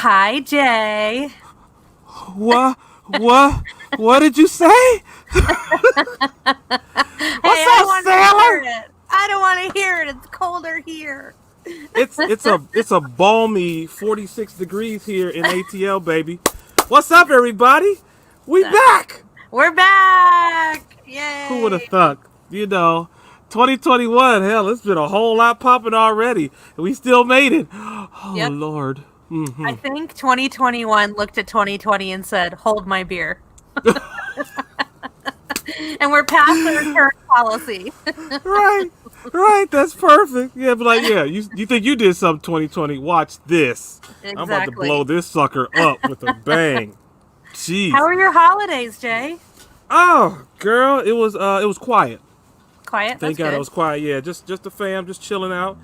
Hi, Jay. What? What? What did you say? Hey, What's I up, don't want to hear sailor? it. I don't want to hear it. It's colder here. It's a balmy 46 degrees here in ATL, baby. What's up, everybody? We That- back. We're back. Who would have Yay. thought? 2021. Hell, it's been a whole lot popping already, and we still made it. Oh Yep. Lord. I think 2021 looked at 2020 and said, hold my beer. And we're past the return policy. Right, right. That's perfect. Yeah, but yeah. You think you did something 2020? Watch this. I'm about to blow Exactly. this sucker up with a bang. How Jeez. are your holidays, Jay? Oh, girl, it was quiet. Quiet? Thank That's God it good. was quiet. Yeah, just the fam, just chilling out,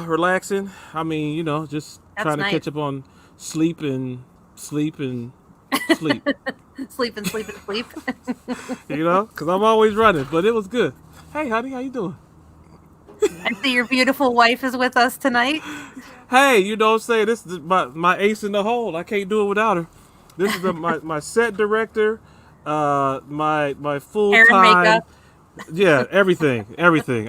relaxing. I mean, just That's trying to nice. catch up on sleep and sleep and sleep. Sleep and sleep and sleep. Because I'm always running. But it was good. Hey, honey, how you doing? I see your beautiful wife is with us tonight. Hey, what I'm saying? This is my ace in the hole. I can't do it without her. This is my set director, my full Hair and time. makeup. Yeah, everything.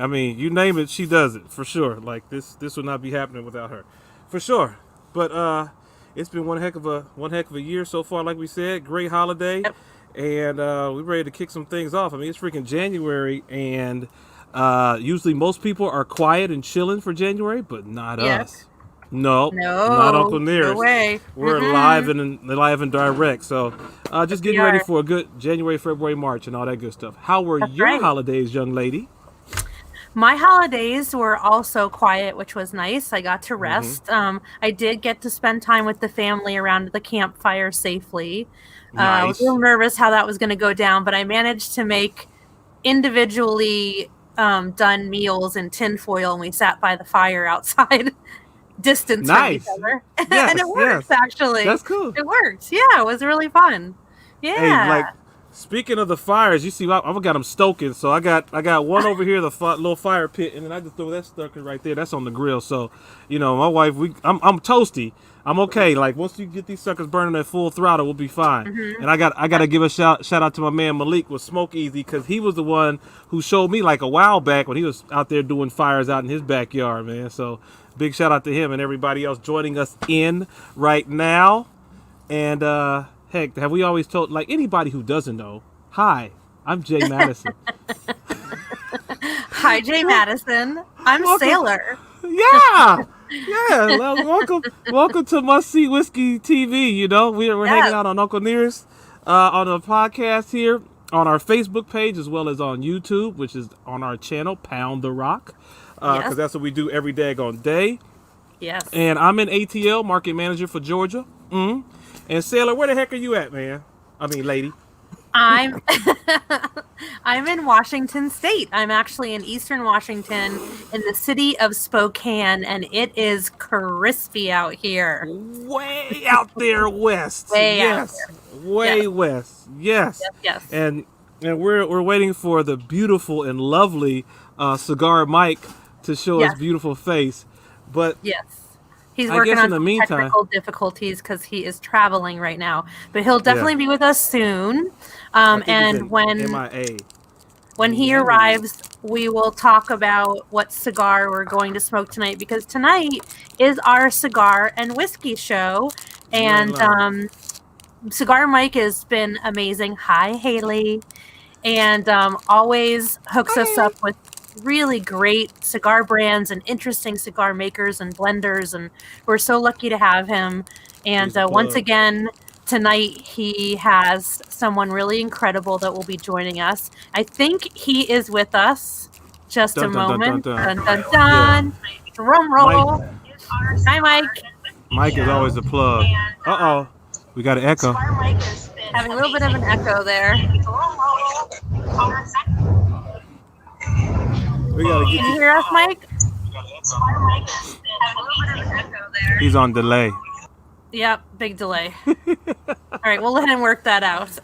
I mean, you name it, she does it for sure. Like this would not be happening without her, for sure. But it's been one heck of a year so far. Like we said, great holiday, Yep. and we're ready to kick some things off. I mean, it's freaking January, and usually most people are quiet and chilling for January, but not Yes. us. No, not Uncle No, no Nearest. way. We're Mm-mm. live and direct. So, Yes, just we getting ready are. for a good January, February, March, and all that good stuff. How were That's your right. holidays, young lady? My holidays were also quiet, which was nice. I got to Mm-hmm. rest. I did get to spend time with the family around the campfire safely. I was a Nice. little nervous how that was going to go down, but I managed to make individually done meals in tinfoil, and we sat by the fire outside, distance from each Nice. other. And it Yes, worked, yes. actually. That's cool. It worked. Yeah, it was really fun. Hey, Yeah. like speaking of the fires, you see, I've got them stoking. So I got one over here, the little fire pit, and then I just throw that sucker right there. That's on the grill. So, my wife, I'm toasty. I'm okay. Like once you get these suckers burning at full throttle, we'll be fine. Hmm. And I gotta give a shout out to my man Malik with Smoke Easy because he was the one who showed me like a while back when he was out there doing fires out in his backyard, man. So big shout out to him and everybody else joining us in right now. And heck, have we always told like anybody who doesn't know? Hi, I'm Jay Madison. Hi, Jay Madison. I'm Welcome, Sailor. yeah, yeah. Welcome to Must See Whiskey TV. We're hanging Yes. out on Uncle Nearest on a podcast here on our Facebook page as well as on YouTube, which is on our channel Pound the Rock, because Yes. that's what we do every daggone day. Yes. And I'm in ATL, market manager for Georgia. And Sailor, where the heck are you at, man? I mean, lady. I'm I'm in Washington State. I'm actually in Eastern Washington in the city of Spokane, and it is crispy out here. Way out there west. Way out Yes. there. Yes. Way west. Yes. Yes. Yes. And we're waiting for the beautiful and lovely Cigar Mike to show his Yes. beautiful face. But Yes. He's I working guess in on the some meantime, technical difficulties because he is traveling right now, but he'll yeah, definitely be with us soon. I think he's And in when MIA. when he Ooh. arrives, we will talk about what cigar we're going to smoke tonight because tonight is our cigar and whiskey show. You ain't And lying. Cigar Mike has been amazing. Hi, Haley. And always hooks Hi, us up Haley. with really great cigar brands and interesting cigar makers and blenders. And we're so lucky to have him. And He's a once plug. again, tonight he has someone really incredible that will be joining us. I think he is with us. Just a Dun dun dun dun moment. dun. Dun, dun, Yeah. dun. Drum Mike. roll. Hi, Mike. Mike is always a plug. Uh oh. We got an echo. Having a little bit of an echo there. We gotta get Can you you. hear us, Mike? He's on delay. Yep, big delay. All right, we'll let him work that out.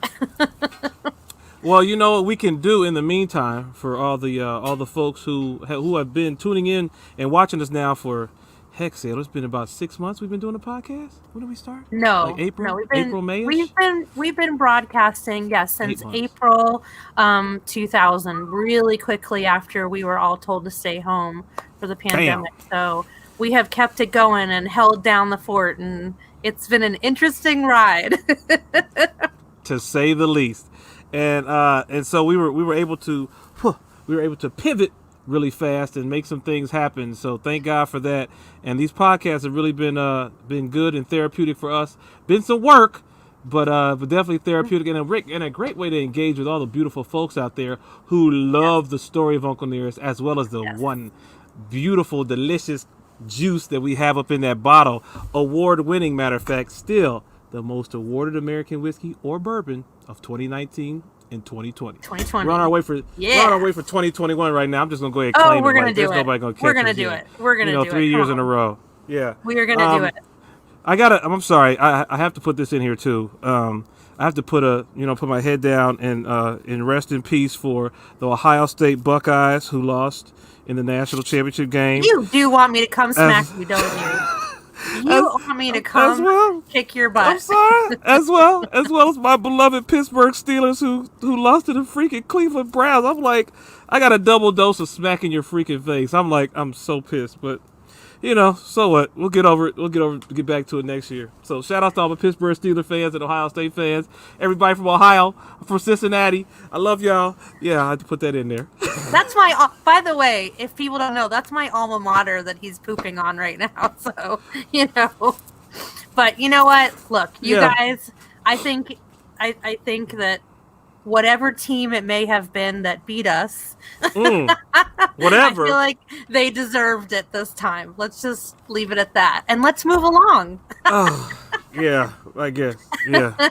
Well, you know what we can do in the meantime for all the folks who have been tuning in and watching us now for Heck, Sailor, it's been about 6 months we've been doing the podcast. When did we start? No, Like April? no, April, May-ish? we've been broadcasting, yes, 8 since months. April 2000, really quickly after we were all told to stay home for the pandemic. So we have kept it going and held down the fort, and it's been an interesting ride. To say the least. And so we were able to pivot really fast and make some things happen. So thank God for that. And these podcasts have really been good and therapeutic for us. Been some work, but definitely therapeutic and a great way to engage with all the beautiful folks out there who love the story of Uncle Nearest, as well as the one beautiful, delicious juice that we have up in that bottle. Award-winning, matter of fact, still the most awarded American whiskey or bourbon of 2019 and 2020. 2020. We're on our way for 2021 right now. I'm just gonna go ahead and claim we're it. gonna Like, do there's it. nobody gonna catch We're gonna us do yet. it. We're gonna do it. 3 years Come in a on. row. Yeah. We are gonna do it. I'm sorry. I have to put this in here too. I have to put my head down and rest in peace for the Ohio State Buckeyes who lost in the national championship game. You do want me to come smack you, don't you? You want me to come kick your butt. I'm sorry. As well as my beloved Pittsburgh Steelers who lost to the freaking Cleveland Browns. I'm like, I got a double dose of smacking your freaking face. I'm like, I'm so pissed, but so what? We'll get over it. Get back to it next year. So shout out to all the Pittsburgh Steelers fans and Ohio State fans. Everybody from Ohio, from Cincinnati. I love y'all. Yeah, I had to put that in there. That's my, by the way, if people don't know, that's my alma mater that he's pooping on right now. So, but you know what? Look, you guys, I think that whatever team it may have been that beat us, whatever. I feel like they deserved it this time. Let's just leave it at that. And let's move along. Yeah, I guess. Yeah.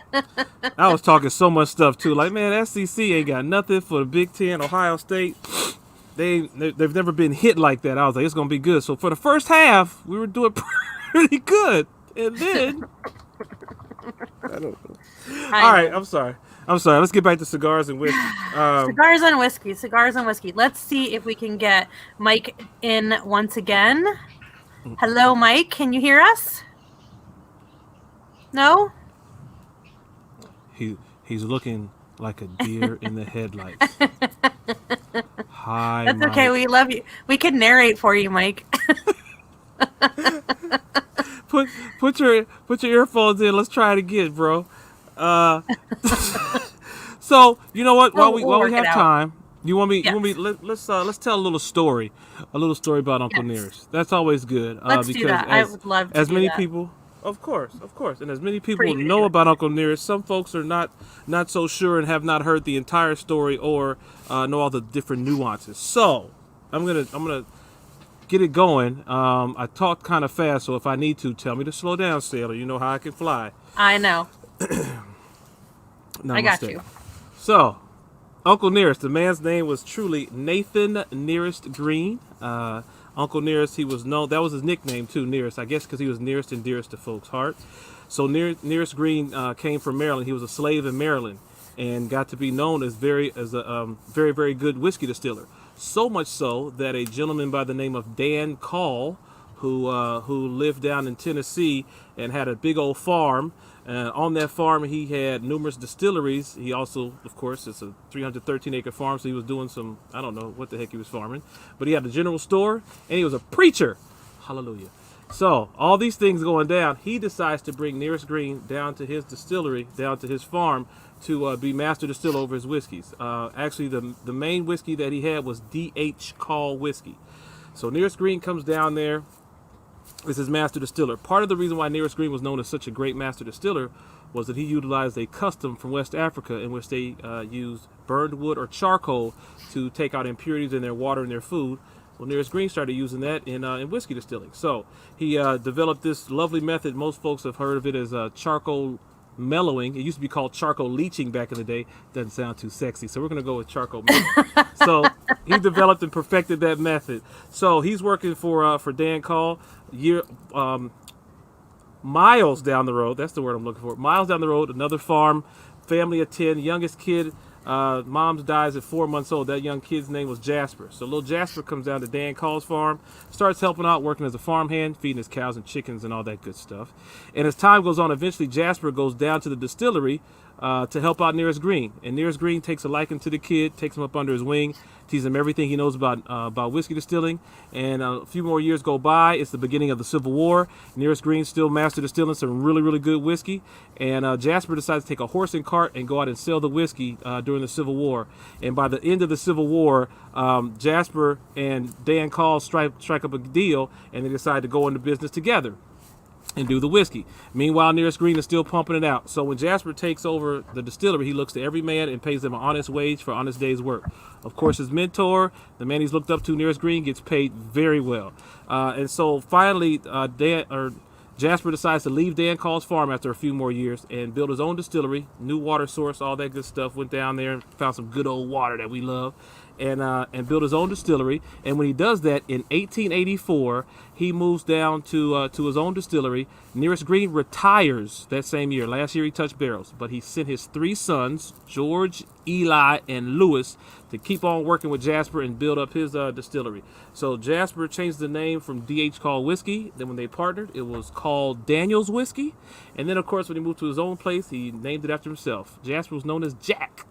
I was talking so much stuff too. Like, man, SEC ain't got nothing for the Big Ten. Ohio State, they've never been hit like that. I was like, it's gonna be good. So for the first half, we were doing pretty good, and then I don't know. All right, I'm sorry. Let's get back to cigars and whiskey. Cigars and whiskey. Let's see if we can get Mike in once again. Hello, Mike. Can you hear us? No? He's looking like a deer in the headlights. Hi, That's Mike. okay. We love you. We can narrate for you, Mike. Put your earphones in. Let's try it again, bro. So you know what? While we have time, let's tell a little story about Uncle Nearest. That's always good. Let's because do that. I would love to. As do many that. people, of course, and as many people know about Uncle Nearest, some folks are not so sure and have not heard the entire story or know all the different nuances. So I'm gonna get it going. I talk kind of fast, so if I need to, tell me to slow down, Sailor. You know how I can fly. I know. I got you. So, Uncle Nearest, the man's name was truly Nathan Nearest Green. Uncle Nearest, he was known, that was his nickname too, Nearest, I guess because he was nearest and dearest to folks' hearts. So Nearest Green came from Maryland. He was a slave in Maryland and got to be known as a very, very good whiskey distiller. So much so that a gentleman by the name of Dan Call, who lived down in Tennessee and had a big old farm. On that farm, he had numerous distilleries. He also, of course, it's a 313-acre farm, so he was doing some, I don't know what the heck he was farming. But he had a general store, and he was a preacher. Hallelujah. So, all these things going down, he decides to bring Nearest Green down to his distillery, down to his farm, to be master distiller over his whiskeys. Actually, the main whiskey that he had was D.H. Call whiskey. So, Nearest Green comes down there. Is his master distiller. Part of the reason why Nearest Green was known as such a great master distiller was that he utilized a custom from West Africa in which they used burned wood or charcoal to take out impurities in their water and their food. Well, Nearest Green started using that in whiskey distilling. So he developed this lovely method. Most folks have heard of it as charcoal mellowing. It used to be called charcoal leaching back in the day. Doesn't sound too sexy, so we're going to go with charcoal mellowing. So he developed and perfected that method. So he's working for Dan Call. Miles down the road, that's the word I'm looking for. Miles down the road, another farm, family of 10, youngest kid Mom's dies at 4 months old. That young kid's name was Jasper. So little Jasper comes down to Dan Call's farm, starts helping out, working as a farmhand, feeding his cows and chickens and all that good stuff. And as time goes on, eventually Jasper goes down to the distillery to help out Nearest Green. And Nearest Green takes a liking to the kid, takes him up under his wing, teaches him everything he knows about whiskey distilling. And a few more years go by. It's the beginning of the Civil War. Nearest Green still master distilling some really, really good whiskey. And Jasper decides to take a horse and cart and go out and sell the whiskey during the Civil War. And by the end of the Civil War, Jasper and Dan Call strike up a deal, and they decide to go into business together and do the whiskey. Meanwhile, Nearest Green is still pumping it out. So when Jasper takes over the distillery, he looks to every man and pays them an honest wage for honest day's work. Of course, his mentor, the man he's looked up to, Nearest Green, gets paid very well. And so finally, Jasper decides to leave Dan Call's farm after a few more years and build his own distillery, new water source, all that good stuff. Went down there and found some good old water that we love, and build his own distillery. And when he does that in 1884, he moves down to his own distillery. Nearest Green retires that same year. Last year he touched barrels, but he sent his 3 sons, George, Eli, and Lewis, to keep on working with Jasper and build up his distillery. So Jasper changed the name from D.H. Call Whiskey. Then when they partnered, it was called Daniel's Whiskey. And then, of course, when he moved to his own place, he named it after himself. Jasper was known as Jack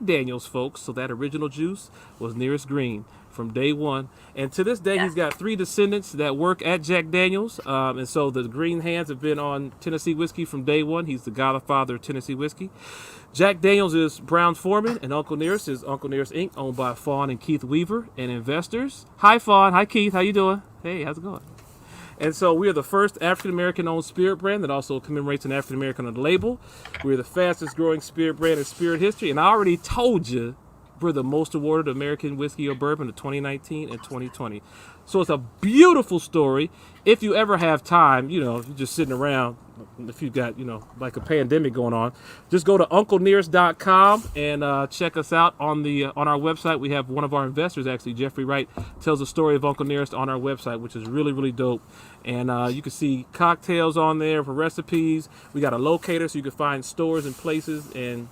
Daniels, folks. So that original juice was Nearest Green from day one. And to this day, he's got 3 descendants that work at Jack Daniels. And so the Green hands have been on Tennessee whiskey from day one. He's the godfather of Tennessee whiskey. Jack Daniels is Brown's foreman, and Uncle Nearest is Uncle Nearest Inc., owned by Fawn and Keith Weaver, and investors. Hi, Fawn. Hi, Keith. How you doing? Hey, how's it going? And so we are the first African-American-owned spirit brand that also commemorates an African-American on the label. We're the fastest-growing spirit brand in spirit history, and I already told you we're the most awarded American whiskey or bourbon of 2019 and 2020. So it's a beautiful story. If you ever have time, you know, if you're just sitting around, if you got, you know, like a pandemic going on, just go to unclenearest.com and check us out on our website. We have one of our investors, actually, Jeffrey Wright, tells the story of Uncle Nearest on our website, which is really, really dope. And you can see cocktails on there for recipes. We got a locator so you can find stores and places and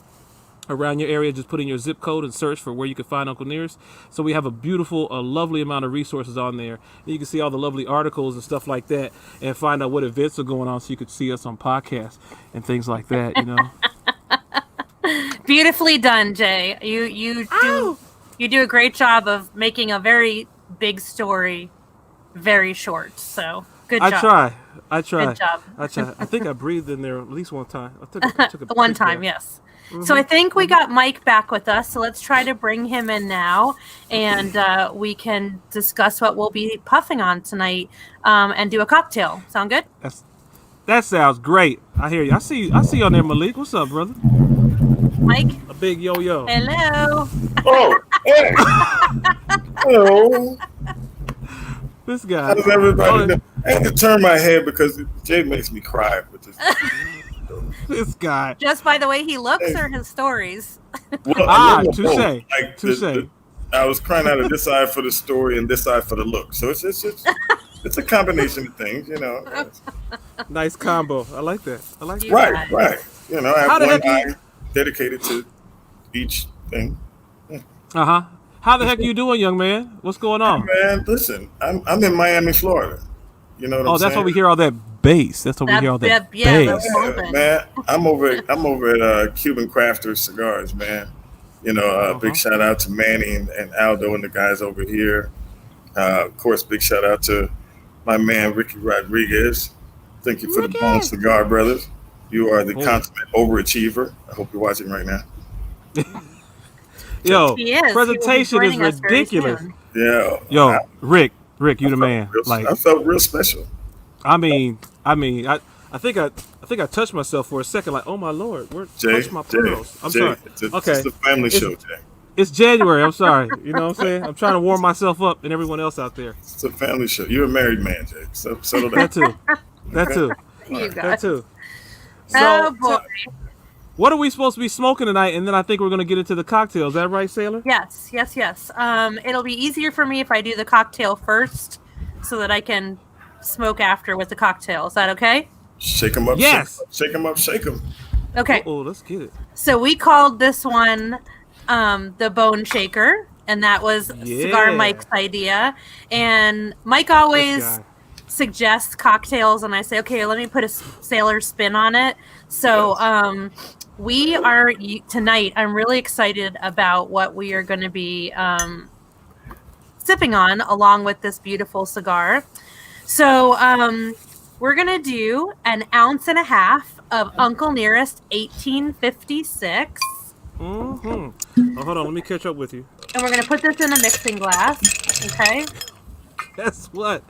around your area. Just put in your zip code and search for where you can find Uncle Nearest. So we have a lovely amount of resources on there. And you can see all the lovely articles and stuff like that, and find out what events are going on, so you could see us on podcasts and things like that. You know. Beautifully done, Jay. You do a great job of making a very big story very short. So good job. I try. Good job. I think I breathed in there at least one time. I took a one time, yes. Mm-hmm. So I think we got Mike back with us, so let's try to bring him in now, and we can discuss what we'll be puffing on tonight, and do a cocktail. Sound good? That sounds great. I hear you. I see you on there, Malik. What's up, brother? Mike? A big yo-yo. Hello. Oh, hey. Hello. This guy. How does everybody know? I have to turn my head because Jay makes me cry with this. This guy. Just by the way he looks or his stories? Well, touche. Touche. I was crying out of this side for the story and this side for the look. So it's a combination of things, you know. Nice combo. I like that. Right. You know, I have one eye dedicated to each thing. Uh-huh. How the heck are you doing, young man? What's going on? Hey, man, listen, I'm in Miami, Florida. You know what I'm saying? Oh, that's why we hear all that bass. That's why we hear all that bass. Yeah, man, I'm over at Cuban Crafters Cigars, man. You know, big shout out to Manny and Aldo and the guys over here. Of course, big shout out to my man Ricky Rodriguez. Thank you for the Bone Cigar Brothers. You are the consummate overachiever. I hope you're watching right now. Yo, presentation is ridiculous. Yeah. Yo, Rick, you the man. I felt real special. I think I touched myself for a second. Like, oh my Lord, where touched my pearls? I'm sorry. It's a family show, Jay. It's January. I'm sorry. You know what I'm saying? I'm trying to warm myself up and everyone else out there. It's a family show. You're a married man, Jay. So settle down. That too. So, oh boy. What are we supposed to be smoking tonight? And then I think we're going to get into the cocktail. Is that right, Sailor? Yes. It'll be easier for me if I do the cocktail first so that I can smoke after with the cocktail. Is that okay? Shake them up. Yes. Shake them up. Okay. Oh, let's get it. So we called this one the Bone Shaker, and that was Cigar Mike's idea. And Mike always suggests cocktails, and I say, okay, let me put a sailor spin on it. So we are tonight. I'm really excited about what we are going to be sipping on, along with this beautiful cigar. So we're going to do 1.5 ounces of Uncle Nearest 1856. Mm-hmm. Oh, hold on, let me catch up with you. And we're going to put this in a mixing glass, okay? Guess what?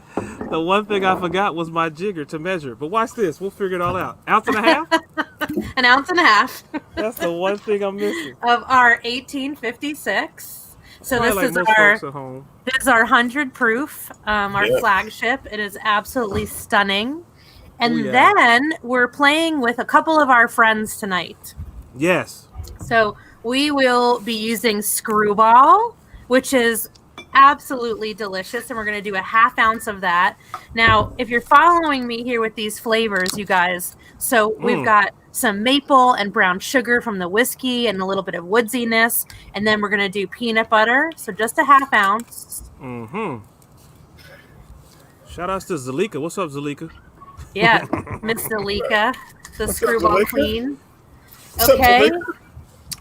The one thing I forgot was my jigger to measure. But watch this, we'll figure it all out. 1.5 ounces? 1.5 ounces. That's the one thing I'm missing. Of our 1856. So Probably this like is our 100 proof, our flagship. It is absolutely stunning. And then we're playing with a couple of our friends tonight. Yes. So we will be using Skrewball, which is absolutely delicious. And we're going to do 1/2 ounce of that. Now, if you're following me here with these flavors, you guys, so we've got some maple and brown sugar from the whiskey and a little bit of woodsiness. And then we're going to do peanut butter. So just 1/2 ounce. Mm-hmm. Shout outs to Zalika. What's up, Zalika? Yeah, Miss Zalika, the Skrewball queen. Okay.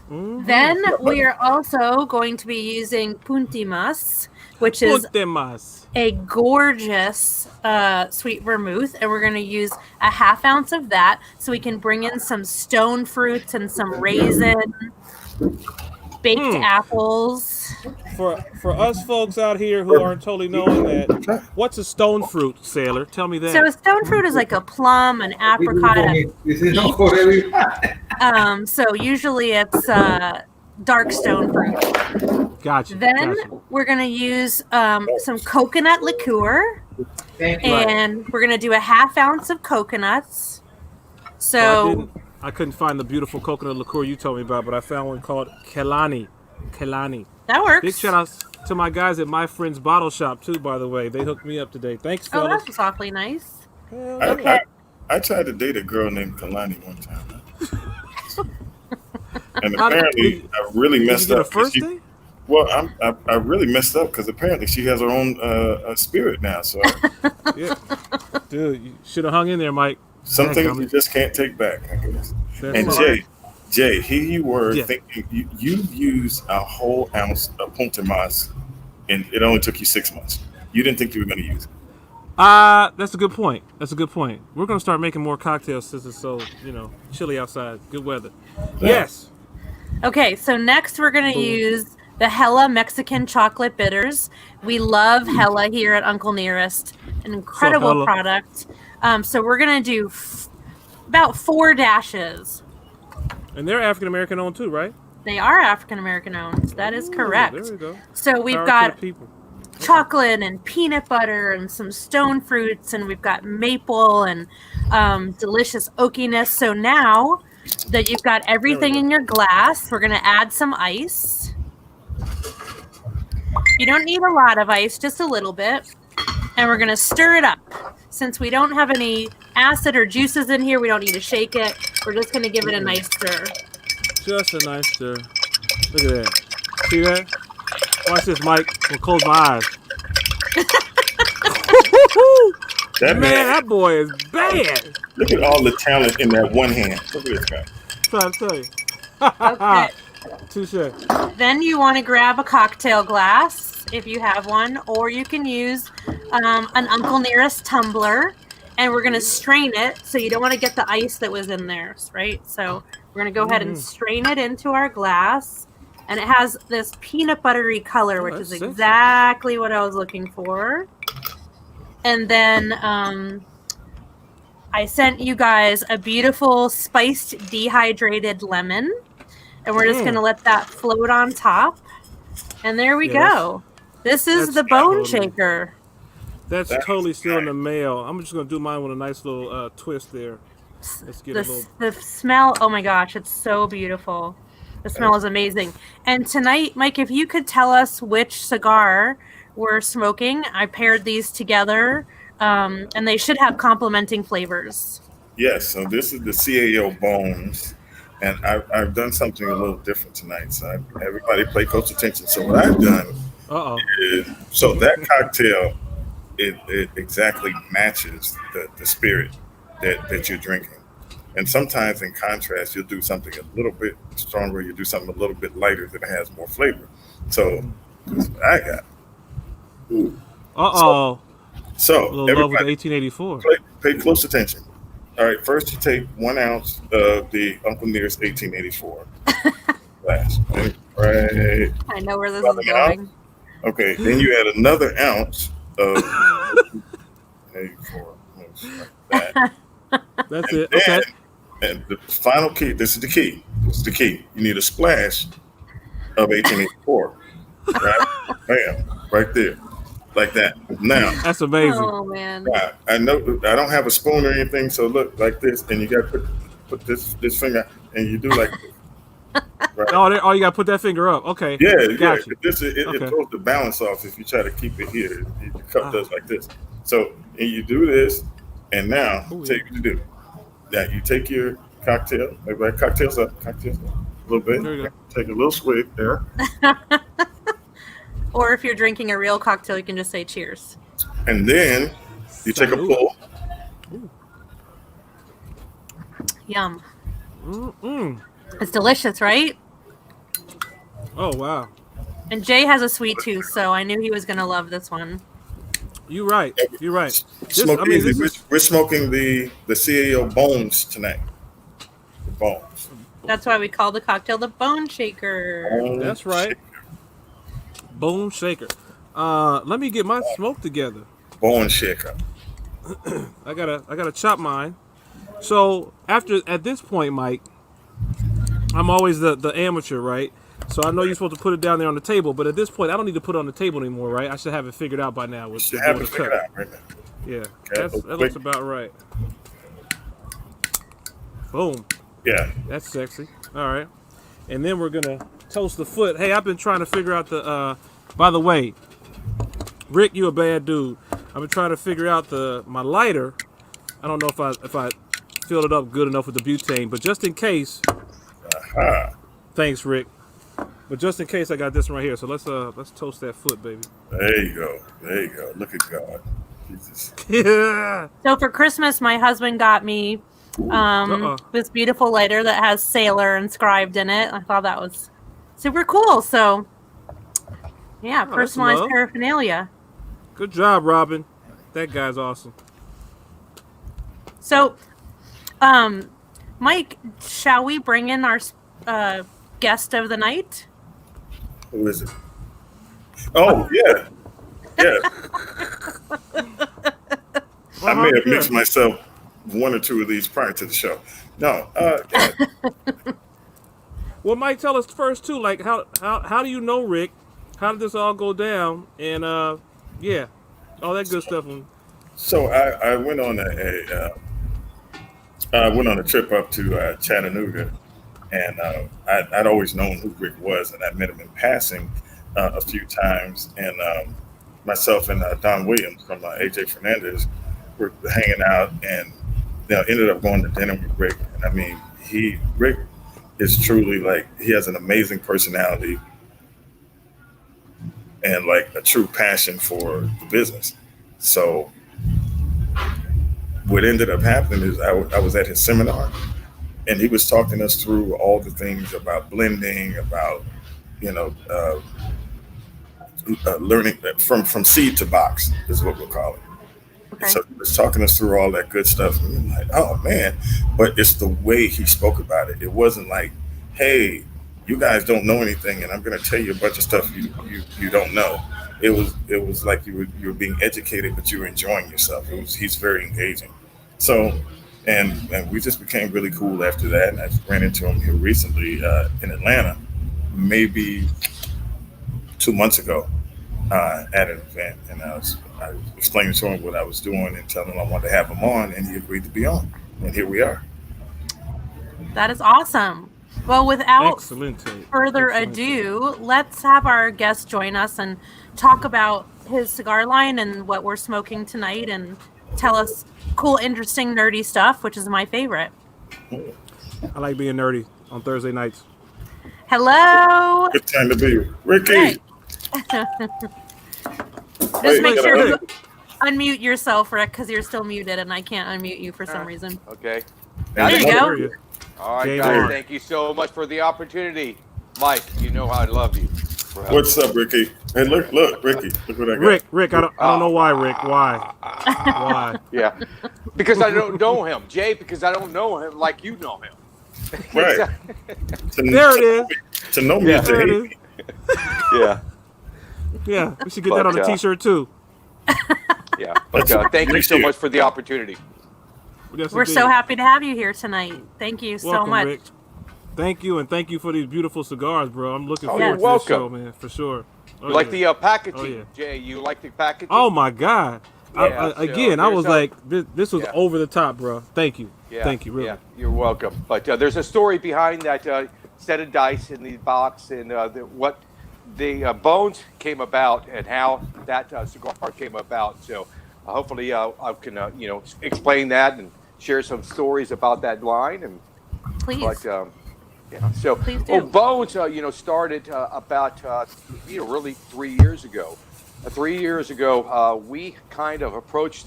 Then we are also going to be using Puntimas, which is a gorgeous sweet vermouth, and we're going to use 1/2 ounce of that so we can bring in some stone fruits and some raisin, baked apples. For us folks out here who aren't totally knowing that, what's a stone fruit, Sailor? Tell me that. So a stone fruit is like a plum, an apricot, so usually it's dark stone fruit. Gotcha. Then we're going to use some coconut liqueur, and we're going to do 1/2 ounce of coconuts. So I couldn't find the beautiful coconut liqueur you told me about, but I found one called Kelani. That works. Big shout outs to my guys at My Friend's Bottle Shop too, by the way. They hooked me up today. Thanks, fellas. Oh, that's awfully nice. I tried to date a girl named Kalani one time. And apparently I really messed up. Well, I really messed up because apparently she has her own spirit now. So dude, you should have hung in there, Mike. Some things you just can't take back, I guess. And Jay, here you were thinking you've used 1/2 ounce of Puntimas, and it only took you 6 months. You didn't think you were going to use it. That's a good point. We're going to start making more cocktails since it's so, chilly outside. Good weather. Yeah. Yes. Okay, so next we're going to use the Hella Mexican Chocolate Bitters. We love Hella here at Uncle Nearest. An incredible product. So we're going to do about 4 dashes. And they're African American owned too, right? They are African American owned. That is correct. There we go. So we've got chocolate and peanut butter and some stone fruits, and we've got maple and delicious oakiness. So now that you've got everything in your glass, we're going to add some ice. You don't need a lot of ice, just a little bit. And we're going to stir it up. Since we don't have any acid or juices in here, we don't need to shake it. We're just going to give it a nice stir. Just a nice stir. Look at that. See that? Watch this, Mike. I'll close my eyes. That boy is bad. Look at all the talent in that one hand. Look at this guy. I'm trying to tell you. Okay. Touche. Then you want to grab a cocktail glass, if you have one, or you can use an Uncle Nearest tumbler, and we're going to strain it. So you don't want to get the ice that was in there, right? So we're going to go ahead and strain it into our glass. And it has this peanut buttery color, which is exactly what I was looking for. And then I sent you guys a beautiful spiced dehydrated lemon. And we're just going to let that float on top. And there we go. This is the Bone Shaker. That's totally still in the mail. I'm just going to do mine with a nice little twist there. Let's get the smell, oh my gosh, it's so beautiful. The smell is amazing. And tonight, Mike, if you could tell us which cigar we're smoking. I paired these together, and they should have complementing flavors. Yes, so this is the CAO Bones. And I've done something a little different tonight. So everybody pay close attention. So what I've done Uh-oh. is, so that cocktail, it exactly matches the spirit that you're drinking. And sometimes, in contrast, you'll do something a little bit stronger. You do something a little bit lighter that has more flavor. So that's what I got. Ooh. Uh-oh. So A little love with the everybody, 1884. pay close attention. All right, first you take 1 ounce of the Uncle Nearest 1884 glass. Right. I know where this About is an going. ounce. Okay, then you add another ounce of 84. Like that. That's And it. Okay. And the final key, this is the key. This is the key. You need a splash of 1884. Right? Bam. Right there. Like that. Now, That's amazing. Oh man. I know I don't have a spoon or anything, so look like this, and you got to put this finger, and you do like this. Right? Oh, you got to put that finger up. Okay. Yeah. Gotcha. It Okay. throws the balance off if you try to keep it here. The cup does like this. So, and you do this, and now take what you do. Now you take your cocktail, everybody cocktails up, a little bit. There you go. Take a little swig there, Or if you're drinking a real cocktail, you can just say cheers. and then you take a Salud. pull. Yum. Mm-mm. It's delicious, right? Oh, wow. And Jay has a sweet tooth, so I knew he was gonna love this one. You're right. You're right. Smoke easy. We're smoking the CAO bones tonight. The bones. That's why we call the cocktail the Bone Shaker. Bone That's right. shaker. Boom shaker. Let me get my smoke together. Bone shaker. I gotta chop mine. So at this point, Mike, I'm always the amateur, right? So I know you're supposed to put it down there on the table, but at this point, I don't need to put it on the table anymore, right? I should have it figured out by now. You should have it figured out right now. Yeah, Okay, that looks about right. Boom. Yeah. That's sexy. All right. And then we're going to toast the foot. Hey, I've been trying to figure out the, by the way, Rick, you a bad dude. I've been trying to figure out my lighter. I don't know if I filled it up good enough with the butane, but just in case, Ah, thanks, Rick. But just in case, I got this one right here. So let's toast that foot, baby. there you go. There you go. Look at God. Jesus. Yeah. So for Christmas, my husband got me this beautiful lighter that has Sailor inscribed in it. I thought that was super cool. So yeah, personalized love. paraphernalia. Good job, Robin. That guy's awesome. So, Mike, shall we bring in our guest of the night? Who is it? Oh, yeah. Yeah. I may have mixed myself one or two of these prior to the show. No. Yeah. Well, Mike, tell us first too. Like, how do you know Rick? How did this all go down? And yeah, all that good stuff. So I went on a trip up to Chattanooga, and I'd always known who Rick was, and I met him in passing a few times. And myself and Don Williams from AJ Fernandez were hanging out, and ended up going to dinner with Rick. And I mean, Rick is truly, like, he has an amazing personality and like a true passion for the business. So what ended up happening is I was at his seminar, and he was talking us through all the things about blending, about learning from seed to box is what we'll call it. Okay. So he was talking us through all that good stuff, and I'm like, oh man! But it's the way he spoke about it. It wasn't like, hey, you guys don't know anything, and I'm going to tell you a bunch of stuff you don't know. It was like you were being educated, but you were enjoying yourself. He's very engaging. So, and we just became really cool after that. And I ran into him here recently in Atlanta, maybe 2 months ago, at an event, and I was explaining to him what I was doing and telling him I wanted to have him on, and he agreed to be on. And here we are. That is awesome. Well, without Excelente. further ado, let's have our guest join us and talk about his cigar line and what we're smoking tonight, and tell us cool, interesting, nerdy stuff, which is my favorite. I like being nerdy. on Thursday nights. Hello. Good time to be. Ricky. Rick. Just Wait, make gotta sure you Rick. unmute yourself, Rick, because you're still muted and I can't unmute you for some reason. Okay. There you There go. you. All right, Game guys. on. Thank you so much for the opportunity. Mike, you know how I love you. bro. What's up, Ricky? Hey, look, Ricky. Look what I got. Rick, I don't know why, Rick. Why? Why? Yeah. Because I don't know him. Jay, because I don't know him like you know him. Right. There it is. To know me, Yeah. to There it hate is. me. Yeah. Yeah, we should get that on a But, T-shirt too. Yeah. But thank you so much for the opportunity. Yes, We're indeed. so happy to have you here tonight. Thank you so Welcome, much. Rick. Thank you, and thank you for these beautiful cigars, bro. I'm looking Oh, forward you're to welcome. this show, man, for sure. Oh, You like yeah. the packaging, Oh, yeah. Jay? You like the packaging? Oh my God! Yeah, Again, so I was there's like, this was Yeah. over the top, bro. Thank you. Yeah, Thank you, really. Yeah, you're welcome. But there's a story behind that set of dice in the box and what the bones came about and how that cigar came about. So hopefully I can explain that and share some stories about that line. And Please. but yeah, so Please do. Bones started about really 3 years ago. 3 years ago, we kind of approached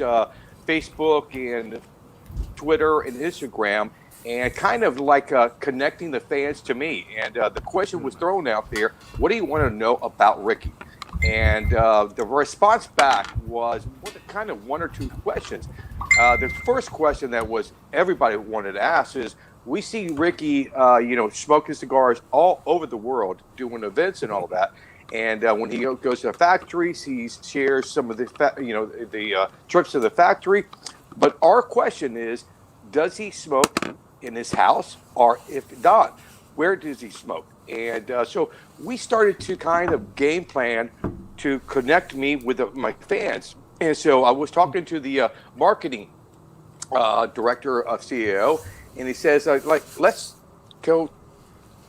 Facebook and Twitter and Instagram, and kind of like connecting the fans to me. And the question was thrown out there: what do you want to know about Ricky? And the response back was kind of one or two questions. The first question that was everybody wanted to ask is: we see Ricky, smoking cigars all over the world, doing events and all that. And when he goes to the factories, he shares some of the trips to the factory. But our question is, does he smoke in his house? Or if not, where does he smoke? And so we started to kind of game plan to connect me with my fans. And so I was talking to the marketing director of CEO, and he says, let's go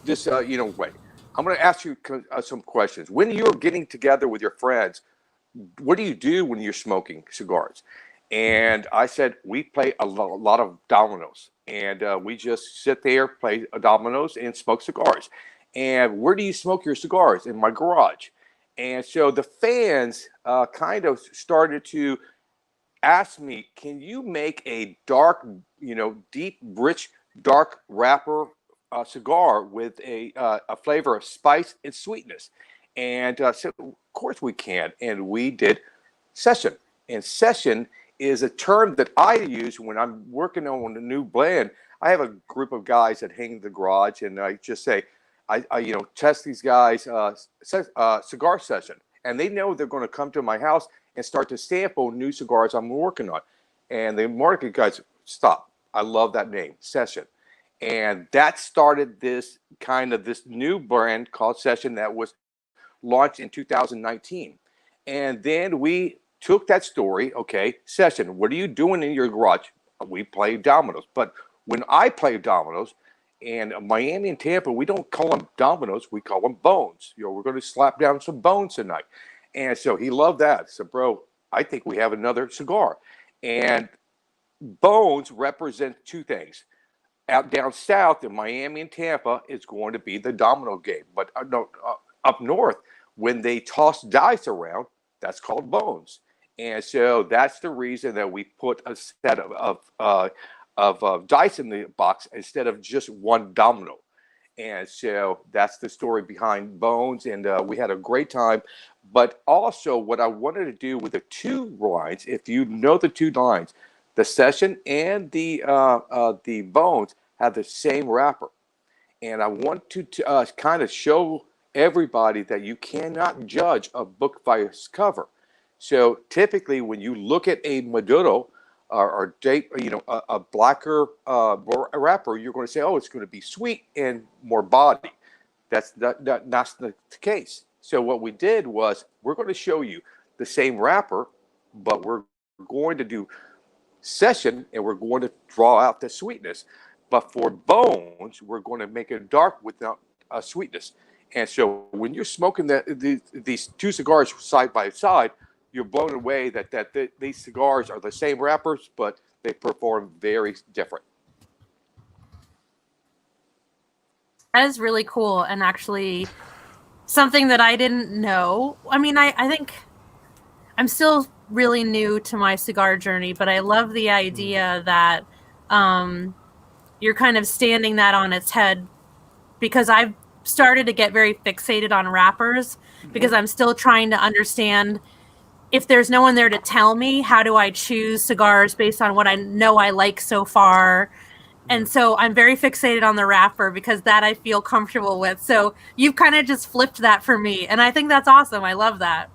this, way. I'm going to ask you some questions. When you're getting together with your friends, what do you do when you're smoking cigars? And I said, we play a lot of dominoes, and we just sit there, play dominoes, and smoke cigars. And where do you smoke your cigars? In my garage. And so the fans kind of started to ask me, can you make a dark, deep, rich, dark wrapper cigar with a flavor of spice and sweetness? And I said, of course we can. And we did session. And session is a term that I use when I'm working on a new blend. I have a group of guys that hang in the garage, and I just say, I test these guys cigar session, and they know they're going to come to my house and start to sample new cigars I'm working on. And the market guys, stop. I love that name, Session. And that started this new brand called Session that was launched in 2019. And then we took that story, okay, Session, what are you doing in your garage? We play dominoes. But when I play dominoes, and Miami and Tampa, we don't call them dominoes, we call them bones. We're going to slap down some bones tonight. And so he loved that. So, bro, I think we have another cigar. And bones represent two things. Out down south in Miami and Tampa, it's going to be the domino game. But up north, when they toss dice around, that's called bones. And so that's the reason that we put a set of dice in the box instead of just one domino. And so that's the story behind Bones. And we had a great time. But also what I wanted to do with the two lines, if you know the two lines, the Session and the Bones have the same wrapper. And I want to kind of show everybody that you cannot judge a book by its cover. So typically when you look at a Maduro or a blacker wrapper, you're going to say, oh, it's going to be sweet and more body. That's not the case. So what we did was we're going to show you the same wrapper, but we're going to do Session and we're going to draw out the sweetness. But for Bones, we're going to make it dark without sweetness. And so when you're smoking these two cigars side by side, you're blown away that these cigars are the same wrappers, but they perform very different. That is really cool, and actually something that I didn't know. I mean, I think I'm still really new to my cigar journey, but I love the idea that you're kind of standing that on its head, because I've started to get very fixated on wrappers because I'm still trying to understand, if there's no one there to tell me, how do I choose cigars based on what I know I like so far. And so I'm very fixated on the wrapper because that I feel comfortable with. So you've kind of just flipped that for me. And I think that's awesome. I love that.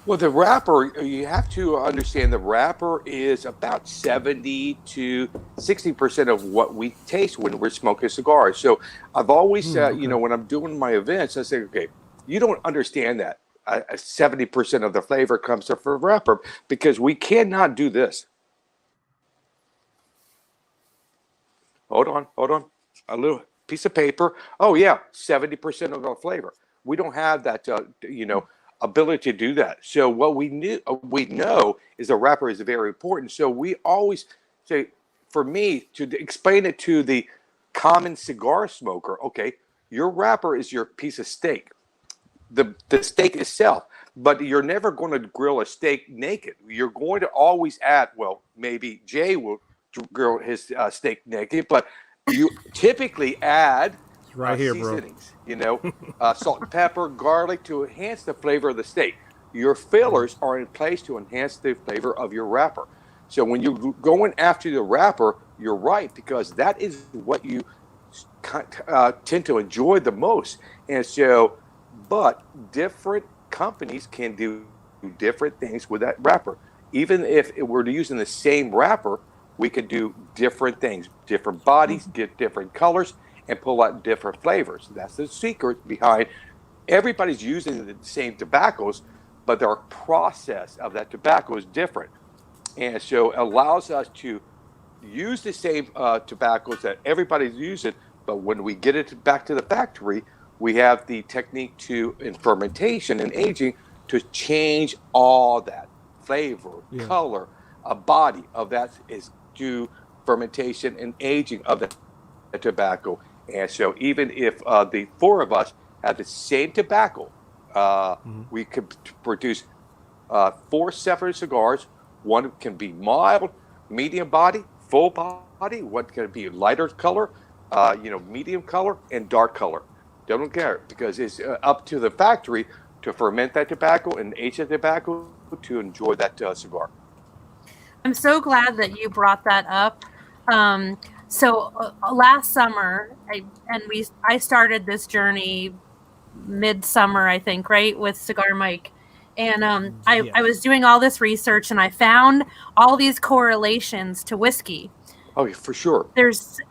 Well, the wrapper, you have to understand the wrapper is about 70 to 60% of what we taste when we're smoking cigars. So I've always, when I'm doing my events, I say, okay, you don't understand that. 70% of the flavor comes from the wrapper, because we cannot do this. Hold on. A little piece of paper. Oh, yeah, 70% of the flavor. We don't have that, ability to do that. So what we know is the wrapper is very important. So we always say, for me, to explain it to the common cigar smoker, okay, your wrapper is your piece of steak, the steak itself, but you're never going to grill a steak naked. You're going to always add, well, maybe Jay will grill his steak naked, but you typically add right here, seasonings, salt and pepper, garlic, to enhance the flavor of the steak. Your fillers are in place to enhance the flavor of your wrapper. So when you're going after the wrapper, you're right, because that is what you tend to enjoy the most. And so, but different companies can do different things with that wrapper. Even if we're using the same wrapper, we could do different things, different bodies, get different colors, and pull out different flavors. That's the secret behind. Everybody's using the same tobaccos, but their process of that tobacco is different. And so it allows us to use the same tobaccos that everybody's using, but when we get it back to the factory, we have the technique in fermentation and aging to change all that flavor, color, a body of that is due fermentation and aging of the tobacco. And so even if the four of us have the same tobacco, we could produce 4 separate cigars. One can be mild, medium body, full body. One can be lighter color, medium color, and dark color. Don't care, because it's up to the factory to ferment that tobacco and age the tobacco to enjoy that cigar. I'm so glad that you brought that up. So last summer, I started this journey midsummer, I think, right, with Cigar Mike. And I was doing all this research, and I found all these correlations to whiskey. Oh, for sure.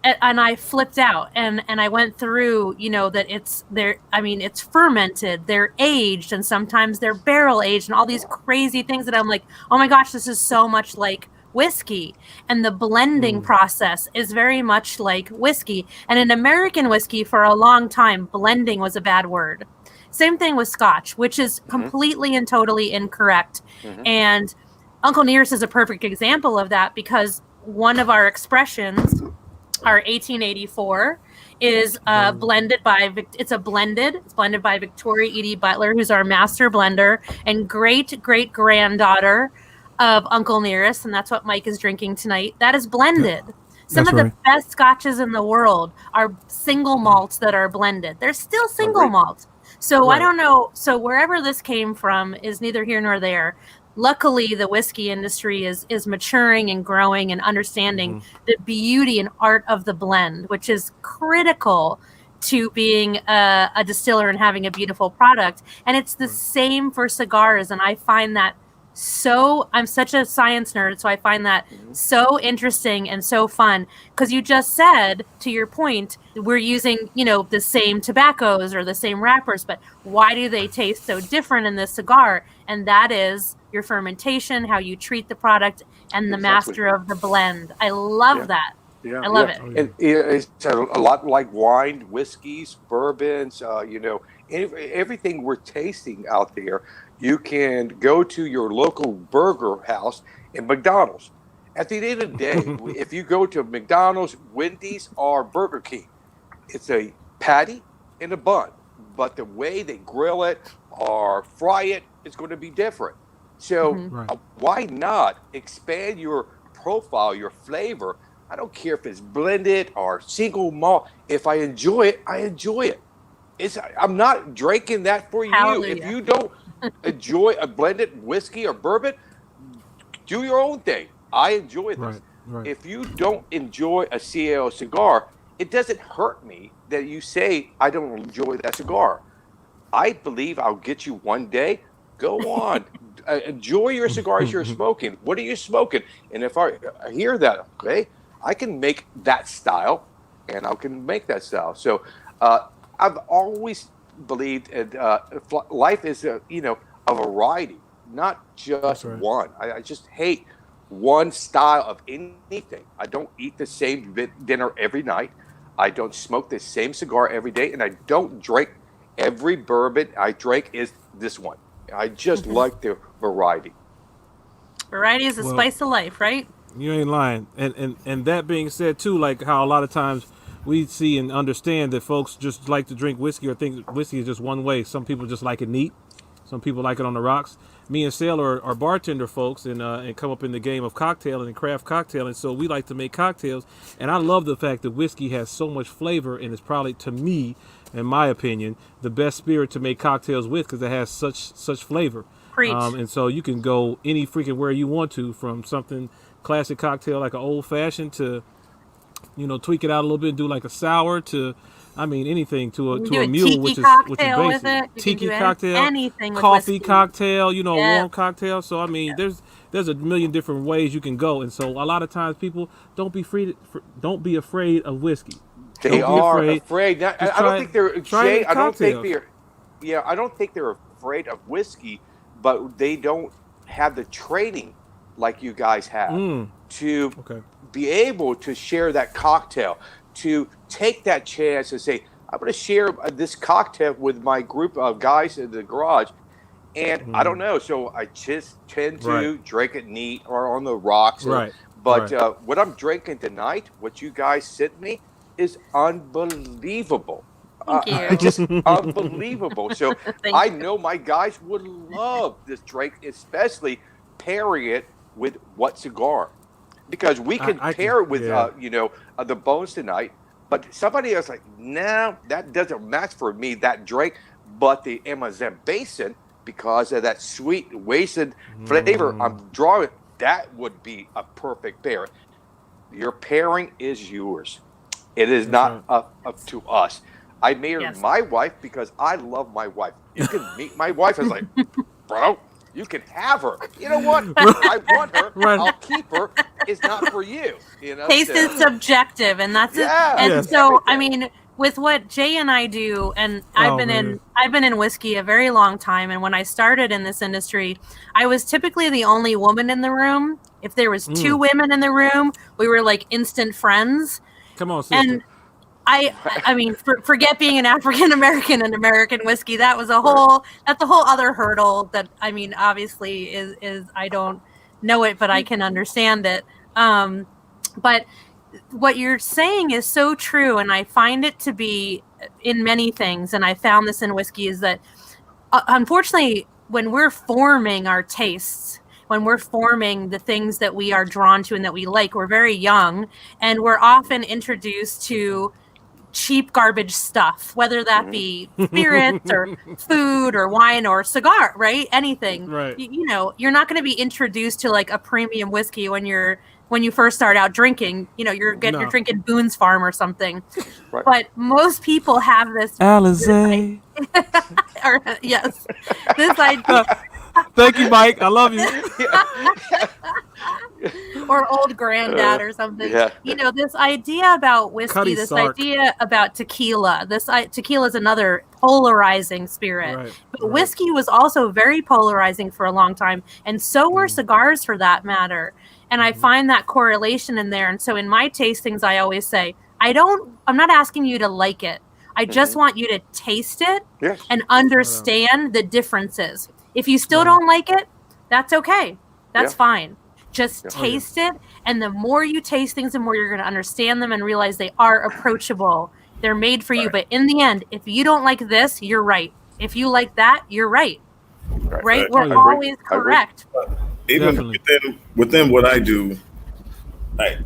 And I flipped out, and I went through, that it's fermented, they're aged, and sometimes they're barrel aged, and all these crazy things that I'm like, oh my gosh, this is so much like whiskey. And the blending process is very much like whiskey. And in American whiskey, for a long time, blending was a bad word. Same thing with Scotch, which is completely and totally incorrect. And Uncle Nearest is a perfect example of that, because one of our expressions, our 1884, is blended by Victoria Edie Butler, who's our master blender and great granddaughter of Uncle Nearest, and that's what Mike is drinking tonight. That is blended. Some of the best scotches in the world are single malts that are blended. They're still single malts. So I don't know. So wherever this came from is neither here nor there. Luckily, the whiskey industry is maturing and growing and understanding the beauty and art of the blend, which is critical to being a distiller and having a beautiful product. And it's the same for cigars. And I find that I'm such a science nerd, so I find that so interesting and so fun, because you just said, to your point, we're using, the same tobaccos or the same wrappers, but why do they taste so different in this cigar? And that is your fermentation, how you treat the product, and the master of the blend. I love that. Yeah, I love it. And it's a lot like wine, whiskeys, bourbons, everything we're tasting out there. You can go to your local burger house and McDonald's. At the end of the day, if you go to McDonald's, Wendy's, or Burger King, it's a patty and a bun, but the way they grill it or fry it is going to be different. So why not expand your profile, your flavor? I don't care if it's blended or single malt. If I enjoy it, I enjoy it. I'm not drinking that for you. If you don't enjoy a blended whiskey or bourbon, do your own thing. I enjoy this. Right. If you don't enjoy a CAO cigar, it doesn't hurt me that you say I don't enjoy that cigar. I believe I'll get you one day. Go on. Enjoy your cigars you're smoking. What are you smoking? And if I hear that, okay, I can make that style, and I can make that style. So I've always believed life is a variety, not just one. I just hate one style of anything. I don't eat the same dinner every night. I don't smoke the same cigar every day, and I don't drink every bourbon I drink is this one. I just like the variety. Variety is the spice of life, right? You ain't lying. And that being said, too, like how a lot of times we see and understand that folks just like to drink whiskey or think whiskey is just one way. Some people just like it neat. Some people like it on the rocks. Me and Sale are bartender folks and come up in the game of cocktailing and craft cocktailing. So we like to make cocktails. And I love the fact that whiskey has so much flavor and it's probably, to me, in my opinion, the best spirit to make cocktails with because it has such flavor. Preach. And so you can go any freaking where you want to, from something classic cocktail like an old fashioned to, tweak it out a little bit and do like a sour to, anything to a mule, which is basic. Tiki cocktail, anything with coffee whiskey. cocktail, warm cocktail. So there's a million different ways you can go, and so a lot of times people don't be afraid of whiskey. They are afraid. I don't think they're. Jay, I don't think they're. Yeah, I don't think they're afraid of whiskey, but they don't have the training like you guys have to be able to share that cocktail, to take that chance and say, I'm going to share this cocktail with my group of guys in the garage. And I don't know. So I just tend to drink it neat or on the rocks. But what I'm drinking tonight, what you guys sent me, is unbelievable. Thank you. Just unbelievable. So I know my guys would love this drink, especially pairing it with what cigar? Because we can pair it with, the Bones tonight. But somebody else like, no, that doesn't match for me, that drink. But the Amazon Basin, because of that sweet, wasted flavor I'm drawing, that would be a perfect pair. Your pairing is yours. It is not up to us. I married my wife because I love my wife. You can meet my wife. I was like, bro, you can have her. You know what? I want her. I'll keep her. It's not for you. Taste is subjective, and that's it. And so, with what Jay and I do, and I've been in whiskey a very long time, and when I started in this industry, I was typically the only woman in the room. If there was two women in the room, we were like instant friends. Come on, sister. And forget being an African American and American whiskey. That's a whole other hurdle that, obviously is I don't know it, but I can understand it. But what you're saying is so true. And I find it to be in many things. And I found this in whiskey is that unfortunately, when we're forming our tastes, when we're forming the things that we are drawn to and that we like, we're very young and we're often introduced to cheap garbage stuff, whether that be spirits or food or wine or cigar, right? Anything. Right. You're not going to be introduced to like a premium whiskey when you first start out drinking. You're drinking Boone's Farm or something. Right. But most people have this Alizé. Yes. This idea. Thank you, Mike. I love you. Or old granddad or something. This idea about whiskey, Cutty this Sark. idea about tequila. Tequila is another polarizing spirit. Right. But whiskey was also very polarizing for a long time, and so were cigars for that matter. And I find that correlation in there. And so in my tastings, I always say, I'm not asking you to like it. I just want you to taste it and understand the differences. If you still don't like it, that's okay. That's fine. Just taste it. And the more you taste things, the more you're going to understand them and realize they are approachable They're made for you. But in the end, if you don't like this, you're right. If you like that, you're right. Right? We're always correct. Even within what I do,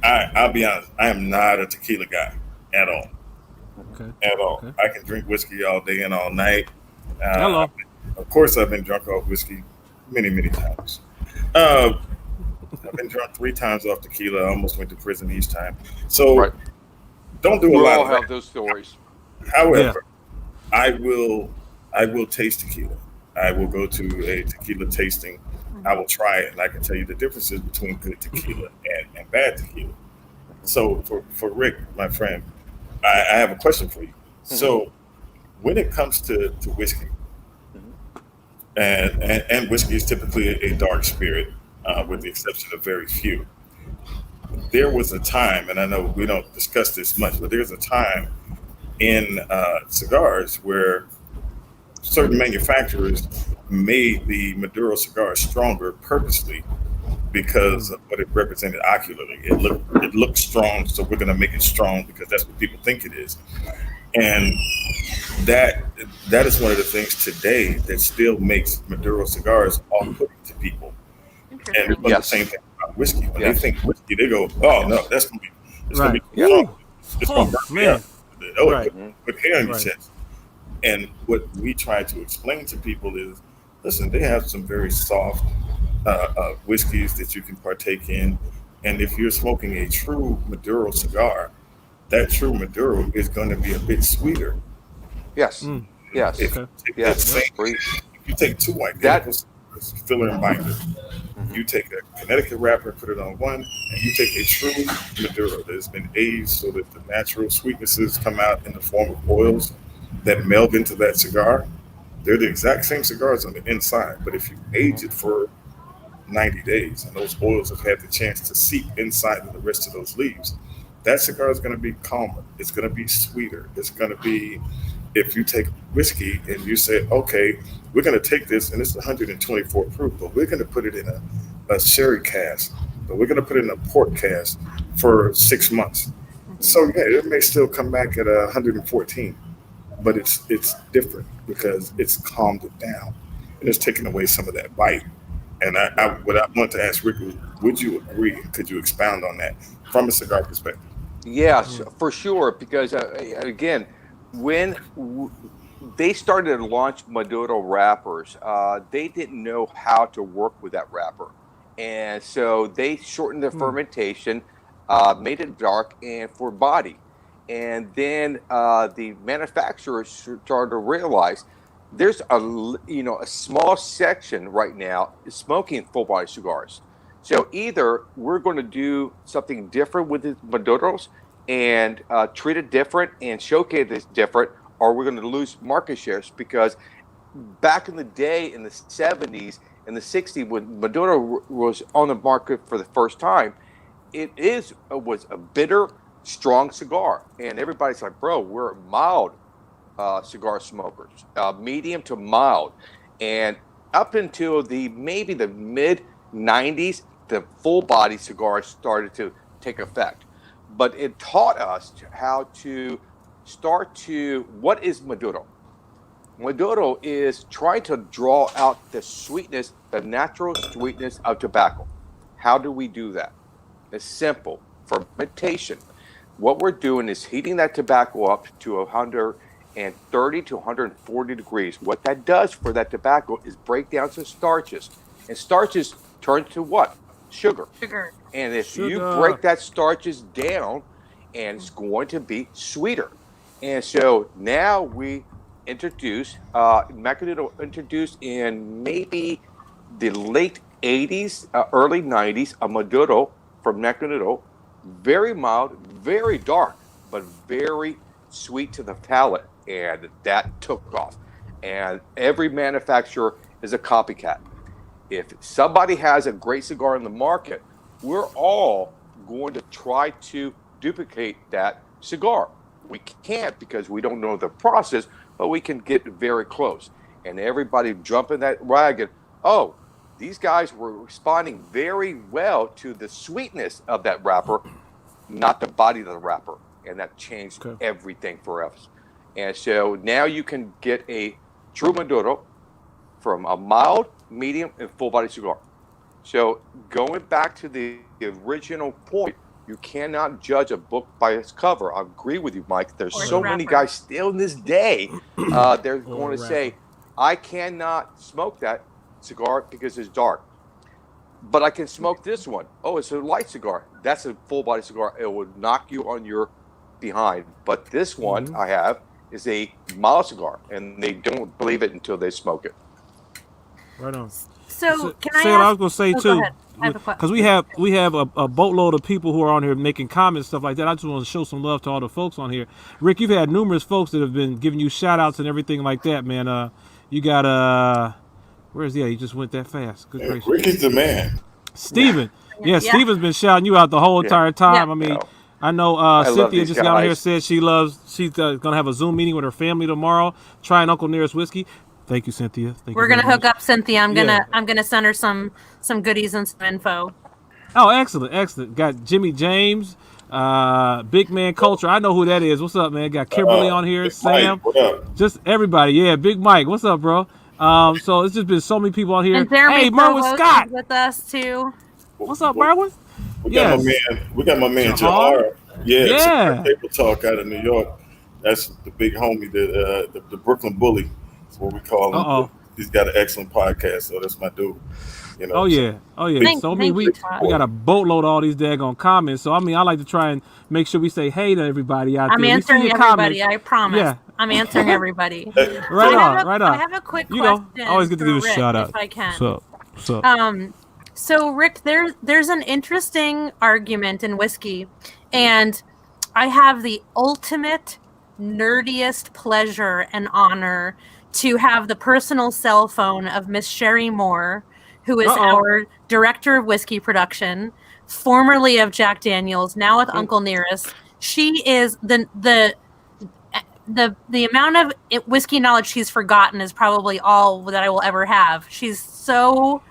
I'll be honest, I am not a tequila guy at all. Okay. At all. Okay. I can drink whiskey all day and all night. Hello. Of course, I've been drunk off whiskey many, many times. I've been drunk 3 times off tequila. I almost went to prison each time. So don't do a lot. We all have those stories. However, I will taste tequila. I will go to a tequila tasting. I will try it, and I can tell you the differences between good tequila and bad tequila. So for Rick, my friend, I have a question for you. Mm-hmm. So when it comes to whiskey, and whiskey is typically a dark spirit, with the exception of very few. There was a time, and I know we don't discuss this much, but there's a time in cigars where certain manufacturers made the Maduro cigar stronger purposely because of what it represented ocularly. It looked strong, so we're going to make it strong because that's what people think it is. And that is one of the things today that still makes Maduro cigars off-putting to people. And the same thing about whiskey. When they think whiskey, they go, "Oh no, that's going to be strong. It's going to burn me up. Put hair on your chest." And what we try to explain to people is, listen, they have some very soft whiskeys that you can partake in. And if you're smoking a true Maduro cigar, that true Maduro is going to be a bit sweeter. Yes. Yes. If you take 2 identical cigars, filler and binder, you take a Connecticut wrapper, put it on one, and you take a true Maduro that has been aged so that the natural sweetnesses come out in the form of oils that meld into that cigar. They're the exact same cigars on the inside, but if you age it for 90 days and those oils have had the chance to seep inside of the rest of those leaves, that cigar is going to be calmer. It's going to be sweeter. It's going to be, if you take whiskey and you say, okay, we're going to take this, and it's 124 proof, but we're going to put it in a sherry cask, but we're going to put it in a port cask for 6 months. So yeah, it may still come back at 114, but it's different because it's calmed it down and it's taken away some of that bite. And what I want to ask Rick, would you agree? Could you expound on that from a cigar perspective? Yes, for sure. Because again, when they started to launch Maduro wrappers, they didn't know how to work with that wrapper, and so they shortened the fermentation, made it dark and for body, and then the manufacturers started to realize there's a small section right now is smoking full body cigars. So either we're going to do something different with the Maduros and treat it different and showcase it different, or we're going to lose market shares, because back in the day in the 70s and the 60s when Maduro was on the market for the first time, it was a bitter, strong cigar, and everybody's like, bro, we're mild cigar smokers, medium to mild. And up until maybe the mid 90s, the full body cigars started to take effect. But it taught us how to what is Maduro? Maduro is trying to draw out the sweetness, the natural sweetness of tobacco. How do we do that? It's simple. Fermentation. What we're doing is heating that tobacco up to 130 to 140 degrees. What that does for that tobacco is break down some starches. And starches turn to what? Sugar. And if you break that starches down, and it's going to be sweeter. And so now we introduce, Macanudo introduced in maybe the late 80s, early 90s, a Maduro from Macanudo, very mild, very dark, but very sweet to the palate. And that took off. And every manufacturer is a copycat. If somebody has a great cigar in the market, we're all going to try to duplicate that cigar. We can't because we don't know the process, but we can get very close. And everybody jumping that wagon, oh, these guys were responding very well to the sweetness of that wrapper, not the body of the wrapper. and that changed everything for us. And so now you can get a true Maduro from a mild, medium, and full-body cigar. So going back to the original point, you cannot judge a book by its cover. I agree with you, Mike. There's so many guys still in this day, they're going to say, I cannot smoke that cigar because it's dark. But I can smoke this one. Oh, it's a light cigar. That's a full-body cigar. It will knock you on your behind. But this one I have is a mild cigar, and they don't believe it until they smoke it. Right on. So can I say ask, what I was going to say too, because we have a boatload of people who are on here making comments, stuff like that. I just want to show some love to all the folks on here. Rick, you've had numerous folks that have been giving you shout outs and everything like that, man. You got where's he just went that fast. Good gracious. Ricky's the man. Steven. Yeah, Steven's been shouting you out the whole entire time. I mean, I know Cynthia just got on here, said she's going to have a Zoom meeting with her family tomorrow, trying Uncle Nearest whiskey. Thank you, Cynthia. We're gonna hook up Cynthia. I'm gonna send her some goodies and some info. Oh, excellent. Got Jimmy James, Big Man Culture. I know who that is. What's up, man? Got Kimberly on here, Sam. Mike, what up? Just everybody. Yeah, Big Mike. What's up, bro? So it's just been so many people on here. And hey, Merwin Scott with us too. What's up, Merwin? We got my man Jahar. Yeah. Table Talk out of New York. That's the big homie, the Brooklyn Bully. That's what we call him. He's got an excellent podcast, so that's my dude. You know, oh yeah. So I mean, we got a boatload of all these daggone comments. So I mean, I like to try and make sure we say hey to everybody out there. I'm answering everybody. I promise. Yeah. I'm answering everybody. Right on. I have a quick question. Always get to give a shout out if I can. So Rick, there's an interesting argument in whiskey, and I have the ultimate nerdiest pleasure and honor to have the personal cell phone of Miss Sherry Moore, who is our director of whiskey production, formerly of Jack Daniels, now with Uncle Nearest. She is the amount of whiskey knowledge she's forgotten is probably all that I will ever have. She's so,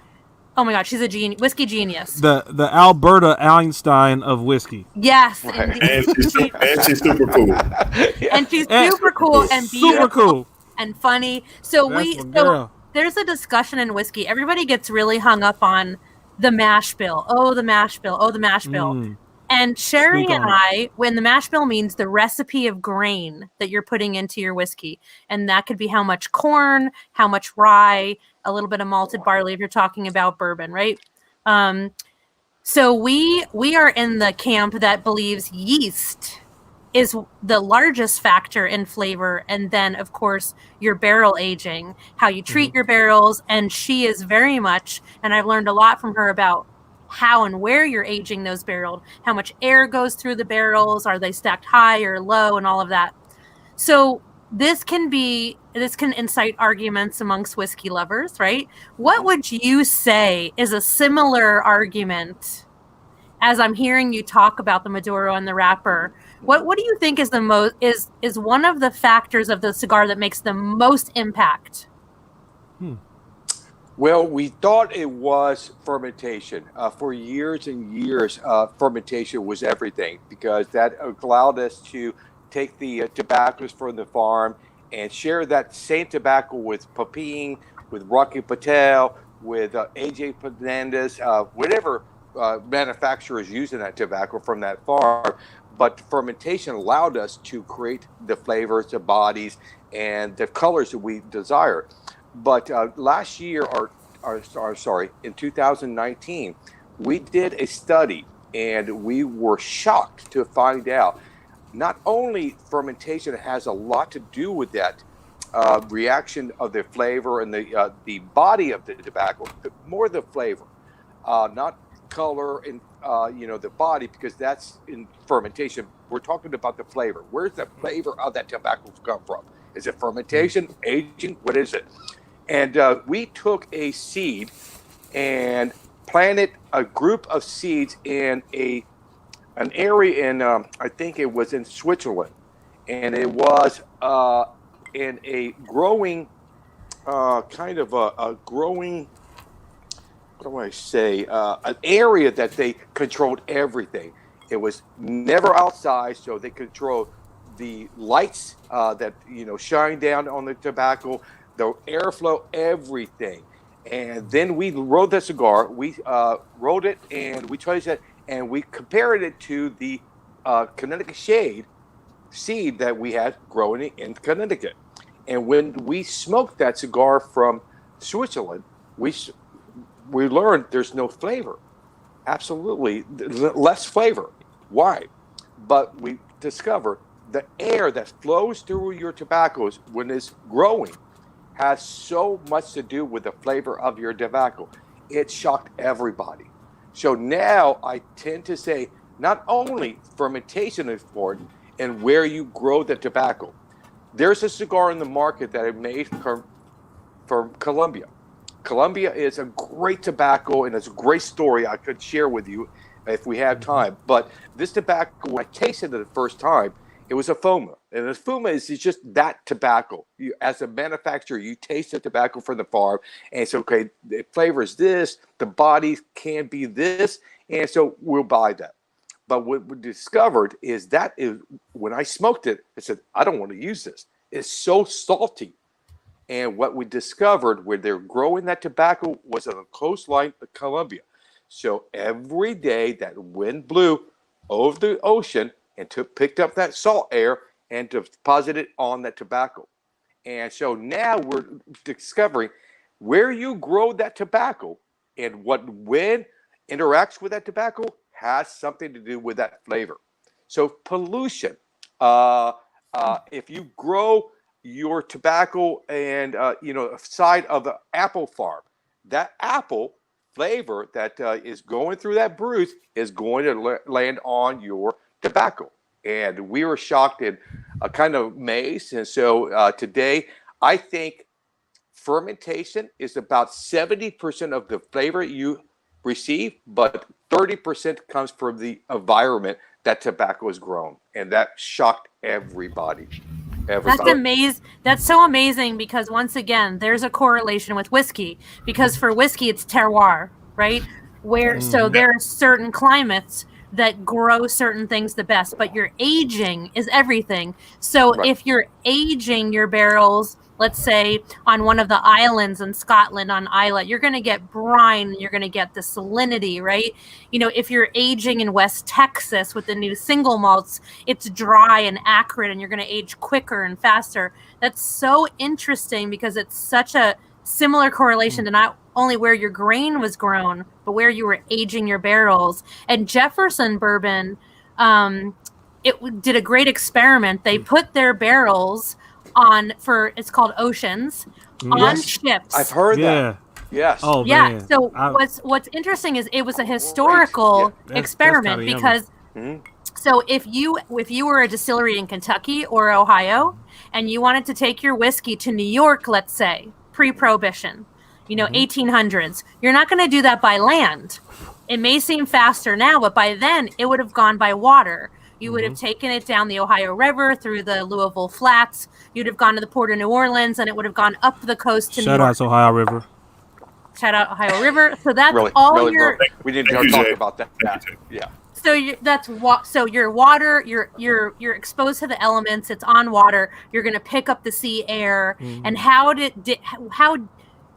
oh my God, she's a whiskey genius. The Alberta Einstein of whiskey. Yes. And she's super cool. And she's super cool and beautiful. Super cool. And funny. So there's a discussion in whiskey. Everybody gets really hung up on the mash bill. Oh, the mash bill. Oh, the mash bill. And Sherry and I, when the mash bill means the recipe of grain that you're putting into your whiskey. And that could be how much corn, how much rye, a little bit of malted barley if you're talking about bourbon, right? So we are in the camp that believes yeast is the largest factor in flavor, and then of course your barrel aging, how you treat your barrels. And she is very much, and I've learned a lot from her about how and where you're aging those barrels, how much air goes through the barrels, are they stacked high or low, and all of that. So this can incite arguments amongst whiskey lovers, right? What would you say is a similar argument as I'm hearing you talk about the Maduro and the wrapper? What do you think is the most is one of the factors of the cigar that makes the most impact? Well, we thought it was fermentation. For years and years, fermentation was everything, because that allowed us to take the tobaccos from the farm and share that same tobacco with Papine, with Rocky Patel, with AJ Fernandez, whatever manufacturer is using that tobacco from that farm. But fermentation allowed us to create the flavors, the bodies, and the colors that we desire. But last year, in 2019, we did a study, and we were shocked to find out not only fermentation has a lot to do with that reaction of the flavor and the body of the tobacco, but more the flavor, not color and the body, because that's in fermentation. We're talking about the flavor. Where's the flavor of that tobacco come from? Is it fermentation, aging? What is it? And we took a seed and planted a group of seeds in an area in I think it was in Switzerland, and it was in a growing kind of a growing, what do I say, an area that they controlled everything. It was never outside, so they control the lights that shine down on the tobacco, the airflow, everything. And then we rolled the cigar. We rolled it and we traced it and we compared it to the Connecticut shade seed that we had growing in Connecticut. And when we smoked that cigar from Switzerland, we learned there's no flavor. Absolutely less flavor. Why? But we discovered the air that flows through your tobaccos when it's growing has so much to do with the flavor of your tobacco. It shocked everybody. So now I tend to say not only fermentation is important and where you grow the tobacco. There's a cigar in the market that I made from Colombia. Colombia is a great tobacco and it's a great story I could share with you if we have time. But this tobacco, when I tasted it the first time, it was a Fuma. And a Fuma is just that tobacco. You, as a manufacturer, you taste the tobacco from the farm and it's okay, the flavor is this, the body can be this, and so we'll buy that. But what we discovered is when I smoked it, I said, I don't want to use this. It's so salty. And what we discovered where they're growing that tobacco was on the coastline of Colombia. So every day that wind blew over the ocean and picked up that salt air and deposited on that tobacco. And so now we're discovering where you grow that tobacco and what wind interacts with that tobacco has something to do with that flavor. So pollution, if you grow your tobacco and side of the apple farm, that apple flavor that is going through that bruise is going to land on your tobacco. And we were shocked and kind of amazed. And so today, I think fermentation is about 70% of the flavor you receive, but 30% comes from the environment that tobacco is grown. And that shocked everybody. That's amazing. That's so amazing because once again, there's a correlation with whiskey because for whiskey, it's terroir, right? So there are certain climates that grow certain things the best, but your aging is everything. So if you're aging your barrels, let's say on one of the islands in Scotland on Islay, you're going to get brine, you're going to get the salinity, right? If you're aging in West Texas with the new single malts, it's dry and acrid and you're going to age quicker and faster. That's so interesting because it's such a similar correlation to not only where your grain was grown, but where you were aging your barrels. And Jefferson Bourbon, it did a great experiment. They put their barrels it's called Oceans, on ships. I've heard that. Yes. Oh, yeah. Man. So what's interesting is it was a historical experiment because so if you were a distillery in Kentucky or Ohio and you wanted to take your whiskey to New York, let's say, pre-prohibition, 1800s, you're not going to do that by land. It may seem faster now, but by then it would have gone by water. You would have taken it down the Ohio River through the Louisville Flats. You'd have gone to the port of New Orleans, and it would have gone up the coast to New York. Shout out to Ohio River. Shout out Ohio River. So that's we didn't talk about that. Yeah. So your water, you're exposed to the elements. It's on water. You're going to pick up the sea air. And how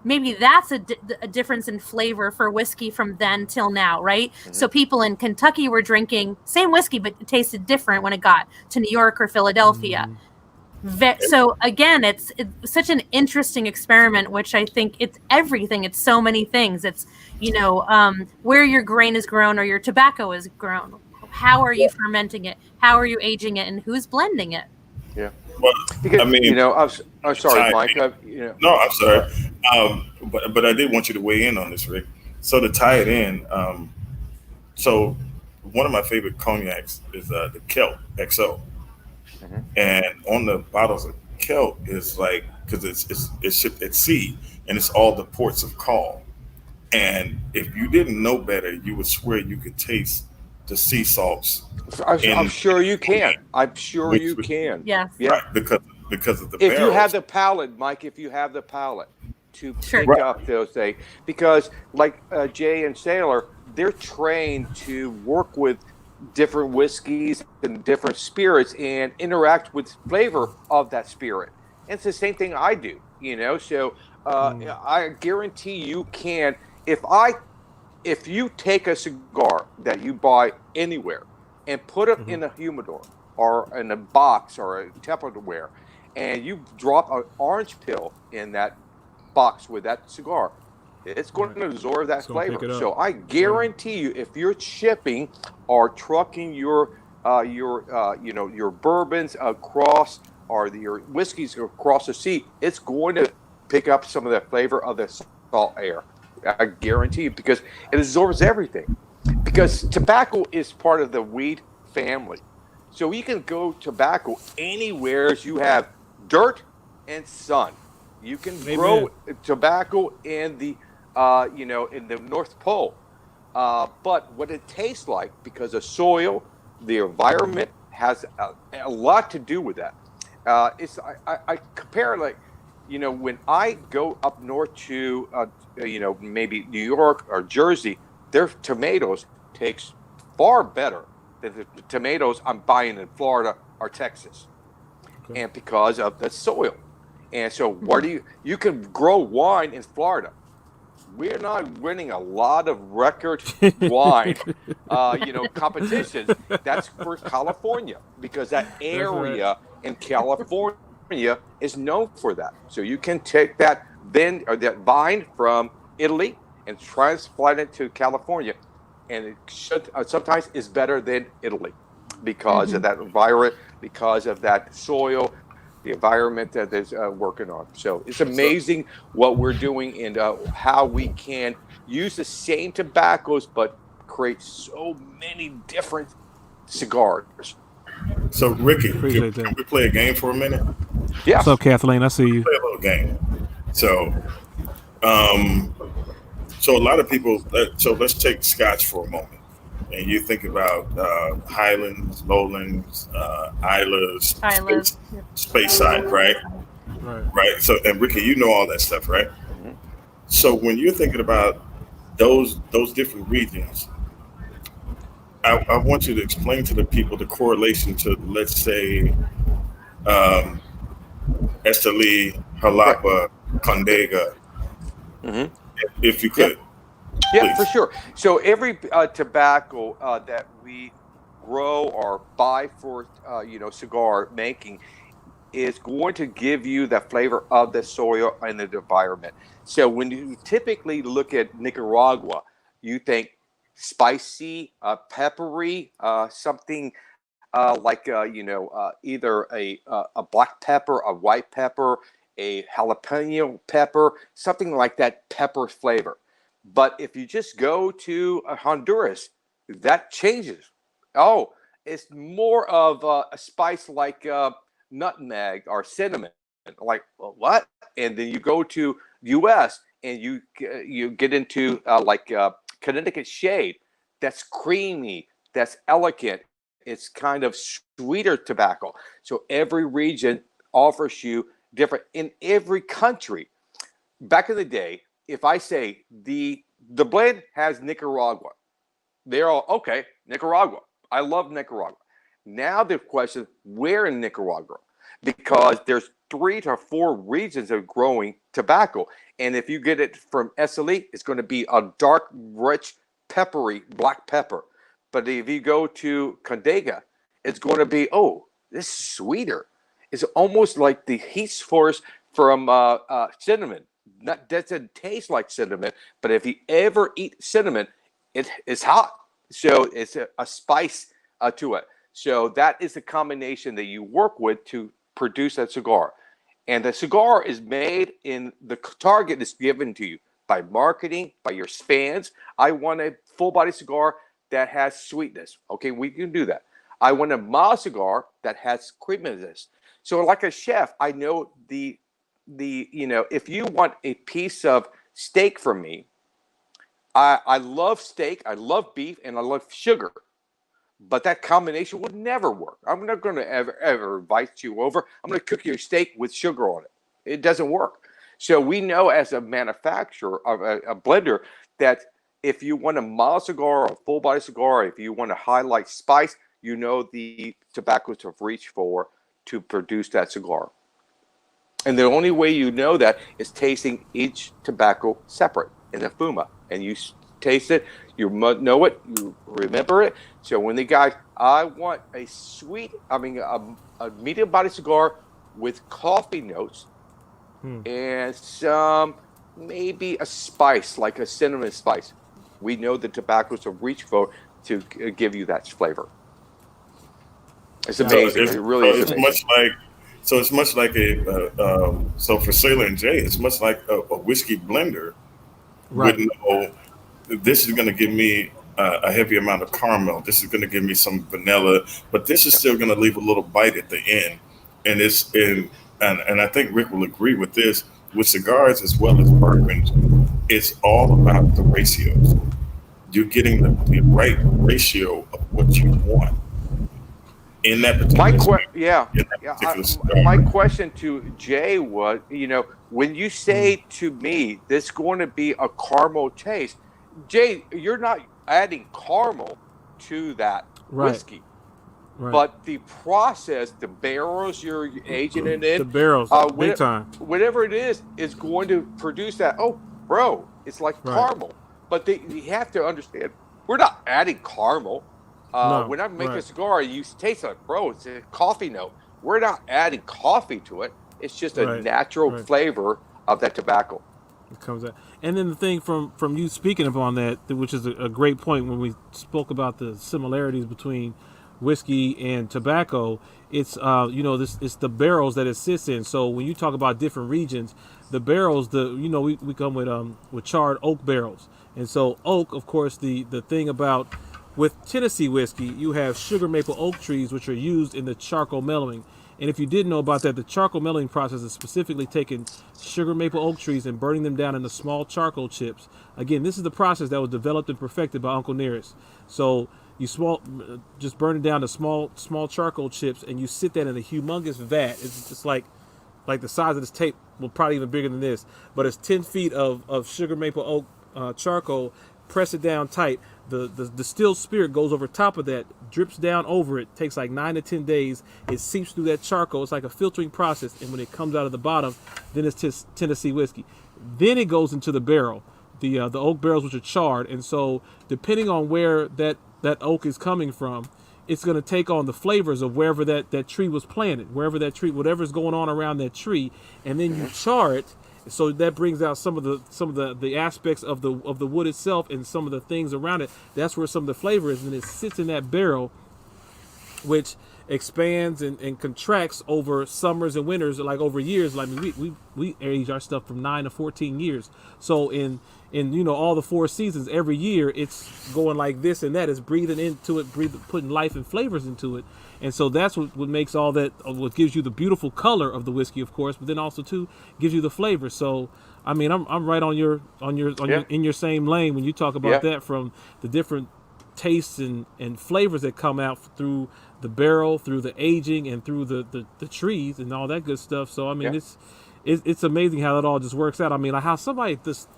maybe that's a difference in flavor for whiskey from then till now, right? So people in Kentucky were drinking same whiskey, but it tasted different when it got to New York or Philadelphia. So again, it's such an interesting experiment, which I think it's everything. It's so many things. It's, where your grain is grown or your tobacco is grown. How are you fermenting it? How are you aging it? And who's blending it? Yeah. Well, because, I'm sorry, Mike. No, I'm sorry. But I did want you to weigh in on this, Rick. So to tie it in, so one of my favorite cognacs is the Kelp XO. And on the bottles of Kelp is like, because it's shipped at sea and it's all the ports of call. And if you didn't know better, you would swear you could taste the sea salts. I'm sure you can. I'm sure you can. Yeah. Right, because of the if barrels. you have the palate, Mike, to pick up those things, because like Jay and Sailor, they're trained to work with different whiskeys and different spirits and interact with flavor of that spirit. And it's the same thing I do, you know. So I guarantee you can. If you take a cigar that you buy anywhere and put it in a humidor or in a box or a Tupperware, and you drop an orange peel in that box with that cigar, it's going to absorb that flavor. So I guarantee you, if you're shipping or trucking your bourbons across or your whiskeys across the sea, it's going to pick up some of that flavor of the salt air. I guarantee you, because it absorbs everything. Because tobacco is part of the weed family. So you can grow tobacco anywhere you have dirt and sun. You can grow tobacco in the in the North Pole. But what it tastes like, because of soil, the environment has a lot to do with that. I compare, like, when I go up north to maybe New York or Jersey, their tomatoes taste far better than the tomatoes I'm buying in Florida or Texas, and because of the soil. And so, you can grow wine in Florida. We're not winning a lot of record wine, competitions. That's for California, because that area in California is known for that. So you can take that vine from Italy and transplant it to California, and it should sometimes is better than Italy because of that environment, because of that soil, the environment that is working on. So it's amazing what we're doing and how we can use the same tobaccos but create so many different cigars. So Ricky, can we play a game for a minute? Yeah. What's up, Kathleen? I see you. Play a little game. So, so a lot of people. So let's take Scotch for a moment, and you think about Highlands, Lowlands, Islas, Space Side, right? Right. So, and Ricky, you know all that stuff, right? Mm-hmm. So when you're thinking about those different regions, I want you to explain to the people the correlation to, let's say, Esteli, Jalapa, Condega, if you could. Yeah, for sure. So every tobacco that we grow or buy for, cigar making is going to give you the flavor of the soil and the environment. So when you typically look at Nicaragua, you think spicy, peppery, something either a black pepper, a white pepper, a jalapeno pepper, something like that pepper flavor. But if you just go to Honduras, that changes. Oh, it's more of a spice like nutmeg or cinnamon. Like, well, what? And then you go to U.S. and you get into Connecticut shade. That's creamy. That's elegant. It's kind of sweeter tobacco. So every region offers you different. In every country, back in the day, if I say the blend has Nicaragua, they're all okay. Nicaragua. I love Nicaragua. Now the question, where in Nicaragua? Because there's 3 to 4 regions of growing tobacco, and if you get it from Esteli, it's going to be a dark, rich, peppery black pepper. But if you go to Condega, it's going to be, this is sweeter. It's almost like the heat source from cinnamon. That doesn't taste like cinnamon, but if you ever eat cinnamon, it is hot. So it's a spice to it. So that is the combination that you work with to produce that cigar. And the cigar is made in the target is given to you by marketing, by your fans. I want a full body cigar that has sweetness. Okay, we can do that. I want a mild cigar that has creaminess. So like a chef, I know the if you want a piece of steak from me, I love steak, I love beef, and I love sugar. But that combination would never work. I'm not going to ever invite you over. I'm going to cook your steak with sugar on it. It doesn't work. So we know as a manufacturer, of a blender, that If you want a mild cigar or a full body cigar, if you want to highlight spice, you know the tobaccos to reach for to produce that cigar. And the only way you know that is tasting each tobacco separate in a fuma. And you taste it, you know it, you remember it. So when the guy, I want a a medium body cigar with coffee notes and some, maybe a spice, like a cinnamon spice. We know the tobaccos to reach for to give you that flavor. It's amazing. It really is amazing. It's much like so for Sailor and Jay, it's much like a whiskey blender would know this is going to give me a heavy amount of caramel. This is going to give me some vanilla, but this is still going to leave a little bite at the end. And I think Rick will agree with this. With cigars as well as bourbons, it's all about the ratios. You're getting the right ratio of what you want. In that particular my question to Jay was, when you say to me, this is going to be a caramel taste, Jay, you're not adding caramel to that whiskey. Right. But the process, the barrels you're aging it in, the barrels, big time, whatever it is going to produce that. Oh, bro, it's like caramel. But you have to understand, we're not adding caramel. When I make a cigar, you taste like, bro, it's a coffee note. We're not adding coffee to it. It's just a natural flavor of that tobacco. It comes out. And then the thing from you speaking upon that, which is a great point when we spoke about the similarities between whiskey and tobacco, it's it's the barrels that it sits in. So when you talk about different regions, the barrels, we come with charred oak barrels. And so oak, of course, the thing about with Tennessee whiskey, you have sugar maple oak trees, which are used in the charcoal mellowing. And if you didn't know about that, the charcoal mellowing process is specifically taking sugar maple oak trees and burning them down into small charcoal chips. Again, this is the process that was developed and perfected by Uncle Nearest. So you just burn it down to small charcoal chips, and you sit that in a humongous vat. It's just like the size of this tape, well, probably even bigger than this. But it's 10 feet of sugar maple oak charcoal. Press it down tight. The distilled spirit goes over top of that, drips down over it, takes like 9 to 10 days. It seeps through that charcoal. It's like a filtering process. And when it comes out of the bottom, then it's Tennessee whiskey. Then it goes into the barrel, the oak barrels, which are charred. And so depending on where that oak is coming from, it's going to take on the flavors of wherever that tree was planted, wherever that tree, whatever's going on around that tree. And then you char it. So that brings out some of the aspects of the wood itself and some of the things around it. That's where some of the flavor is, and it sits in that barrel, which expands and contracts over summers and winters, like over years. Like we age our stuff from 9 to 14 years. So in all the 4 seasons, every year it's going like this and that. It's breathing into it, putting life and flavors into it. And so that's what makes all that, what gives you the beautiful color of the whiskey, of course, but then also too gives you the flavor. So I mean, I'm right on your in your same lane when you talk about that, from the different tastes and flavors that come out through the barrel, through the aging, and through the trees and all that good stuff. So I mean, it's amazing how that all just works out. I mean, like how somebody just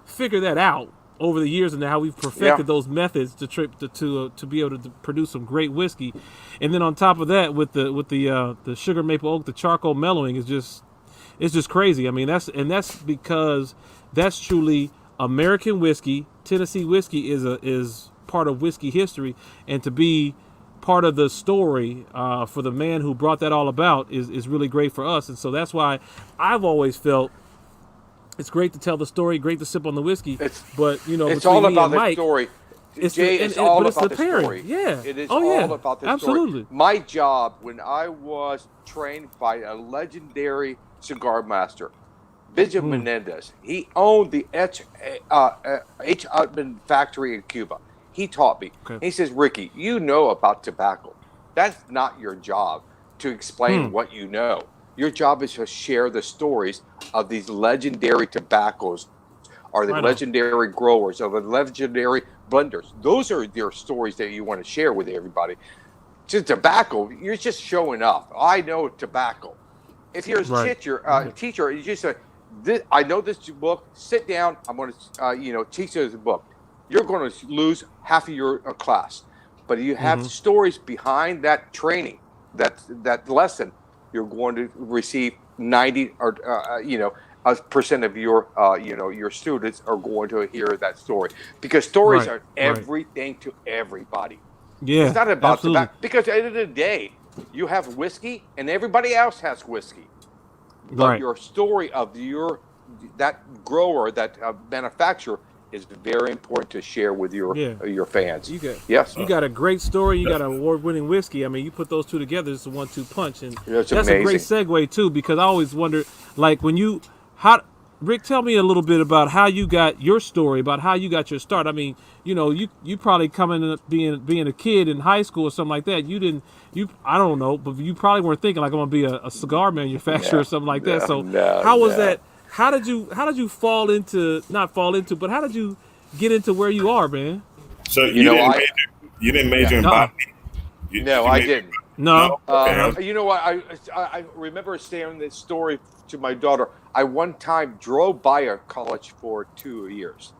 figured that out over the years, and how we've perfected those methods to be able to produce some great whiskey. And then on top of that, with the sugar maple oak, the charcoal mellowing it's just crazy. I mean, that's because that's truly American whiskey. Tennessee whiskey is part of whiskey history, and to be part of the story for the man who brought that all about is really great for us. And so that's why I've always felt it's great to tell the story, great to sip on the whiskey, but it's all about the story. It's all about the story. Yeah, it is all about the absolutely. Story. My job when I was trained by a legendary cigar master, Benjamin Menendez, he owned the H. Utman factory in Cuba. He taught me. Okay. He says, Ricky, you know about tobacco. That's not your job to explain what you know. Your job is to share the stories of these legendary tobaccos, or the legendary growers, or the legendary blenders. Those are your stories that you want to share with everybody. To tobacco, you're just showing off. I know tobacco. If you're a teacher, you just say, I know this book. Sit down. I'm going to, teach you this book. you're going to lose half of your class. But you have stories behind that training, that lesson, you're going to receive 90 or a percent of your your students are going to hear that story, because stories are everything to everybody. Yeah, It's not about absolutely. because at the end of the day, you have whiskey and everybody else has whiskey, but Right. your story of that grower, that manufacturer, is very important to share with your fans. You got a great story. You got an award-winning whiskey. I mean, you put those two together, it's a 1-2 punch, and It's that's amazing. a great segue too. Because I always wonder, like Rick, tell me a little bit about how you got your story, about how you got your start. I mean, you probably coming up being a kid in high school or something like that. I don't know, but you probably weren't thinking like I'm gonna be a cigar manufacturer or something like that. So how was that? How did you not fall into, but how did you get into where you are, man? So you didn't major in botany? I didn't. No. Okay. You know what? I remember saying this story to my daughter. I one time drove by a college for 2 years.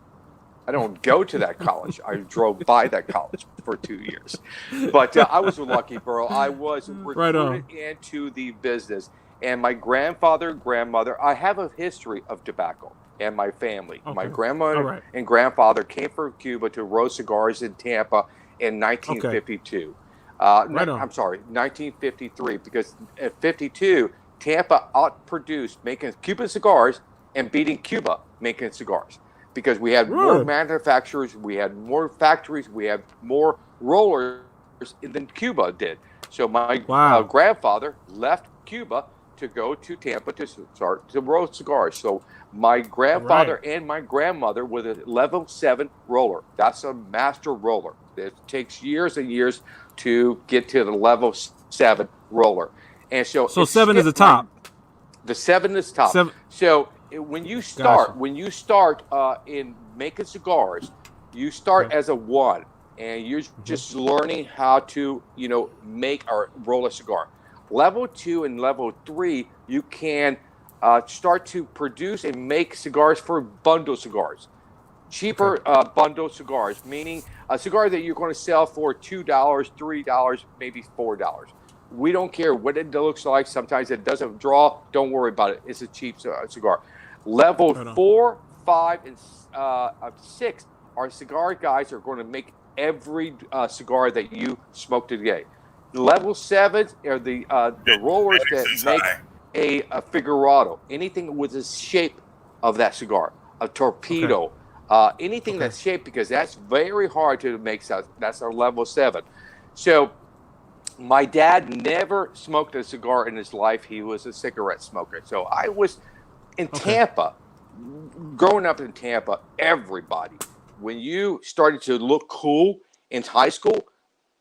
I don't go to that college. I drove by that college for 2 years. But I was lucky, bro. I was recruited into the business. And my grandfather and grandmother, I have a history of tobacco and my family. Okay. My grandmother and grandfather came from Cuba to roll cigars in Tampa in 1952. I'm sorry, 1953, because at 52, Tampa outproduced making Cuban cigars and beating Cuba making cigars, because we had more manufacturers, we had more factories, we had more rollers than Cuba did. So my grandfather left Cuba to go to Tampa to start to roll cigars. So my grandfather and my grandmother with a level 7 roller. That's a master roller. It takes years and years to get to the level 7 roller. And so 7 is the top. The 7 is top. 7. So when you start in making cigars, you start as a 1, and you're just learning how to make or roll a cigar. Level 2 and level 3, you can start to produce and make cigars for bundle cigars, cheaper bundle cigars, meaning a cigar that you're going to sell for $2, $3, maybe $4. We don't care what it looks like. Sometimes it doesn't draw. Don't worry about it. It's a cheap cigar. Level 4, 5, and 6, our cigar guys are going to make every cigar that you smoke today. Level 7 are the rollers that make a figurado, anything with the shape of that cigar, a torpedo, anything that's shaped, because that's very hard to make. That's our level 7. So my dad never smoked a cigar in his life. He was a cigarette smoker. So I was in Tampa, growing up in Tampa, everybody, when you started to look cool in high school,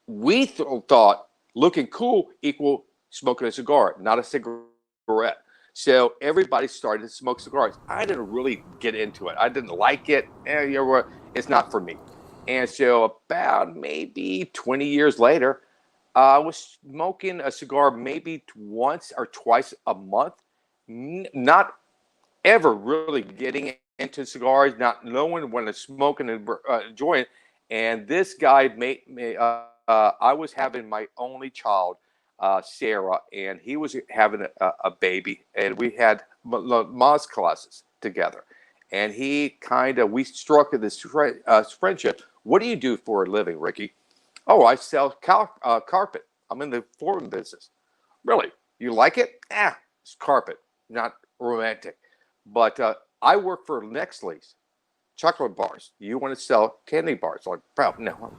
we thought looking cool equal smoking a cigar, not a cigarette. So everybody started to smoke cigars. I didn't really get into it. I didn't like it. It's not for me. And so about maybe 20 years later, I was smoking a cigar maybe once or twice a month, not ever really getting into cigars, not knowing when to smoke and enjoy it. And this guy made me, I was having my only child, Sarah, and he was having a baby, and we had Maz classes together. And we struck this friendship. What do you do for a living, Ricky? Oh, I sell carpet. I'm in the flooring business. Really? You like it? It's carpet, not romantic. But I work for Nestle's chocolate bars. You want to sell candy bars? Like, no,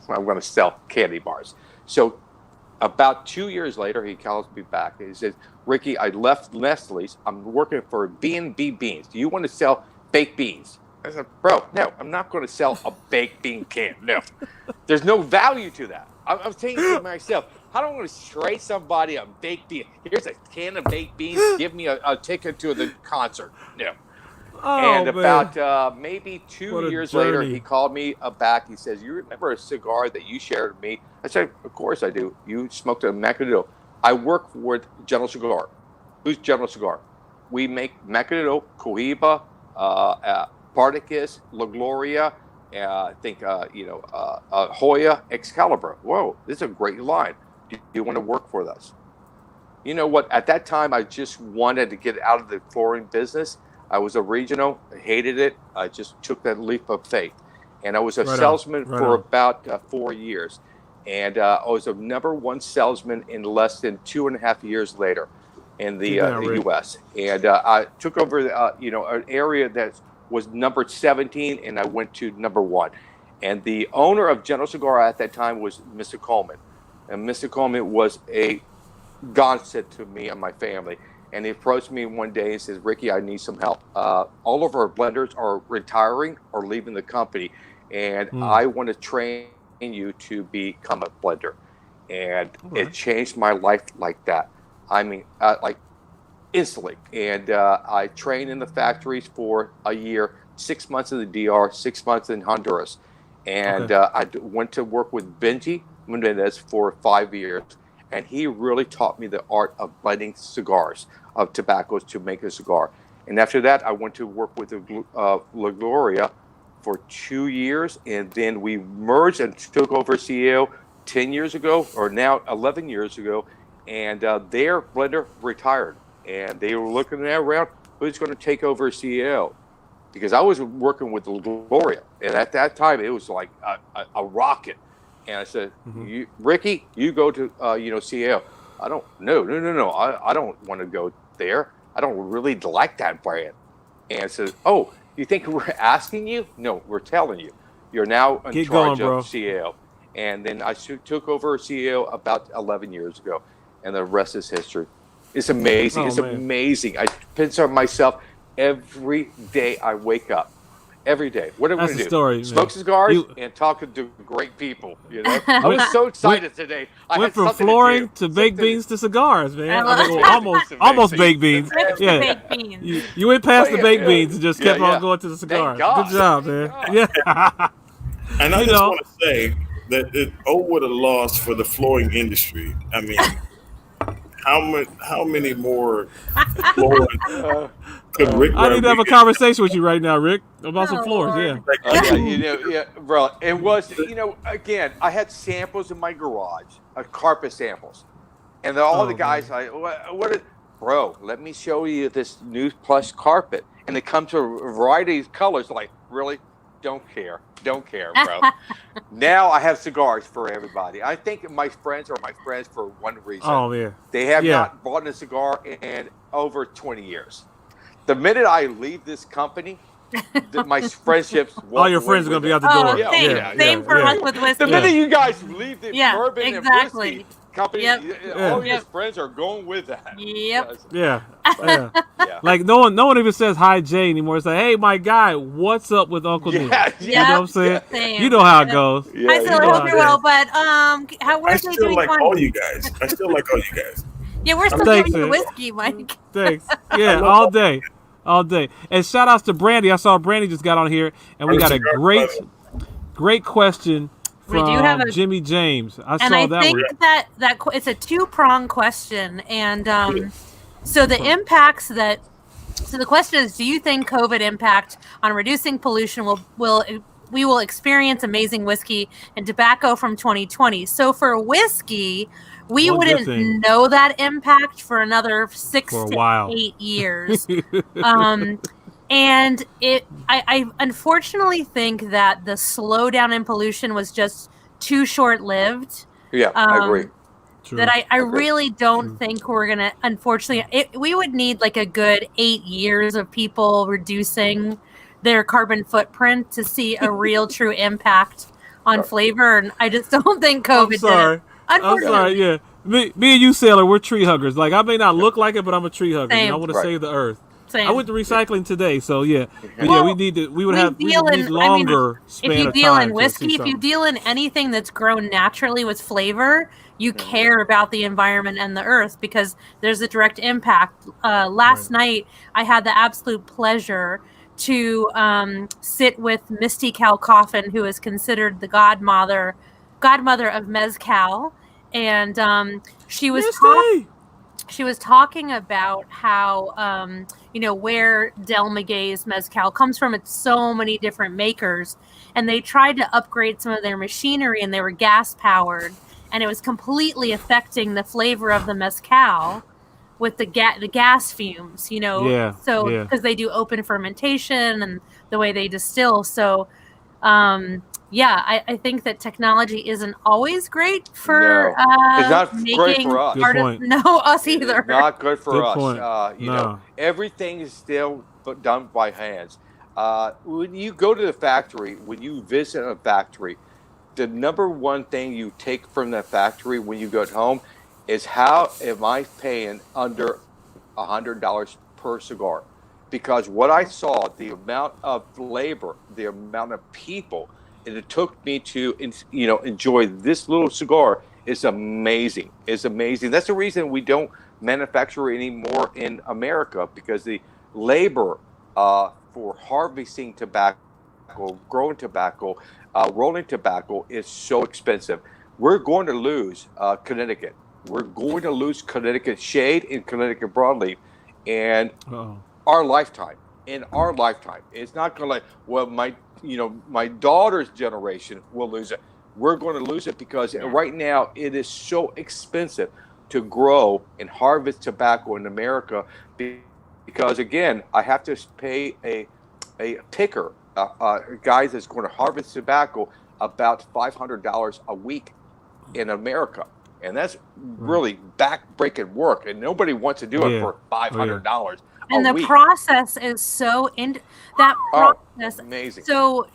I'm going to sell candy bars. So about 2 years later, he calls me back. He says, Ricky, I left Nestle's. I'm working for B&B Beans. Do you want to sell baked beans? I said, bro, no, I'm not going to sell a baked bean can. No, there's no value to that. I'm saying to myself, how do I want to trade somebody a baked bean? Here's a can of baked beans. Give me a ticket to the concert. No. And about maybe 2 years later, he called me back. He says, you remember a cigar that you shared with me? I said, of course I do. You smoked a Macanudo. I work with General Cigar. Who's General Cigar? We make Macanudo, Cohiba, Partagas, La Gloria, Think, Hoya Excalibur. Whoa, this is a great line. Do you want to work for us? You know what? At that time, I just wanted to get out of the flooring business. I was a regional, hated it. I just took that leap of faith. And I was a salesman for about 4 years. And I was a #1 salesman in less than 2.5 years later in the U.S. And I took over, an area that was numbered 17, and I went to #1. And the owner of General Cigar at that time was Mr. Coleman. And Mr. Coleman was a godsend to me and my family. And he approached me one day and says, "Ricky, I need some help. All of our blenders are retiring or leaving the company, and I want to train you to become a blender." And it changed my life like that. I mean, like instantly. And I trained in the factories for a year, 6 months in the DR, 6 months in Honduras. And I went to work with Benji Menendez for 5 years. And he really taught me the art of blending cigars, of tobaccos to make a cigar. And after that, I went to work with Liqueur for 2 years. And then we merged and took over CEO 10 years ago, or now 11 years ago. And their blender retired. And they were looking around, who's going to take over CEO? Because I was working with Liqueur. And at that time, it was like a rocket. And I said, Ricky, you go to, CEO. I don't, no. I don't want to go there. I don't really like that brand. And I said, oh, you think we're asking you? No, we're telling you. You're now in charge of CEO. And then I took over CEO about 11 years ago. And the rest is history. It's amazing. Amazing. I pinch on myself every day I wake up. Every day. What am I going to do? Story, smoke cigars and talking to great people. I was so excited today. I went from flooring to baked beans to cigars, man. Almost baked beans. Baked beans. You went past the baked beans and just kept on going to the cigars. Good job, man. Yeah. And I just want to say that it would have lost for the flooring industry. I mean, how many more flooring could Rick? I need to have a conversation with you right now, Rick, about some floors. Yeah. Bro. It was, again, I had samples in my garage, carpet samples, and all the guys, bro? Let me show you this new plush carpet, and it comes to a variety of colors. Like, really? Don't care, bro. Now I have cigars for everybody. I think my friends are my friends for one reason. Oh, yeah. They have not bought a cigar in over 20 years. The minute I leave this company, my friendships won't. All your friends are going to be out the door. Same for us with whiskey. The minute you guys leave the bourbon and whiskey company, all your friends are going with that. Yep. Yeah. Like no one even says hi Jay anymore. It's like, hey, my guy, what's up with Uncle Nick? You know what I'm saying? Same. You know how it goes. I still hope you're well, but I still like all you guys. Yeah, we're still doing the whiskey, Mike. Thanks. Yeah, all day. And shout outs to Brandy. I saw Brandy just got on here, and we got a great question from Jimmy James. I think that it's a 2-pronged question, and so the impacts that. So the question is: do you think COVID impact on reducing pollution we will experience amazing whiskey and tobacco from 2020? So for whiskey, we wouldn't know that impact for another 6 to 8 years. And I unfortunately think that the slowdown in pollution was just too short-lived. Yeah, I agree. True. That I really don't think we're going to, unfortunately, we would need like a good 8 years of people reducing their carbon footprint to see a real true impact on flavor. And I just don't think COVID did. I'm sorry, yeah. Me and you, Sailor, we're tree huggers. Like, I may not look like it, but I'm a tree hugger. I want to save the earth. Same. I went to recycling today, so yeah. But we need longer span of time. If you deal in whiskey, if you deal in anything that's grown naturally with flavor, you care about the environment and the earth because there's a direct impact. Last night, I had the absolute pleasure to sit with Misty Cal Coffin, who is considered the godmother of Mezcal, and she was she was talking about how where Del Maguey's mezcal comes from. It's so many different makers, and they tried to upgrade some of their machinery, and they were gas powered, and it was completely affecting the flavor of the mezcal with the gas fumes. Yeah, so yeah. because they do open fermentation and the way they distill. So I think that technology isn't always great for it's not making great for us. Good point. No, us either. It's not good for Good us. point. You know, everything is still done by hands. When you go to the factory, when you visit a factory, the number one thing you take from that factory when you go home is how am I paying under $100 per cigar? Because what I saw, the amount of labor, the amount of people, and it took me to enjoy this little cigar is amazing. It's amazing. That's the reason we don't manufacture anymore in America, because the labor for harvesting tobacco, growing tobacco, rolling tobacco is so expensive. We're going to lose Connecticut. We're going to lose Connecticut shade and Connecticut broadleaf, and our lifetime. In our lifetime, it's not going to my daughter's generation will lose it. We're going to lose it because right now it is so expensive to grow and harvest tobacco in America. Because again, I have to pay a picker, guy that's going to harvest tobacco, about $500 a week in America. And that's really back-breaking work, and nobody wants to do it for $500. And the process is so process. Amazing. So,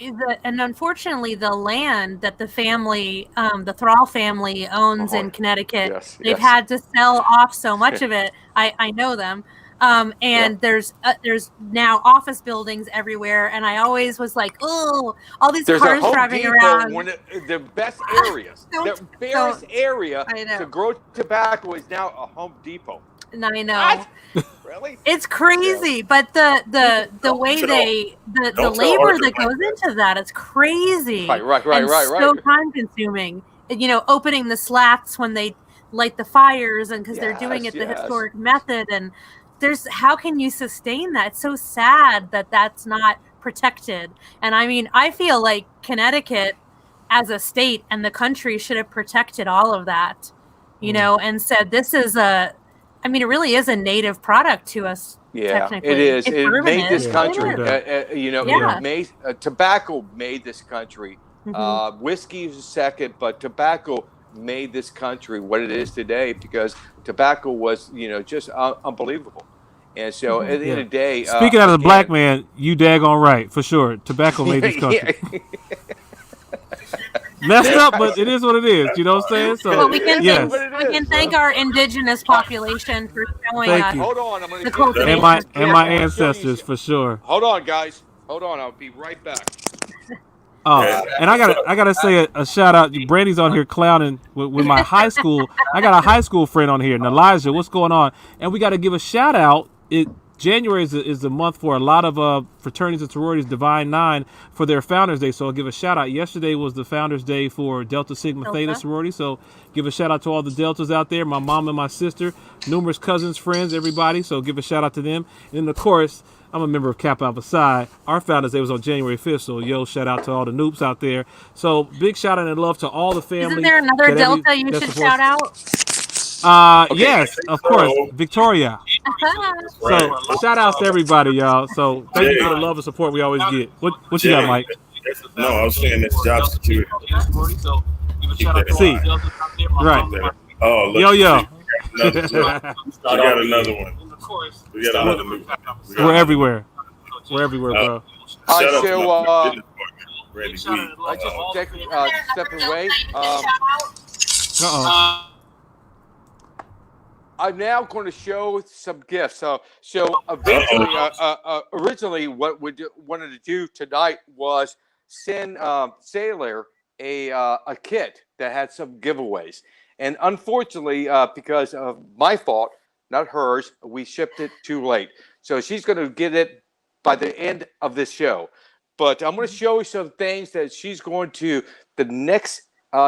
and unfortunately, the land that the family, the Thrall family owns in Connecticut, they've had to sell off so much of it. I know them. And there's now office buildings everywhere, and I always was like, oh, all these cars driving around. The best areas, the fairest area to grow tobacco is now a Home Depot. And I know. What? Really? It's crazy, but the way the labor that goes into that is crazy. Right. So time consuming. Opening the slats when they light the fires, and because they're doing it the historic method, and how can you sustain that? It's so sad that that's not protected. And I mean, I feel like Connecticut as a state and the country should have protected all of that, and said this is it really is a native product to us. Yeah, technically. It is. It made this country. Tobacco made this country. Whiskey is second, but tobacco made this country what it is today, because tobacco was, just unbelievable. And so at the end of the day, speaking out of the black man, you daggone right, for sure. Tobacco made this country. Messed up, but it is what it is. You know what I'm saying? So we can thank our indigenous population for showing us. Hold on, I'm the cultivation. And my ancestors, for sure. Hold on, guys. Hold on, I'll be right back. Oh, and I gotta say a shout out. Brandy's on here clowning with my high school. I got a high school friend on here, and Elijah. What's going on? And we got to give a shout out. January is the month for a lot of fraternities and sororities, Divine Nine, for their Founders Day. So I'll give a shout out. Yesterday was the Founders Day for Delta Sigma Theta sorority. So give a shout out to all the Deltas out there, my mom and my sister, numerous cousins, friends, everybody. So give a shout out to them. And then, of course, I'm a member of Kappa Alpha Psi. Our Founders Day was on January 5th. So shout out to all the noobs out there. So big shout out and love to all the family. Isn't there another Delta you should shout out? Yes, of course, Victoria. So shout outs to everybody, y'all. So thank you for the love and support we always get. What you got, Mike? No, I was saying this job security. See, right. Oh, look. Yo. We got another one. We got another new one. We're everywhere. We're everywhere, bro. I just step away. I'm now going to show some gifts. So originally, what we wanted to do tonight was send Sailor a kit that had some giveaways, and unfortunately, because of my fault, not hers, we shipped it too late. So she's going to get it by the end of this show. But I'm going to show you some things that she's going to the next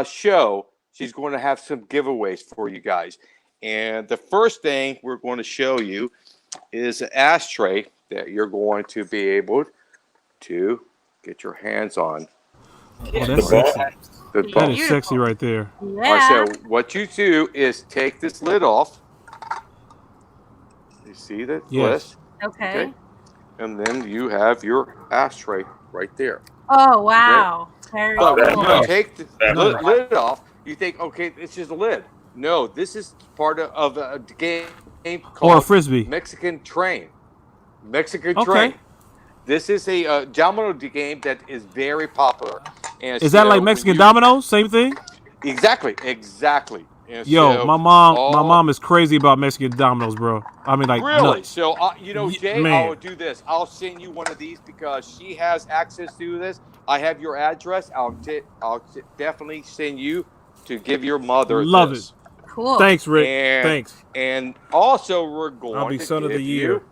show. She's going to have some giveaways for you guys. And the first thing we're going to show you is an ashtray that you're going to be able to get your hands on. Oh, that's sexy. The That ball. is sexy right there. All right, so what you do is take this lid off. You see the Yes. lid? Okay. And then you have your ashtray right there. Oh, wow. Very But when cool. you take the lid off, you think, okay, it's just a lid. No, this is part of a game called Or a frisbee. Mexican Train. Mexican Train. This is a domino game that is very popular. And is that like Mexican dominoes? Same thing? Exactly. And Yo, so my mom is crazy about Mexican dominoes, bro. I mean, like, really? nuts. So, Jay, man. I'll do this. I'll send you one of these because she has access to this. I have your address. I'll definitely send you to give your mother Love this. it. Cool. Thanks, Rick. And, Thanks. And also, we're going I'll be to son of give the year. you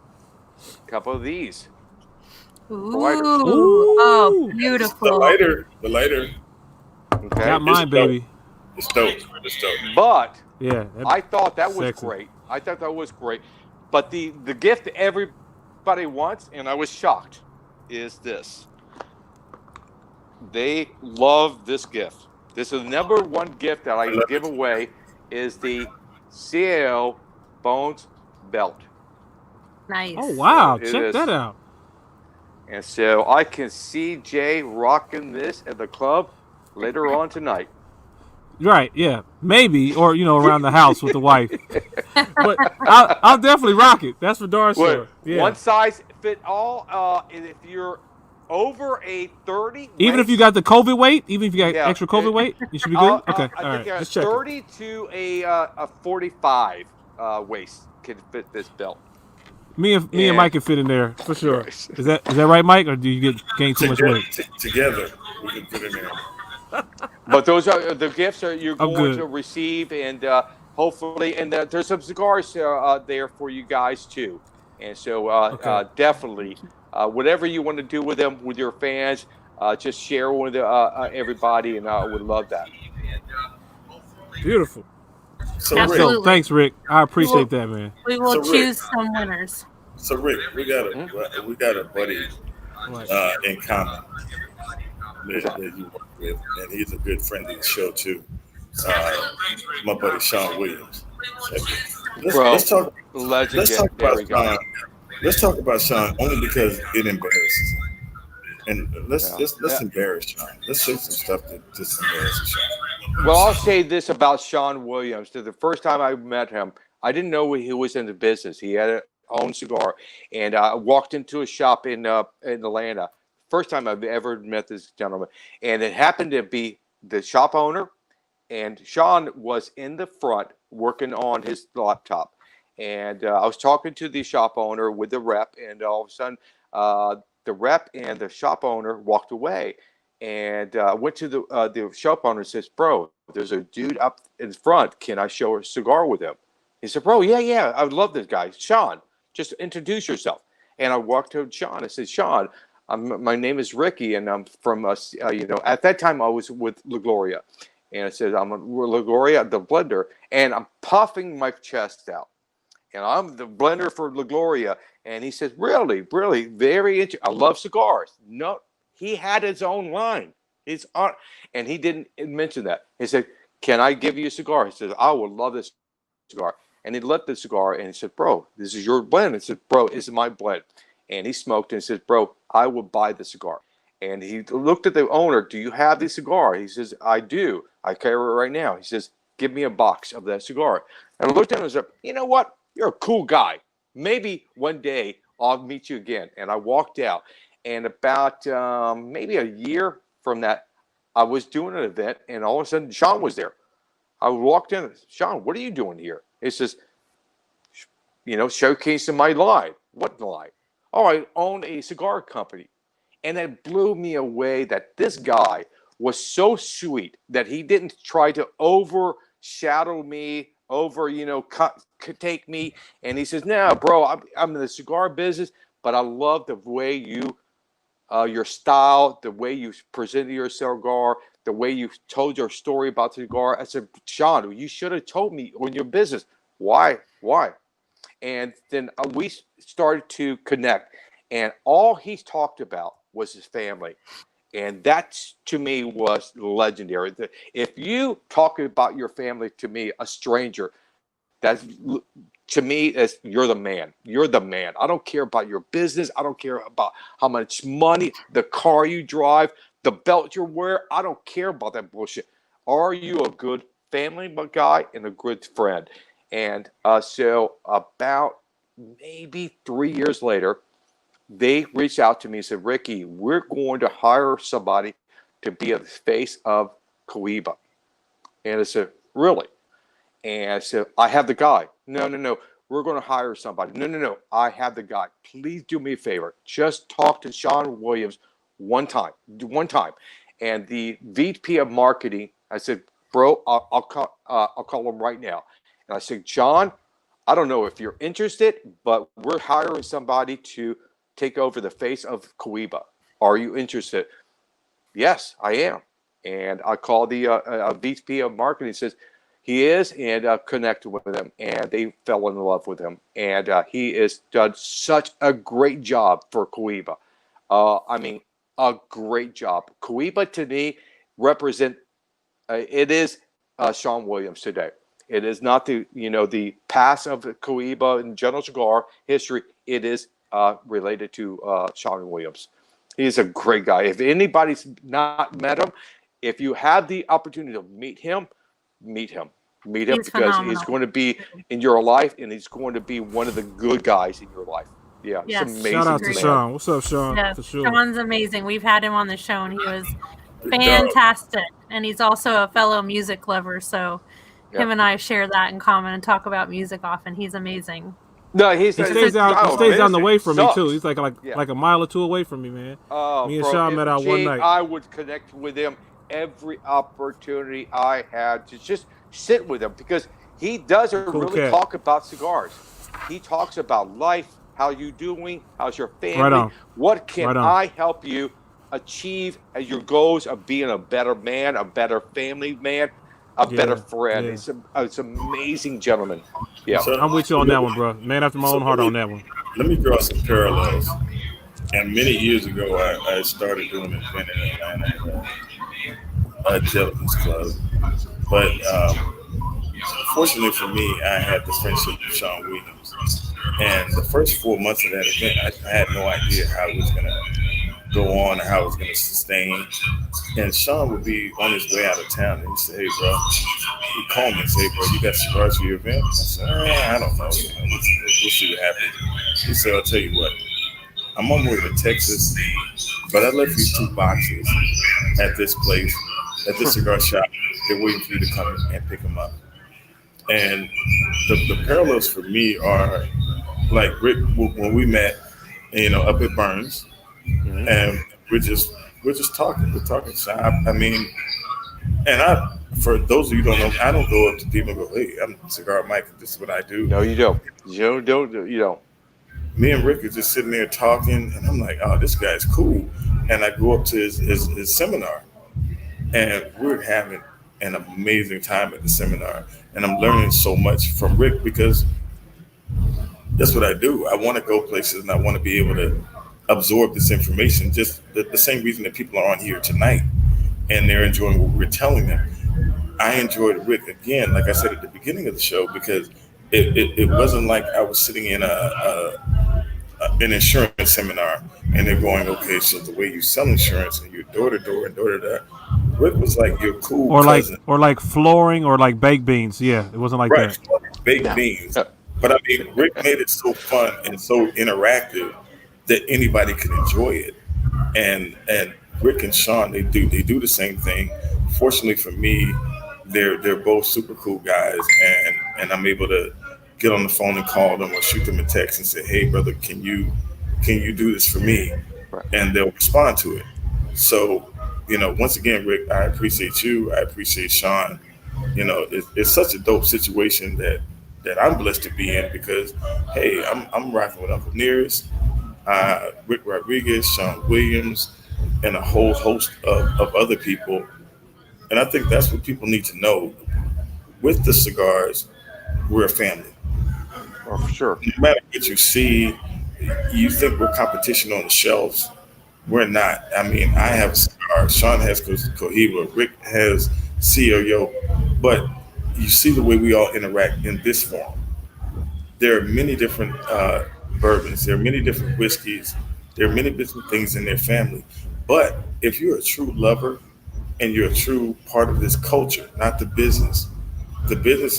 a couple of these. Ooh. Ooh. Oh, beautiful. The lighter. Okay. Got mine, baby. It's dope. But yeah, I thought that was sexy. great. But the gift that everybody wants, and I was shocked, is this. They love this gift. This is the number one gift that I give away is the CAO Bones belt. Nice. Oh, wow. So it Check is. that out. And so I can see Jay rocking this at the club later on tonight. Right, yeah. Maybe, or, around the house with the wife. But I'll definitely rock it. That's for darn sure. Yeah. One size fit all. And if you're over a 30 Even if you got the COVID weight, even if you got extra COVID weight, you should be good? Okay, all I right. think Let's check 30 to a 45 waist can fit this belt. Me and Mike can fit in there for sure. Is that right, Mike, or do you gain too much weight? Together, we can fit in there. But those are the gifts you're going good. to receive, and hopefully, and there's some cigars there for you guys too. And so definitely, whatever you want to do with them, with your fans, just share with everybody, and I would love that. Beautiful. So Absolutely. Rick, Thanks, Rick. I appreciate that, man. We will So, choose some winners. so Rick, we got a buddy in common that you work with, and he's a good friend of the show too. My buddy Sean Williams. Let's talk about Sean. Let's talk about Sean only because it embarrasses him. And let's embarrass Sean. Let's say some stuff that just embarrasses Sean. Well, I'll say this about Sean Williams. The first time I met him, I didn't know he was in the business. He had his own cigar, and I walked into a shop in Atlanta. First time I've ever met this gentleman, and it happened to be the shop owner, and Sean was in the front working on his laptop, and I was talking to the shop owner with the rep, and all of a sudden, the rep and the shop owner walked away, and I went to the shop owner and says, "Bro, there's a dude up in front. Can I show a cigar with him?" He said, "Bro, yeah, I would love this guy, Sean. Just introduce yourself." And I walked to Sean. I said, "Sean, my name is Ricky, and I'm from at that time I was with La Gloria, and I said I'm La Gloria, the blender, and I'm puffing my chest out, and I'm the blender for La Gloria." And he says, "Really, very interesting. I love cigars." No, he had his own line. And he didn't mention that. He said, "Can I give you a cigar?" He said, "I would love this cigar." And he lit the cigar, and he said, "Bro, this is your blend." I said, "Bro, this is my blend." And he smoked, and he said, "Bro, I will buy the cigar." And he looked at the owner. "Do you have the cigar?" He says, "I do. I carry it right now." He says, "Give me a box of that cigar." And I looked at him and said, "You know what? You're a cool guy. Maybe one day I'll meet you again." And I walked out. And about maybe a year from that, I was doing an event, and all of a sudden, Sean was there. I walked in. "Sean, what are you doing here?" He says, "Showcasing my line." "What line?" "Oh, I own a cigar company." And it blew me away that this guy was so sweet that he didn't try to overshadow me, take me. And he says, "No, bro, I'm in the cigar business, but I love the way your style, the way you presented your cigar, the way you told your story about the cigar." I said, "Sean, you should have told me on your business. Why? And then we started to connect, and all he's talked about was his family. And that, to me, was legendary. If you talk about your family to me, a stranger, that's, to me, is you're the man. You're the man. I don't care about your business. I don't care about how much money, the car you drive, the belt you wear. I don't care about that bullshit. Are you a good family guy and a good friend? And so about maybe 3 years later, they reached out to me and said, Ricky, we're going to hire somebody to be the face of Cohiba. And I said, really? And I said, I have the guy. No. We're going to hire somebody. No. I have the guy. Please do me a favor. Just talk to Sean Williams one time. And the VP of marketing, I said, bro, I'll call him right now. And I said, John, I don't know if you're interested, but we're hiring somebody to take over the face of Cohiba. Are you interested? Yes, I am. And I called the VP of marketing. Says he is, and connected with him, and they fell in love with him. And he has done such a great job for Cohiba. I mean, a great job. Cohiba to me represent. It is Sean Williams today. It is not the past of Cohiba and General Cigar history. It is related to Sean Williams. He's a great guy. If anybody's not met him, if you have the opportunity to meet him because phenomenal. he's going to be in your life, and he's going to be one of the good guys in your life. Yeah, yes. It's amazing. Shout out to man. Sean. What's up, Sean? Yes, For sure. Sean's amazing. We've had him on the show, and he was fantastic. And he's also a fellow music lover, so him and I share that in common and talk about music often. He's amazing. No, he stays down the way from me too. He's like a mile or two away from me, man. Me and Sean met out one night. I would connect with him every opportunity I had to just sit with him, because he doesn't really talk about cigars. He talks about life. How you doing? How's your family? Right on. What can I help you achieve as your goals of being a better man, a better family man, a better friend? Yeah. It's amazing, gentleman. Yeah, so I'm with you on that one, bro. Man after my own heart on that one. Let me draw some parallels. And many years ago, I started doing an event in Atlanta, a Gentleman's Club. But fortunately for me, I had the friendship with Sean Williams. And the first 4 months of that event, I had no idea how it was going to go on and how it was going to sustain. And Sean would be on his way out of town, and he'd say, hey, bro, he'd call me and say, bro, you got cigars for your event? I said, I don't know. We'll see what happens. He said, I'll tell you what, I'm on my way to Texas, but I left you 2 boxes at this place, at this cigar shop. They're waiting for you to come and pick them up. And the parallels for me are like Rick, when we met, up at Burns, and we're just talking. We're talking shop. I mean, and for those of you who don't know, I don't go up to people and go, hey, I'm Cigar Mike, this is what I do. No, you don't. You don't. Me and Rick are just sitting there talking, and I'm like, oh, this guy's cool. And I go up to his seminar, and we're having an amazing time at the seminar. And I'm learning so much from Rick, because that's what I do. I want to go places, and I want to be able to absorb this information, just the same reason that people are on here tonight, and they're enjoying what we're telling them. I enjoyed Rick, again, like I said at the beginning of the show, because it wasn't like I was sitting in an insurance seminar, and they're going, okay, so the way you sell insurance, and you're door to door and door to door. Rick was like your cool cousin. Like flooring, or like baked beans. Yeah, it wasn't like that. Baked beans. But I mean, Rick made it so fun and so interactive that anybody could enjoy it. And Rick and Sean, they do the same thing. Fortunately for me, they're both super cool guys, and I'm able to get on the phone and call them or shoot them a text and say, hey brother, can you do this for me? Right. And they'll respond to it. So, once again, Rick, I appreciate you. I appreciate Sean. It's such a dope situation that I'm blessed to be in, because, hey, I'm rocking with Uncle Nearest, Rick Rodriguez, Sean Williams, and a whole host of other people. And I think that's what people need to know. With the cigars, we're a family. Oh, for sure. No matter what you see, you think we're competition on the shelves. We're not. I mean, I have a cigar. Sean has Cohiba. Rick has COO. But you see the way we all interact in this form. There are many different bourbons. There are many different whiskeys. There are many different things in their family. But if you're a true lover and you're a true part of this culture, not the business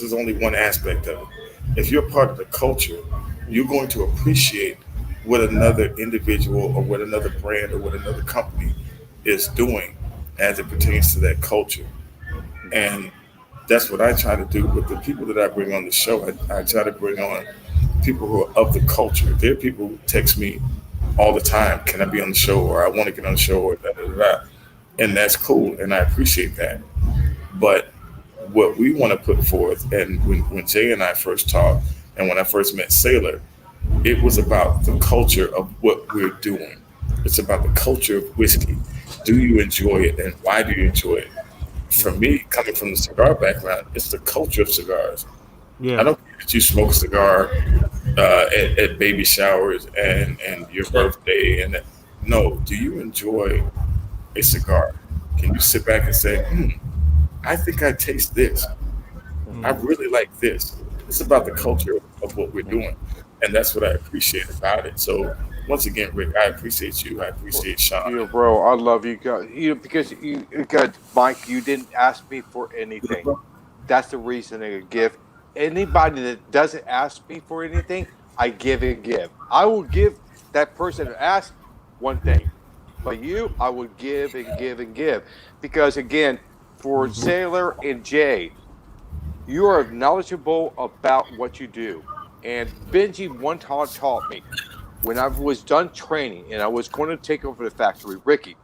is only one aspect of it. If you're part of the culture, you're going to appreciate what another individual or what another brand or what another company is doing as it pertains to that culture. And that's what I try to do with the people that I bring on the show. I try to bring on people who are of the culture. There are people who text me all the time, can I be on the show, or I want to get on the show, or da da da. Da. And that's cool, and I appreciate that. But what we want to put forth, and when Jay and I first talked, and when I first met Sailor, it was about the culture of what we're doing. It's about the culture of whiskey. Do you enjoy it, and why do you enjoy it? For me, coming from the cigar background, it's the culture of cigars. I Yeah. don't care that you smoke a cigar at baby showers and your birthday. And no, do you enjoy a cigar? Can you sit back and say, I think I taste this. I really like this. It's about the culture of what we're doing. And that's what I appreciate about it. So once again, Rick, I appreciate you. I appreciate Sean. Bro, I love you guys. Because Mike, you didn't ask me for anything. That's the reason I give. Anybody that doesn't ask me for anything, I give and give. I will give that person who asks one thing. But you, I would give and give and give. Because again, for Sailor and Jay, you are knowledgeable about what you do. And Benji one time taught me when I was done training and I was going to take over the factory, Ricky,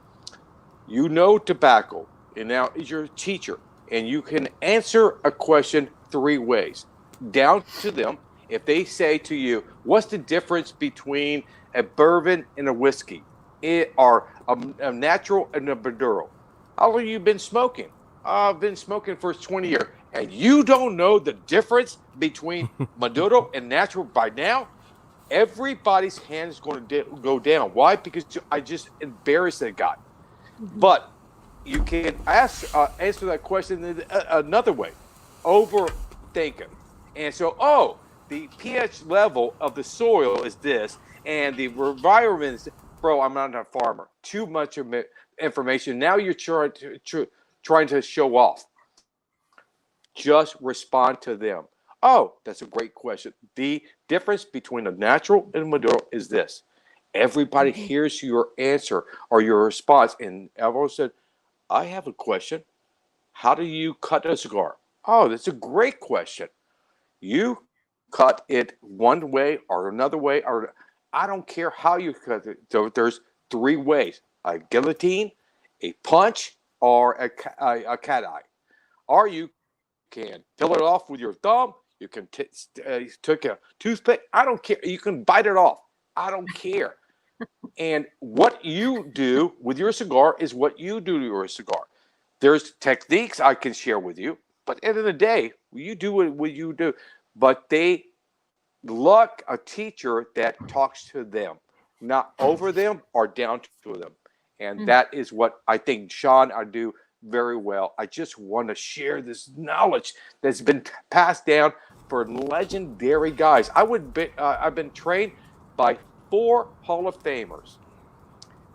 you know tobacco, and now you're a teacher, and you can answer a question 3 ways. Down to them, if they say to you, what's the difference between a bourbon and a whiskey? Or a natural and a Maduro. How long have you been smoking? I've been smoking for 20 years. And you don't know the difference between Maduro and natural by now? Everybody's hand is going to go down. Why? Because I just embarrassed that guy. But you can answer that question another way. Overthinking. And so, the pH level of the soil is this, and the environment is, bro, I'm not a farmer. Too much information. Now you're trying to show off. Just respond to them. Oh, that's a great question. The difference between a natural and a Maduro is this. Everybody hears your answer or your response, and everyone said, I have a question. How do you cut a cigar? Oh, that's a great question. You cut it one way or another way, or I don't care how you cut it. So there's 3 ways: a guillotine, a punch, or a cat eye. Or you can peel it off with your thumb. You can take a toothpick. I don't care. You can bite it off. I don't care. And what you do with your cigar is what you do to your cigar. There's techniques I can share with you, but at the end of the day, you do what you do. But they like a teacher that talks to them, not over them or down to them. And that is what I think, Sean, I do very well. I just want to share this knowledge that's been passed down for legendary guys. I've been trained by 4 Hall of Famers.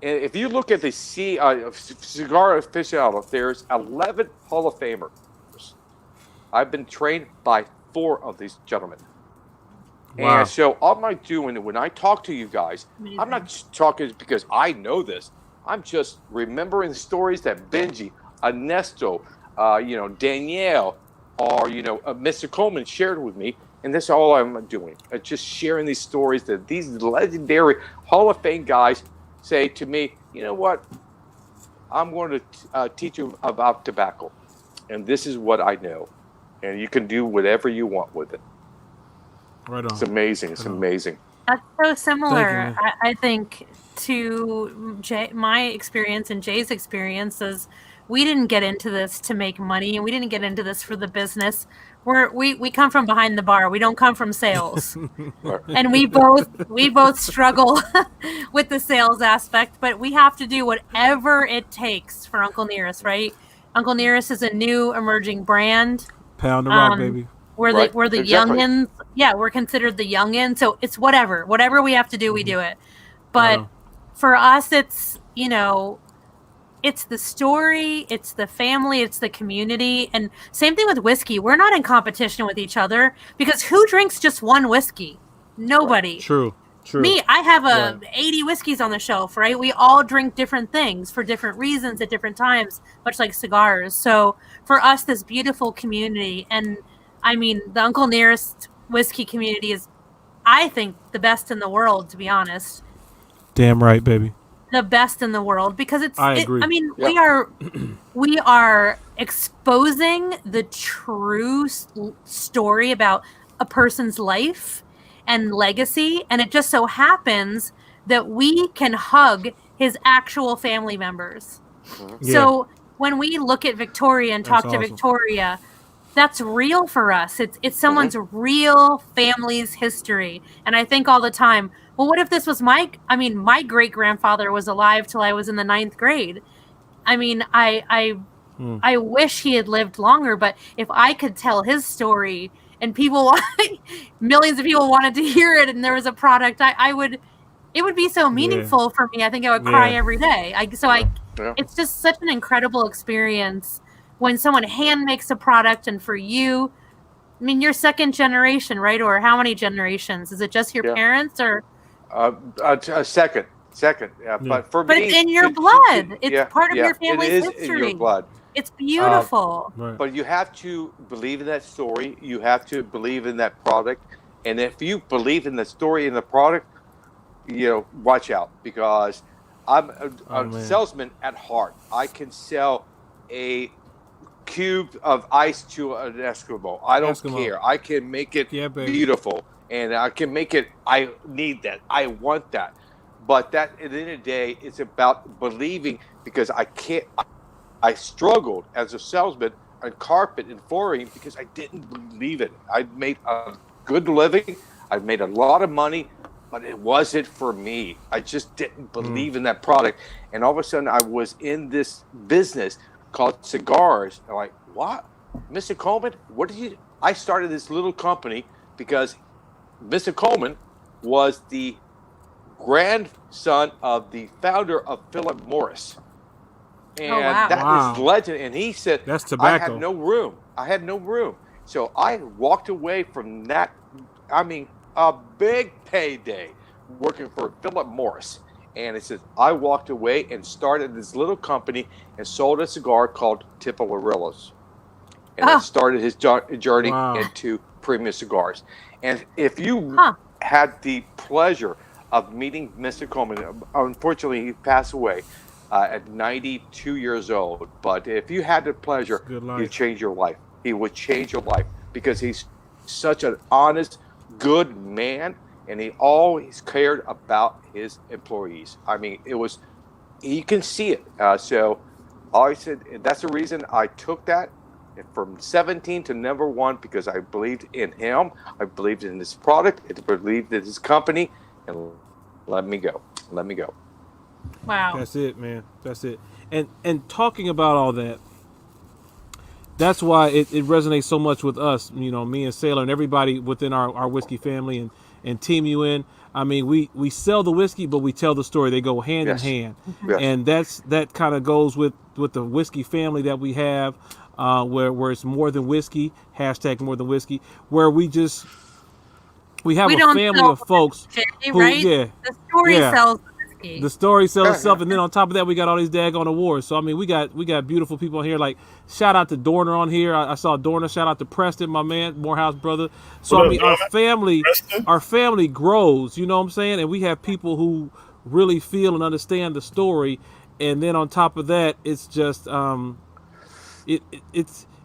And if you look at the cigar aficionado, there's 11 Hall of Famers. I've been trained by 4 of these gentlemen. Wow. And so all I'm doing when I talk to you guys, I'm not talking because I know this. I'm just remembering stories that Benji, Ernesto, Danielle, or Mr. Coleman shared with me, and that's all I'm doing. Just sharing these stories that these legendary Hall of Fame guys say to me. You know what? I'm going to teach you about tobacco, and this is what I know, and you can do whatever you want with it. Right on. It's amazing. It's amazing. That's so similar, I think, to my experience and Jay's experience is we didn't get into this to make money, and we didn't get into this for the business. We come from behind the bar. We don't come from sales. And we both struggle with the sales aspect, but we have to do whatever it takes for Uncle Nearest, right? Uncle Nearest is a new emerging brand. Pound the rock, baby. We're the exactly. youngins. Yeah, we're considered the youngins. So it's whatever we have to do, we do it. But for us, it's, you know, it's the story, it's the family, it's the community. And same thing with whiskey. We're not in competition with each other, because who drinks just one whiskey? Nobody. True. Me, I have 80 whiskeys on the shelf, right? We all drink different things for different reasons at different times, much like cigars. So for us, this beautiful community, and I mean, the Uncle Nearest whiskey community is, I think, the best in the world, to be honest. Damn right, baby. The best in the world, because I agree. I mean, we are exposing the true story about a person's life and legacy, and it just so happens that we can hug his actual family members. So when we look at Victoria and talk to Victoria, that's real for us. It's someone's real family's history. And I think all the time, well, what if this was my great-grandfather was alive till I was in the 9th grade. I mean, I wish he had lived longer, but if I could tell his story and millions of people wanted to hear it, and there was a product, it would be so meaningful for me. I think I would cry every day. It's just such an incredible experience when someone hand makes a product. And for you, I mean, you're second generation, right? Or how many generations? Is it just your parents, or? Second. Yeah. But it's in your blood. It's part of your family's history. In your blood. It's beautiful. But you have to believe in that story. You have to believe in that product. And if you believe in the story and the product, you know, watch out, because I'm a salesman at heart. I can sell a cube of ice to an Skrewball. I don't care. I can make it beautiful, and I can make it. I need that. I want that. But that, at the end of the day, it's about believing, because I struggled as a salesman on carpet and flooring because I didn't believe it. I made a good living. I made a lot of money, but it wasn't for me. I just didn't believe in that product. And all of a sudden, I was in this business called Cigars. I'm like, what? Mr. Coleman, what did you... I started this little company because Mr. Coleman was the grandson of the founder of Philip Morris. And that is legend. And he said, that's tobacco. I had no room. So I walked away from that. I mean, a big payday working for Philip Morris. And it says, I walked away and started this little company and sold a cigar called Tipilarillos. And that started his journey into premium cigars. And if you had the pleasure of meeting Mr. Coleman, unfortunately, he passed away at 92 years old. But if you had the pleasure, he'd change your life. He would change your life, because he's such an honest, good man. And he always cared about his employees. I mean, you can see it. So I said, that's the reason I took that from 17 to number 1, because I believed in him. I believed in this product. I believed in his company. And let me go. Wow. That's it, man. That's it. And talking about all that, that's why it resonates so much with us, you know, me and Sailor and everybody within our whiskey family and Team UN. I mean, we sell the whiskey, but we tell the story. They go hand in hand. Yes. And that kind of goes with the whiskey family that we have, where it's more than whiskey, #more than whiskey, where we have a family of folks who, right? The story sells the whiskey. The story sells itself, and then on top of that, we got all these daggone awards. So I mean, we got beautiful people on here. Like, shout out to Dorner on here. I saw Dorner. Shout out to Preston, my man, Morehouse brother. So I mean, our family grows. You know what I'm saying? And we have people who really feel and understand the story. And then on top of that, it's just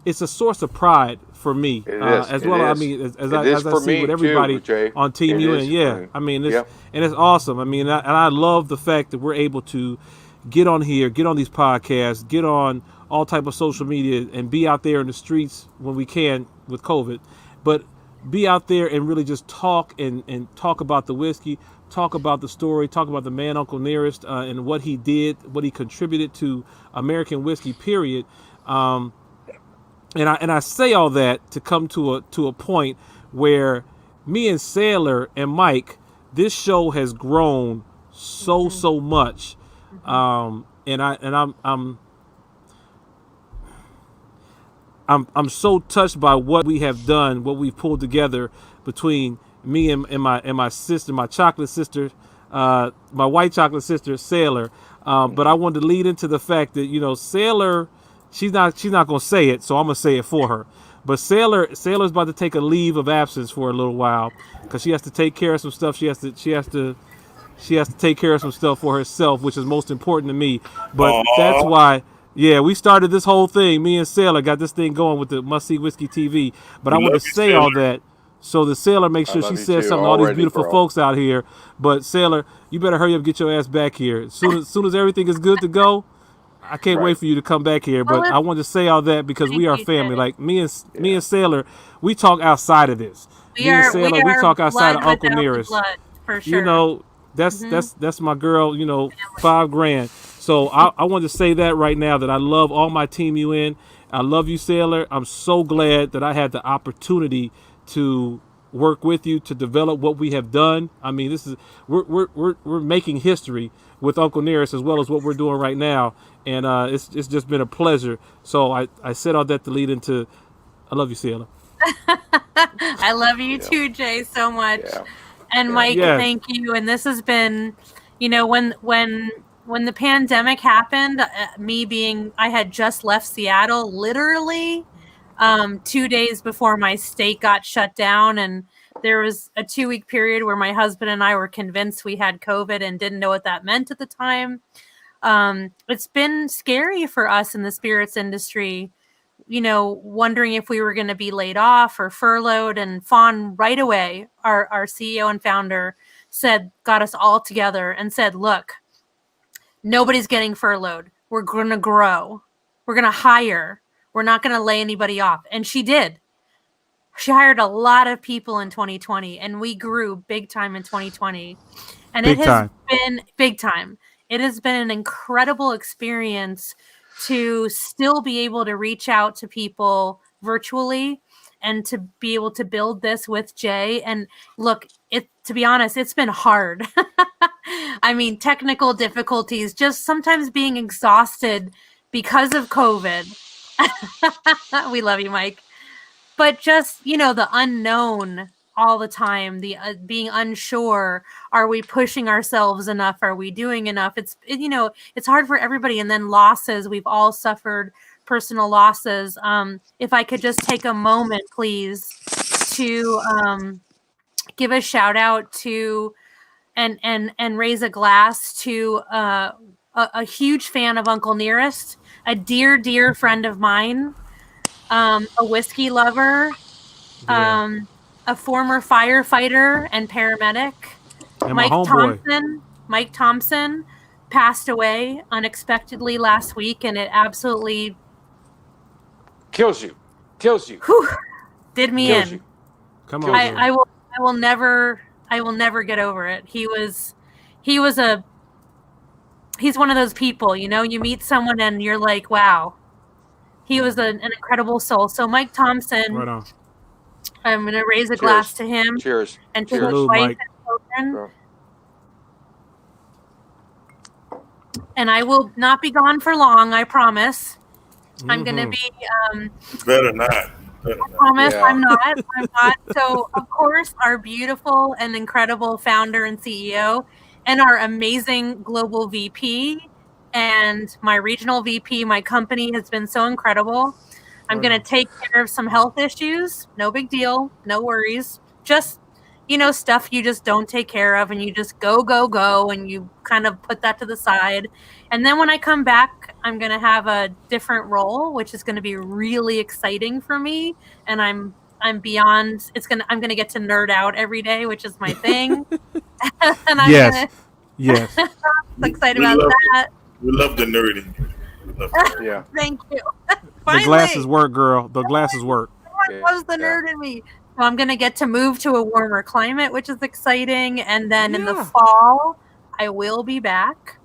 it's a source of pride for me as well. I mean, as I see with everybody too, on Team UN. I mean, it's awesome. I mean, and I love the fact that we're able to get on here, get on these podcasts, get on all type of social media and be out there in the streets when we can with COVID, but be out there and really just talk and talk about the whiskey, talk about the story, talk about the man Uncle Nearest and what he did, what he contributed to American whiskey, period. And I say all that to come to a point where me and Sailor and Mike, this show has grown so much, and I'm so touched by what we have done, what we've pulled together between me and my sister, my chocolate sister, my white chocolate sister, Sailor. But I wanted to lead into the fact that, you know, Sailor, she's not gonna say it, so I'm gonna say it for her. But Sailor's about to take a leave of absence for a little while because she has to take care of some stuff. She has to take care of some stuff for herself, which is most important to me. But that's why. Yeah, we started this whole thing. Me and Sailor got this thing going with the Must See Whiskey TV. But I want to say all that so the Sailor makes sure she says something to all these beautiful folks out here. But Sailor, you better hurry up and get your ass back here. As soon as everything is good to go, I can't wait for you to come back here. But I wanted to say all that because we are family. Like me and Sailor, we talk outside of this. Me and Sailor, we talk outside of Uncle Nearest. For sure. You know, that's my girl, you know, $5,000. So I wanted to say that right now, that I love all my Team UN. I love you, Sailor. I'm so glad that I had the opportunity to work with you to develop what we have done. I mean, we're making history with Uncle Nearest as well as what we're doing right now, and it's just been a pleasure. So I said all that to lead into, I love you, Sailor. I love you too, Jay, so much. Yeah. And Mike, thank you. And this has been, you know, when the pandemic happened, I had just left Seattle literally 2 days before my state got shut down. And there was a 2-week period where my husband and I were convinced we had COVID and didn't know what that meant at the time. It's been scary for us in the spirits industry, you know, wondering if we were going to be laid off or furloughed. And Fawn right away, our CEO and founder, got us all together and said, look, nobody's getting furloughed. We're going to grow. We're going to hire. We're not going to lay anybody off. And she did. She hired a lot of people in 2020, and we grew big time in 2020. And it has been big time. It has been an incredible experience to still be able to reach out to people virtually and to be able to build this with Jay. And look, to be honest, it's been hard. I mean, technical difficulties, just sometimes being exhausted because of COVID. We love you, Mike. But just, you know, the unknown all the time, the being unsure. Are we pushing ourselves enough? Are we doing enough? It's hard for everybody. And then losses. We've all suffered personal losses. If I could just take a moment, please, to give a shout out to and raise a glass to a huge fan of Uncle Nearest, a dear friend of mine, a whiskey lover, a former firefighter and paramedic, and Mike Thompson passed away unexpectedly last week, and it absolutely kills you. Whew, did me kills in. You. Come on. I will never get over it. He's one of those people, you know, you meet someone and you're like, wow, he was an incredible soul. So Mike Thompson, right on. I'm going to raise a glass to him. Cheers. And to his wife and children. Sure. And I will not be gone for long, I promise. Mm-hmm. I'm going to be... Better not. I promise I'm not. So, of course, our beautiful and incredible founder and CEO and our amazing global VP and my regional VP, my company has been so incredible. I'm going to take care of some health issues. No big deal. No worries. Just, you know, stuff you just don't take care of and you just go, and you kind of put that to the side. And then when I come back, I'm going to have a different role, which is going to be really exciting for me. And I'm beyond, I'm going to get to nerd out every day, which is my thing. And I'm yes. excited about that. We love the nerding. Love for you. Yeah. Thank you. The Finally. glasses work, girl. The glasses work. That was the nerd in me. So I'm gonna get to move to a warmer climate, which is exciting. And then in the Yeah. fall, I will be back.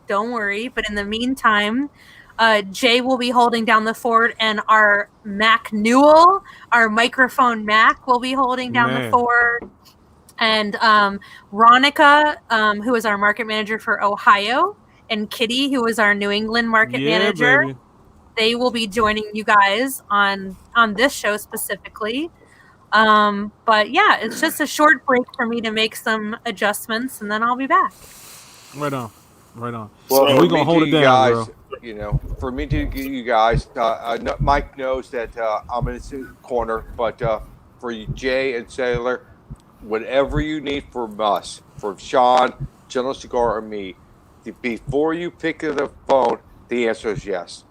Don't worry. But in the meantime, Jay will be holding down the fort, and our Mac Newell, our microphone Mac, will be holding down the fort. And Ronica, who is our market manager for Ohio, and Kitty, who is our New England market manager. Baby. They will be joining you guys on this show specifically. But yeah, it's just a short break for me to make some adjustments, and then I'll be back. Right on. Well, So we're gonna hold it down, guys, girl. You know, for me to get you guys, Mike knows that I'm in his corner, but for you, Jay and Sailor, whatever you need from us, from Sean, General Cigar, or me, before you pick up the phone, the answer is yes.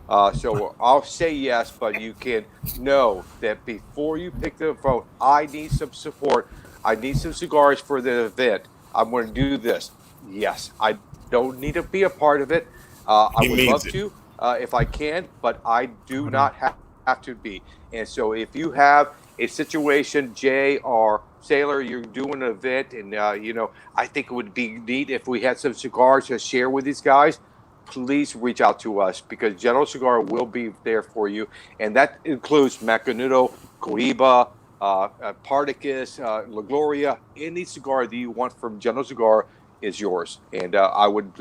So I'll say yes, but you can know that before you pick the phone, I need some support. I need some cigars for the event. I'm going to do this. Yes, I don't need to be a part of it. I would love to if I can, but I do not have to be. And so if you have a situation, Jay or Sailor, you're doing an event, and you know, I think it would be neat if we had some cigars to share with these guys. Please reach out to us, because General Cigar will be there for you, and that includes Macanudo, Cohiba, Partagas, La Gloria. Any cigar that you want from General Cigar is yours, and I would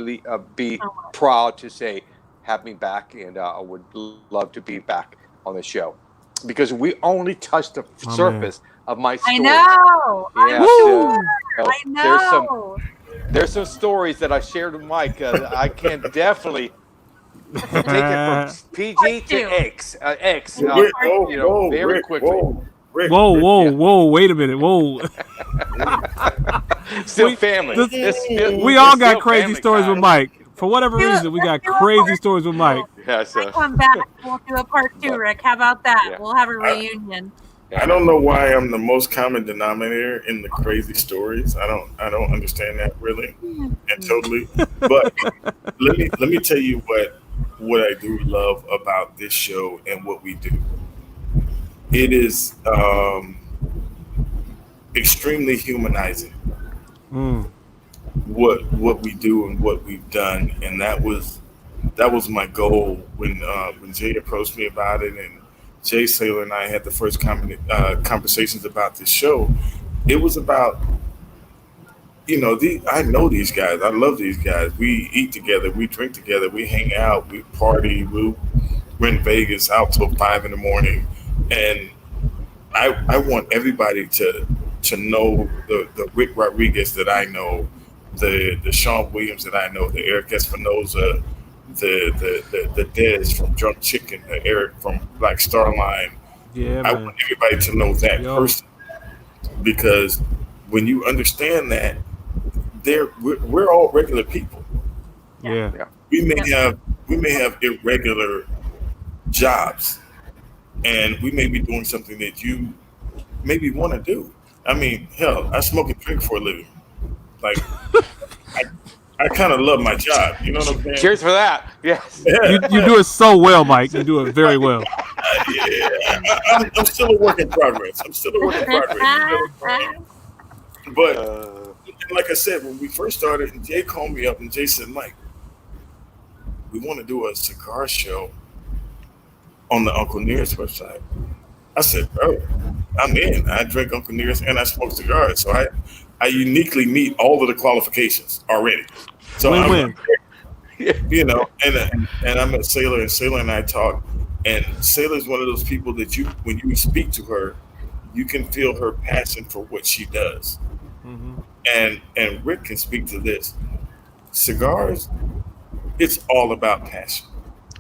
be proud to say, have me back, and I would love to be back on the show, because we only touched the surface of my story. I know. Yeah, I know. There's some stories that I shared with Mike. I can definitely take it from PG to X. Very quickly. Whoa! Wait a minute! Whoa! Still family. We all got crazy stories with Mike. For whatever reason, we got crazy stories with Mike. Yeah, so. I come back, we'll do a part 2, Rick. How about that? Yeah. We'll have a reunion. I don't know why I'm the most common denominator in the crazy stories. I don't understand that really and totally. But let me tell you what I do love about this show and what we do. It is extremely humanizing. What we do and what we've done, and that was my goal when Jay approached me about it, and Jay, Sailor, and I had the first conversations about this show. It was about, you know, I know these guys. I love these guys. We eat together. We drink together. We hang out. We party. We're in Vegas out till 5 a.m. And I want everybody to know the Rick Rodriguez that I know, the Sean Williams that I know, the Eric Espinoza, the Dez from Drunk Chicken, the Eric from Black Star Line. Yeah, I want everybody to know that person, because when you understand that, we're all regular people. Yeah. We may have irregular jobs, and we may be doing something that you maybe want to do. I mean, hell, I smoke and drink for a living. Like, I kind of love my job. You know what I'm saying? Cheers for that. Yes. You do it so well, Mike. You do it very well. I'm still a work in progress. But like I said, when we first started, and Jay called me up, and Jay said, Mike, we want to do a cigar show on the Uncle Nearest website. I said, bro, I'm in. I drink Uncle Nearest and I smoke cigars. So I uniquely meet all of the qualifications already. So win. You know, and I met Sailor, and Sailor and I talk, and Sailor's one of those people that when you speak to her, you can feel her passion for what she does. Mm-hmm. And Rick can speak to this. Cigars, it's all about passion.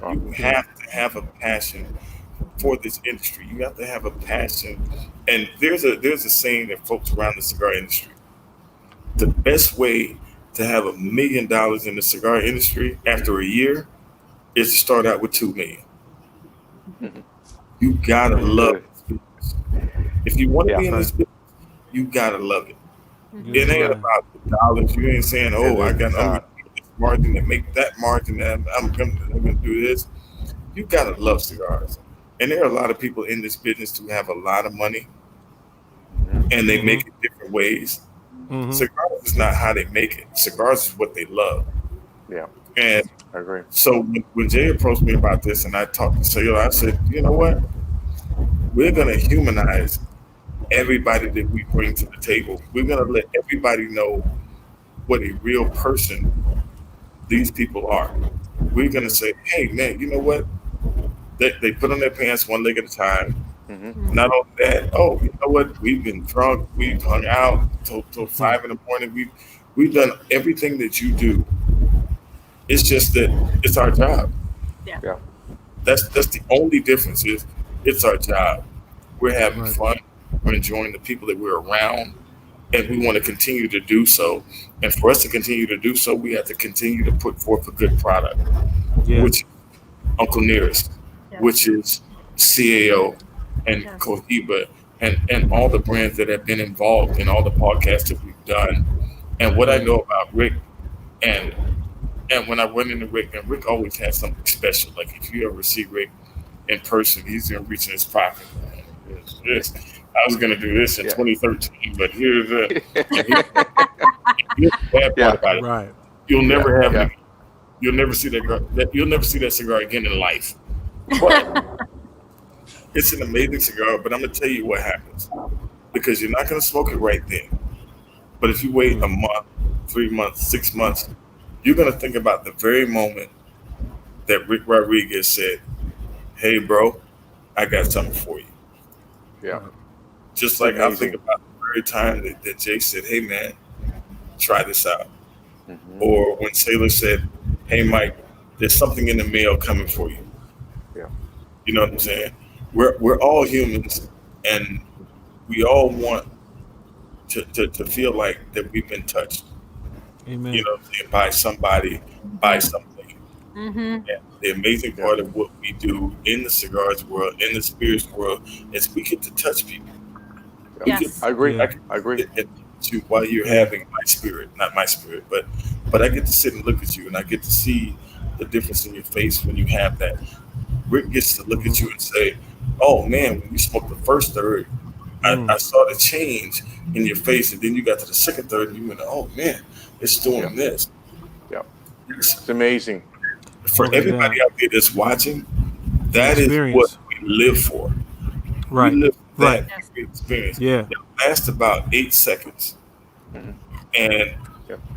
You have to have a passion for this industry. You have to have a passion. And there's a saying that folks around the cigar industry, the best way to have $1 million in the cigar industry after a year is to start out with $2 million. Mm-hmm. You gotta love it. If you want to be in this business, you gotta love it. Mm-hmm. It ain't about the dollars. You ain't saying, "Oh, I got margin, that make that margin, and I'm gonna do this. You gotta love cigars. And there are a lot of people in this business who have a lot of money and they make it different ways. Cigars is not how they make it. Cigars is what they love. Yeah, And I agree. so when Jay approached me about this and I talked to Sailor, I said, you know what? We're gonna humanize everybody that we bring to the table. We're gonna let everybody know what a real person these people are. We're gonna say, hey man, you know what? They put on their pants one leg at a time. Not only that, oh, you know what? We've been drunk, we've hung out till 5 in the morning. We've done everything that you do. It's just that it's our job. Yeah. Yeah. That's the only difference is it's our job. We're having fun. We're enjoying the people that we're around, and we want to continue to do so. And for us to continue to do so, we have to continue to put forth a good product, which is Uncle Nearest, which is CAO and Cohiba and all the brands that have been involved in all the podcasts that we've done. And what I know about Rick, and when I went into Rick, and Rick always has something special. Like if you ever see Rick in person, he's gonna reach in his pocket. I was gonna do this in 2013, but here's the bad part about it. Right. You'll never have you'll never see that you'll never see that cigar again in life. But it's an amazing cigar, but I'm gonna tell you what happens. Because you're not gonna smoke it right then. But if you wait a month, 3 months, 6 months, you're gonna think about the very moment that Rick Rodriguez said, hey bro, I got something for you. Yeah. Just like I think about the very time that Jay said, hey man, try this out. Or when Sailor said, hey Mike, there's something in the mail coming for you. Yeah. You know what I'm saying? We're all humans, and we all want to feel like that we've been touched. Amen. You know, by somebody, by something. And the amazing part of what we do in the cigars world, in the spirits world, is we get to touch people. Yes. I agree. I agree. While you're having my spirit, not my spirit, but I get to sit and look at you, and I get to see the difference in your face when you have that. Rick gets to look at you and say, oh man, when you smoked the first third, I saw the change in your face, and then you got to the second third and you went, oh man, it's doing this. Yeah. It's amazing. For everybody out there that's watching, that is what we live for. Right. We live for that experience. Yeah. It lasts about 8 seconds. And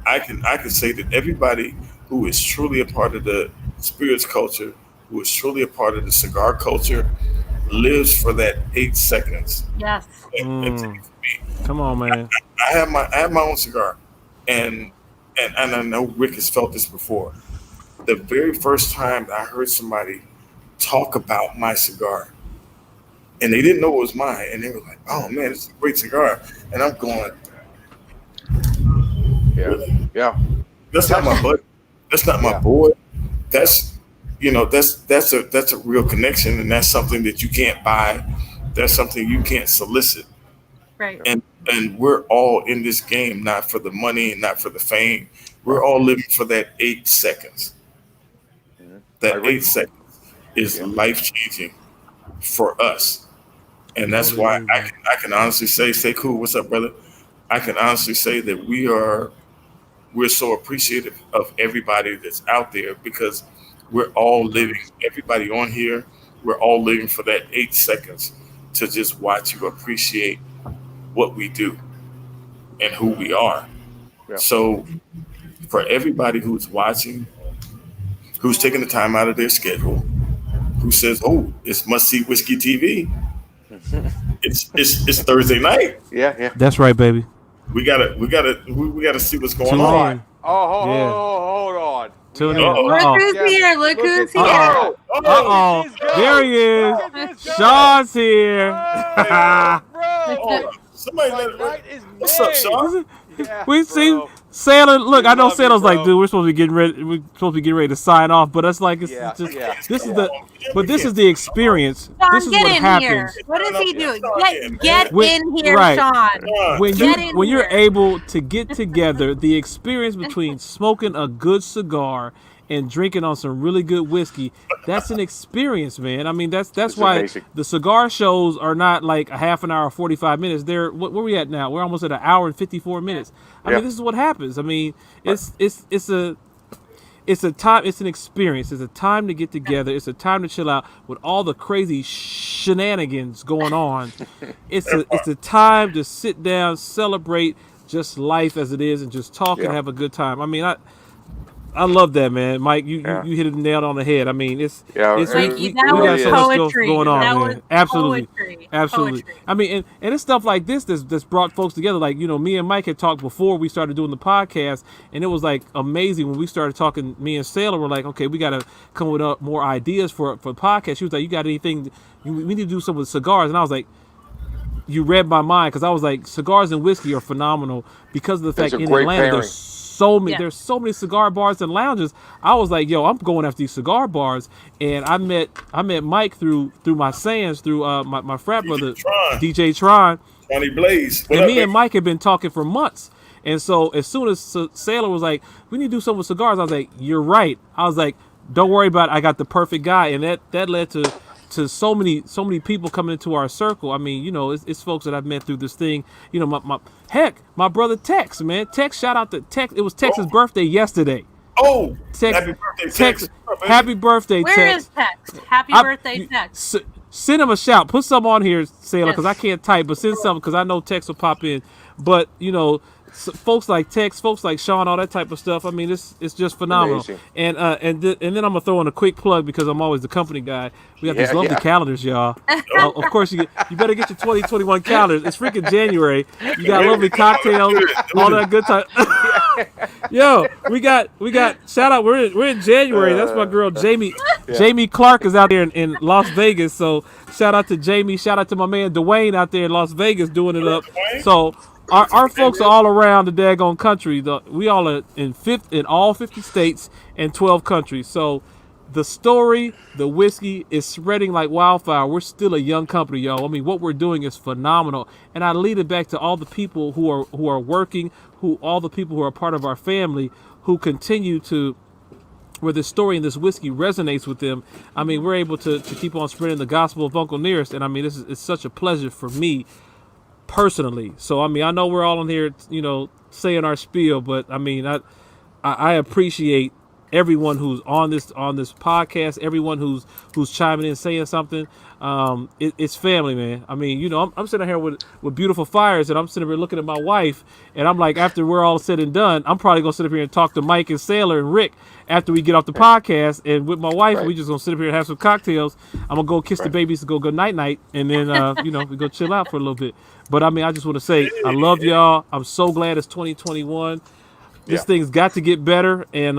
I can say that everybody who is truly a part of the spirits culture, who is truly a part of the cigar culture, lives for that 8 seconds. Yes. Come on, man. I have my own cigar, and I know Rick has felt this before. The very first time I heard somebody talk about my cigar, and they didn't know it was mine, and they were like, "Oh man, it's a great cigar," and I'm going, "Yeah, that's not my buddy. That's not my boy. That's that's a real connection, and that's something that you can't buy. That's something you can't solicit." Right. And we're all in this game, not for the money and not for the fame. We're all living for that 8 seconds. That 8 seconds is life-changing for us. And that's why I can honestly say cool, what's up, brother? I can honestly say that we're so appreciative of everybody that's out there, because we're all living, everybody on here, we're all living for that 8 seconds to just watch you appreciate what we do and who we are. So for everybody who's watching, who's taking the time out of their schedule, who says, "Oh, it's Must See Whiskey TV. It's Thursday night." Yeah. That's right, baby. We gotta see what's going on. Hold on. Tune in. Look who's here. Look who's here. There he is. Sean's here. Somebody what's up, Sean? We see Sailor, look, I know love you, Sailor's like, bro. dude, we're supposed to be getting ready. We're supposed to be getting ready to sign off, but it's like, it's just, this is the, but this is the experience. Sean, this is get what in happens. here. What is he doing? Sean, Get When- in here, right. Sean. When Get in when you're here. able to get together, the experience between smoking a good cigar and drinking on some really good whiskey, that's an experience, man. I mean, that's It's why amazing. the cigar shows are not like a half an hour, 45 minutes. They're where we at now? We're almost at an hour and 54 minutes. I mean, this is what happens. I mean, it's a time. It's an experience. It's a time to get together. It's a time to chill out with all the crazy shenanigans going on. It's a time to sit down, celebrate just life as it is, and just talk and have a good time. I mean, I love that, man. Mike, you hit it nailed on the head. I mean, it's Like, we that got was so much stuff poetry. going on, That man. was Absolutely. poetry. I mean, and it's stuff like this that's brought folks together. Like, you know, me and Mike had talked before we started doing the podcast, and it was like amazing when we started talking. Me and Sailor were like, okay, we got to come with more ideas for the podcast. She was like, you got anything? We need to do something with cigars, and I was like, you read my mind, because I was like, cigars and whiskey are phenomenal because of the fact It's a in great Atlanta pairing. there's so many there's so many cigar bars and lounges. I was like, yo, I'm going after these cigar bars, and I met Mike through my Sands, through my frat brother DJ Tron. Johnny Blaze. What And up, me and baby? Mike had been talking for months. And so as soon as Sailor was like, we need to do something with cigars, I was like, you're right. I was like, don't worry about it. I got the perfect guy. And that led to so many people coming into our circle. I mean, you know, it's folks that I've met through this thing. You know, my brother Tex, man. Tex, shout out to Tex. It was Tex's birthday yesterday. Oh, Tex, happy birthday, Tex. Tex. What up, baby? Happy birthday, Where Tex. is Tex? Happy birthday, Tex. Send him a shout. Put some on here, Sailor, because I can't type, but send something because I know Tex will pop in. But, you know, folks like Tex, folks like Sean, all that type of stuff. I mean, it's just phenomenal. Amazing. And then I'm gonna throw in a quick plug because I'm always the company guy. We got these lovely calendars, y'all. Of course, you better get your 2021 calendars. It's freaking January. You got lovely cocktails, all that good time. Yo, we got shout out. We're in January. That's my girl Jamie. Jamie Clark is out there in Las Vegas. So shout out to Jamie. Shout out to my man Dwayne out there in Las Vegas doing it up. So our folks are all around the daggone country. We all are in all 50 states and 12 countries. So the story, the whiskey is spreading like wildfire. We're still a young company, y'all. I mean, what we're doing is phenomenal. And I lead it back to all the people who are working, all the people who are part of our family, who continue to, where this story and this whiskey resonates with them. I mean, we're able to keep on spreading the gospel of Uncle Nearest. And I mean, it's such a pleasure for me personally. So, I mean, I know we're all in here, you know, saying our spiel, but I mean, I appreciate everyone who's on this podcast, everyone who's chiming in, saying something. It's family, man. I mean, you know, I'm sitting here with beautiful fires, and I'm sitting here looking at my wife, and I'm like, after we're all said and done, I'm probably gonna sit up here and talk to Mike and Sailor and Rick after we get off the podcast, and with my wife, we just gonna sit up here and have some cocktails. I'm gonna go kiss the babies to go night night, and then you know, we go chill out for a little bit. But I mean, I just want to say I love y'all. I'm so glad it's 2021. This thing's got to get better, and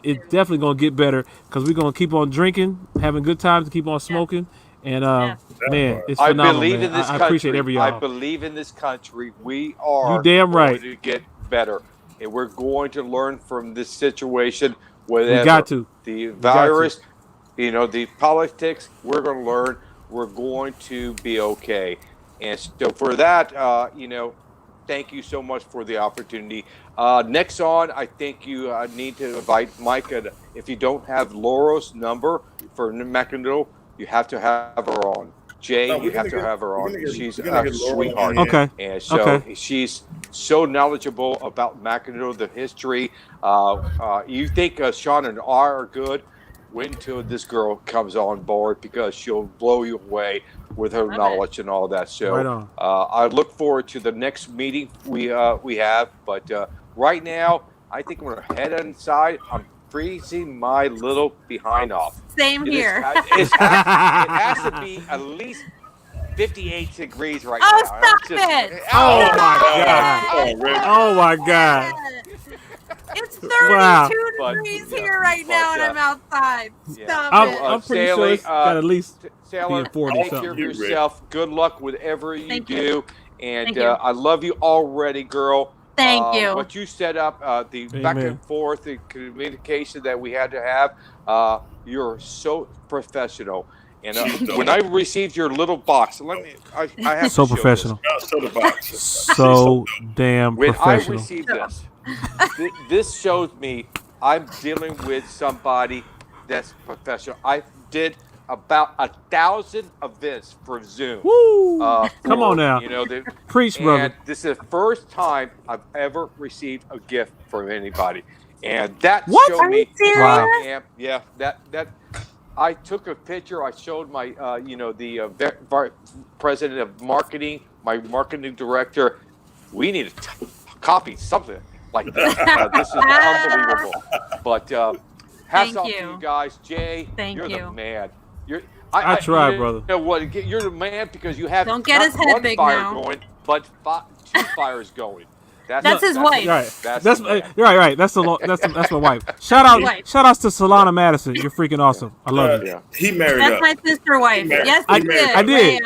it's definitely going to get better because we're going to keep on drinking, having good times, keep on smoking, and man, it's phenomenal. I believe in this country. I appreciate every y'all. I believe in this country. We are you damn right. going to get better, and we're going to learn from this situation. Whatever we got to. The virus, you know, the politics, we're going to learn. We're going to be okay. And so for that, you know, thank you so much for the opportunity. Next on, I think you need to invite Mike. If you don't have Laura's number for Mackinac, you have to have her on. Jay, you have to have her on. She's a sweetheart. Okay. And so she's so knowledgeable about Mackinac, the history. You think Sean and I are good? Wait until this girl comes on board because she'll blow you away with her knowledge and all that. So right I look forward to the next meeting we have. But right now, I think I'm going to head inside. I'm freezing my little behind off. Same here. It has to be at least 58 degrees right now. Stop it! Oh, my God. Oh, my God. It's 32 Wow. degrees here right now, and I'm outside. Stop I'm, it. I'm pretty sure it's got at least Sailor, be 40 take care something. of yourself. Good luck with whatever you Thank do. you. And Thank you. I love you already, girl. Thank you. What you set up, the back and forth, the communication that we had to have. You're so professional. And when I received your little box, I have so to show professional. This. So the box. So damn When professional. I received this, this shows me I'm dealing with somebody that's professional. I did about 1,000 events for Zoom. Woo! Come on now. Preach, brother. And this is the first time I've ever received a gift from anybody. And that showed me Wow. that I took a picture. I showed my, the president of marketing, my marketing director. We need to copy something like this. This is unbelievable. But hats off to you guys, Jay. You're the man. I try, brother. You know what? You're the man because you have Don't get his head one big fire now. going, but 2 fires going. That's his wife. That's right. That's my wife. Shout outs to Solana Madison. You're freaking awesome. I love you. He married That's up. my sister wife. Yes, I did.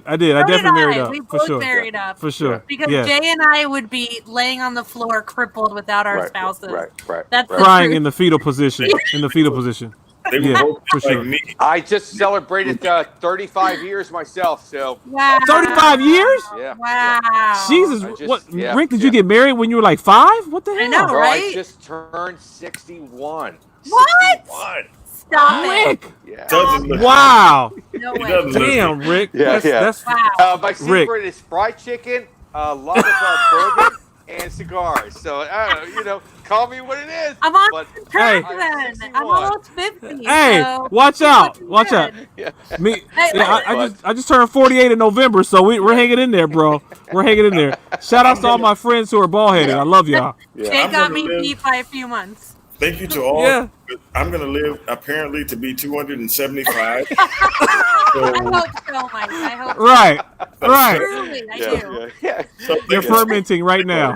I definitely married up. We For both sure. married up. For sure. Because yeah. Jay and I would be laying on the floor crippled without our spouses. Right. That's the Crying truth. in the fetal position. They were both for like sure. me. I just celebrated 35 years myself, so Wow. 35 years? yeah. Wow. Jesus, Rick, did you get married when you were like 5? What the hell? I know, Bro, right? I just turned 61. What? 61. Stop it. Rick! Yeah. Doesn't look Wow! No He way. doesn't look Damn, Rick. Yeah, That's Wow. My secret is fried chicken, a lot of bourbon, and cigars. So, call me what it is. I'm on but track Hey. then. 61. I'm almost 50. Hey, so watch out. looking Watch out. good. Yeah. Me, Hey, I just turned 48 in November, so we're hanging in there, bro. We're hanging in there. Shout outs to all my friends who are bald headed. I love y'all. Yeah. Jay I'm got gonna me live- beat by a few months. Thank you to all. Yeah. I'm going to live apparently to be 275. I hope so, Mike. I hope Right. Right. Truly, I do. Yeah. You're fermenting right now.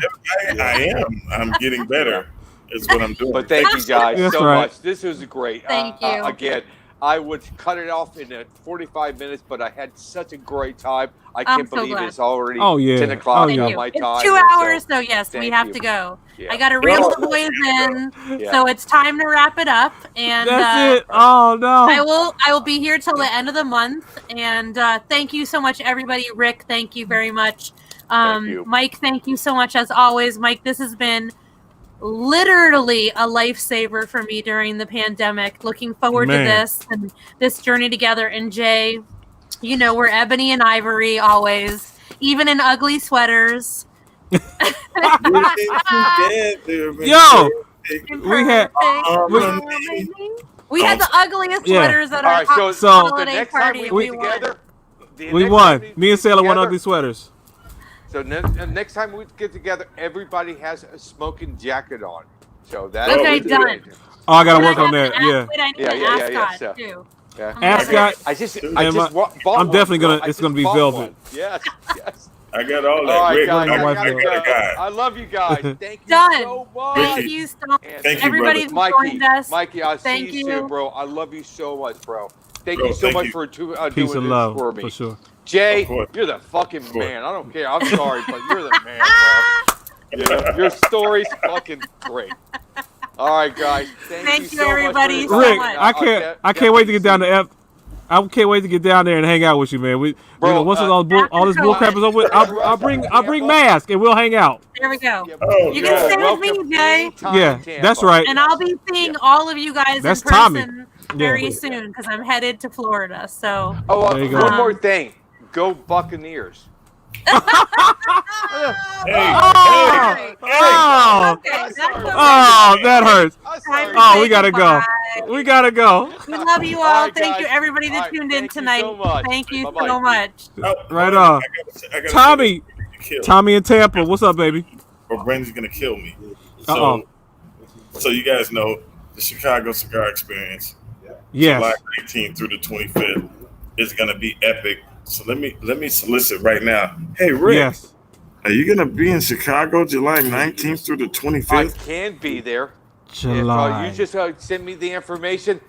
I am. I'm getting better. Is what I'm doing. But thank you guys That's so right. much. This was great. Thank you. Again, I would cut it off in 45 minutes, but I had such a great time. I I'm can't so believe glad. it's already Oh, yeah. 10 o'clock Oh, yeah. on Thank my you. time. It's 2 and hours, so yes, we thank have you. to go. Yeah. I got to reel the boys in, Yeah. so it's time to wrap it up. And That's it. Oh, I no. will be here till the end of the month. And thank you so much, everybody. Rick, thank you very much. Thank you. Mike, thank you so much as always. Mike, this has been literally a lifesaver for me during the pandemic. Looking forward to Man. this and this journey together. And Jay, we're ebony and ivory always, even in ugly sweaters. Yo, we had We had the ugliest Yeah. sweaters at All our right, so the holiday next time party. we get together, we won. Me and Sailor won ugly sweaters. So next time we get together, everybody has a smoking jacket on. So that Okay, is done. great. Oh, I gotta And work I on have that. to Yeah. ask- wait, I need Yeah, to yeah, ask yeah, Scott, yeah. too. Yeah. Ascot. I just And bought I'm one, definitely bro. gonna- I it's just gonna be bought velvet. one. Yes, yes. I got all that. All right, Rick, guys. my I wife gotta does. go. I love you guys. Thank you Done. so much. Thank you so much. Thank you, Everybody who brother. joined us. Mikey, I'll Thank see you you. soon, bro. I love you so much, bro. Thank Bro, you so thank much you. for Peace doing and this love, for me. for sure. Jay, Of course. you're the fucking course. man. I don't care. I'm sorry, but you're the man, bro. Your story's fucking great. All right, guys. Thank you so everybody, much. so Rick, much. I can't wait to get down to I can't wait to get down there and hang out with you, man. Bro, Once all this bull crap is over with, I'll bring Mask and we'll hang out. There we go. Oh, You God. can stay with me, Jay. Yeah, that's right. And I'll be seeing all of you guys That's in person Tommy. very Yeah. soon because I'm headed to Florida. So Oh, There you go. one more thing. Go Buccaneers. Hey, Oh, oh, okay, that's okay. oh, that hurts. I'm Time sorry. to Oh, say we gotta go. goodbye. We gotta go. We love you all. All right, Thank guys. you, everybody All that right, tuned in thank you tonight. so much. Thank you Bye-bye. so much. Right on. I gotta Tommy, kill. Tommy in Tampa, what's up, baby? Or Brandon's gonna kill me. Uh-oh. So you guys know the Chicago Cigar Experience, July Yes. 19th through the 25th, is gonna be epic. So let me solicit right now. Hey, Rick, Yes. are you gonna be in Chicago July 19th through the I 25th? can be there. July. If you just send me the information,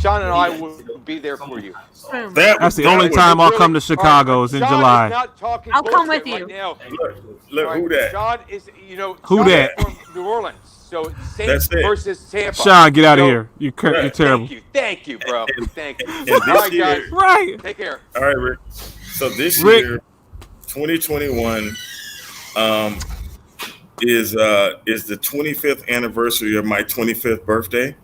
Sean and I will be there for you. Boom. That's the only time I'll come to Chicago is in Sean July. Is not talking I'll come bullshit with you. Right now. Look, who that? Sean is, Who Sean that? is from New Orleans. So That's Saints it. versus Tampa. Sean, get out of So, here. You're terrible. Thank you, bro. Thank you. And All this right, year, guys. Right. Take care. all right, Rick. So this Rick. year, 2021, is the 25th anniversary of my 25th birthday.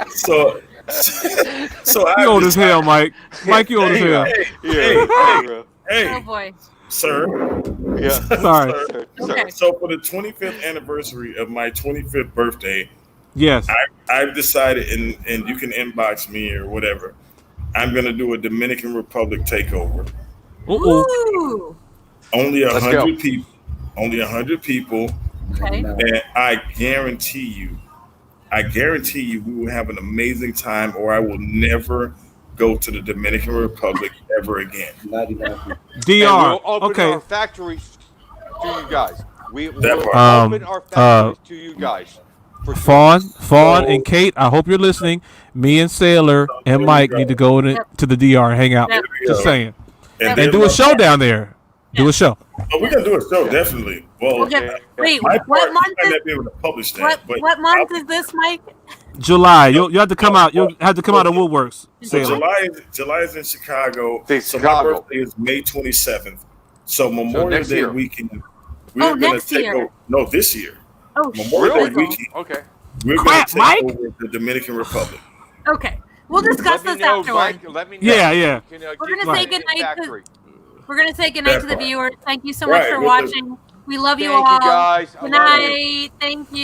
So I You old as hell, Mike. Mike, you old as hell. Hey, Oh boy. sir. Yeah. Sorry. Okay. So for the 25th anniversary of my 25th birthday, Yes. I've decided, and you can inbox me or whatever, I'm going to do a Dominican Republic takeover. Ooh. Only Let's 100 go. people. Only 100 people. Okay. And I guarantee you, we will have an amazing time, or I will never go to the Dominican Republic ever again. DR. We'll open Okay. our factories to you guys. We will That part. open our factories to you guys. For sure. Fawn, and Kate, I hope you're listening. Me and Sailor and Mike need to go to the DR and hang out. Yep. Just saying. And And do a show down there. Do a show. Oh, we're gonna do a show, definitely. Well, Okay. Wait, my what part, month we might is not be able to publish that. what month is this, Mike? July. You'll have to come out. You'll have to come out of Woodworks. So Sailor. July is in Chicago. Hey, So Chicago. my birthday is May 27th. So Memorial next Day year. weekend. Oh, next year. Over. No, this year. Oh, Memorial Day shit. weekend. Okay. We're Crap, gonna take Mike. over the Dominican Republic. Okay. We'll discuss Let me this know, afterwards. Mike. Let me know. Yeah, yeah. You can, We're get gonna say me goodnight in the to- factory. We're going to say goodnight That to the part. viewers. Thank you so much Right, for we'll do. watching. We love you Thank all. you, guys. I Good love you. night. Thank you.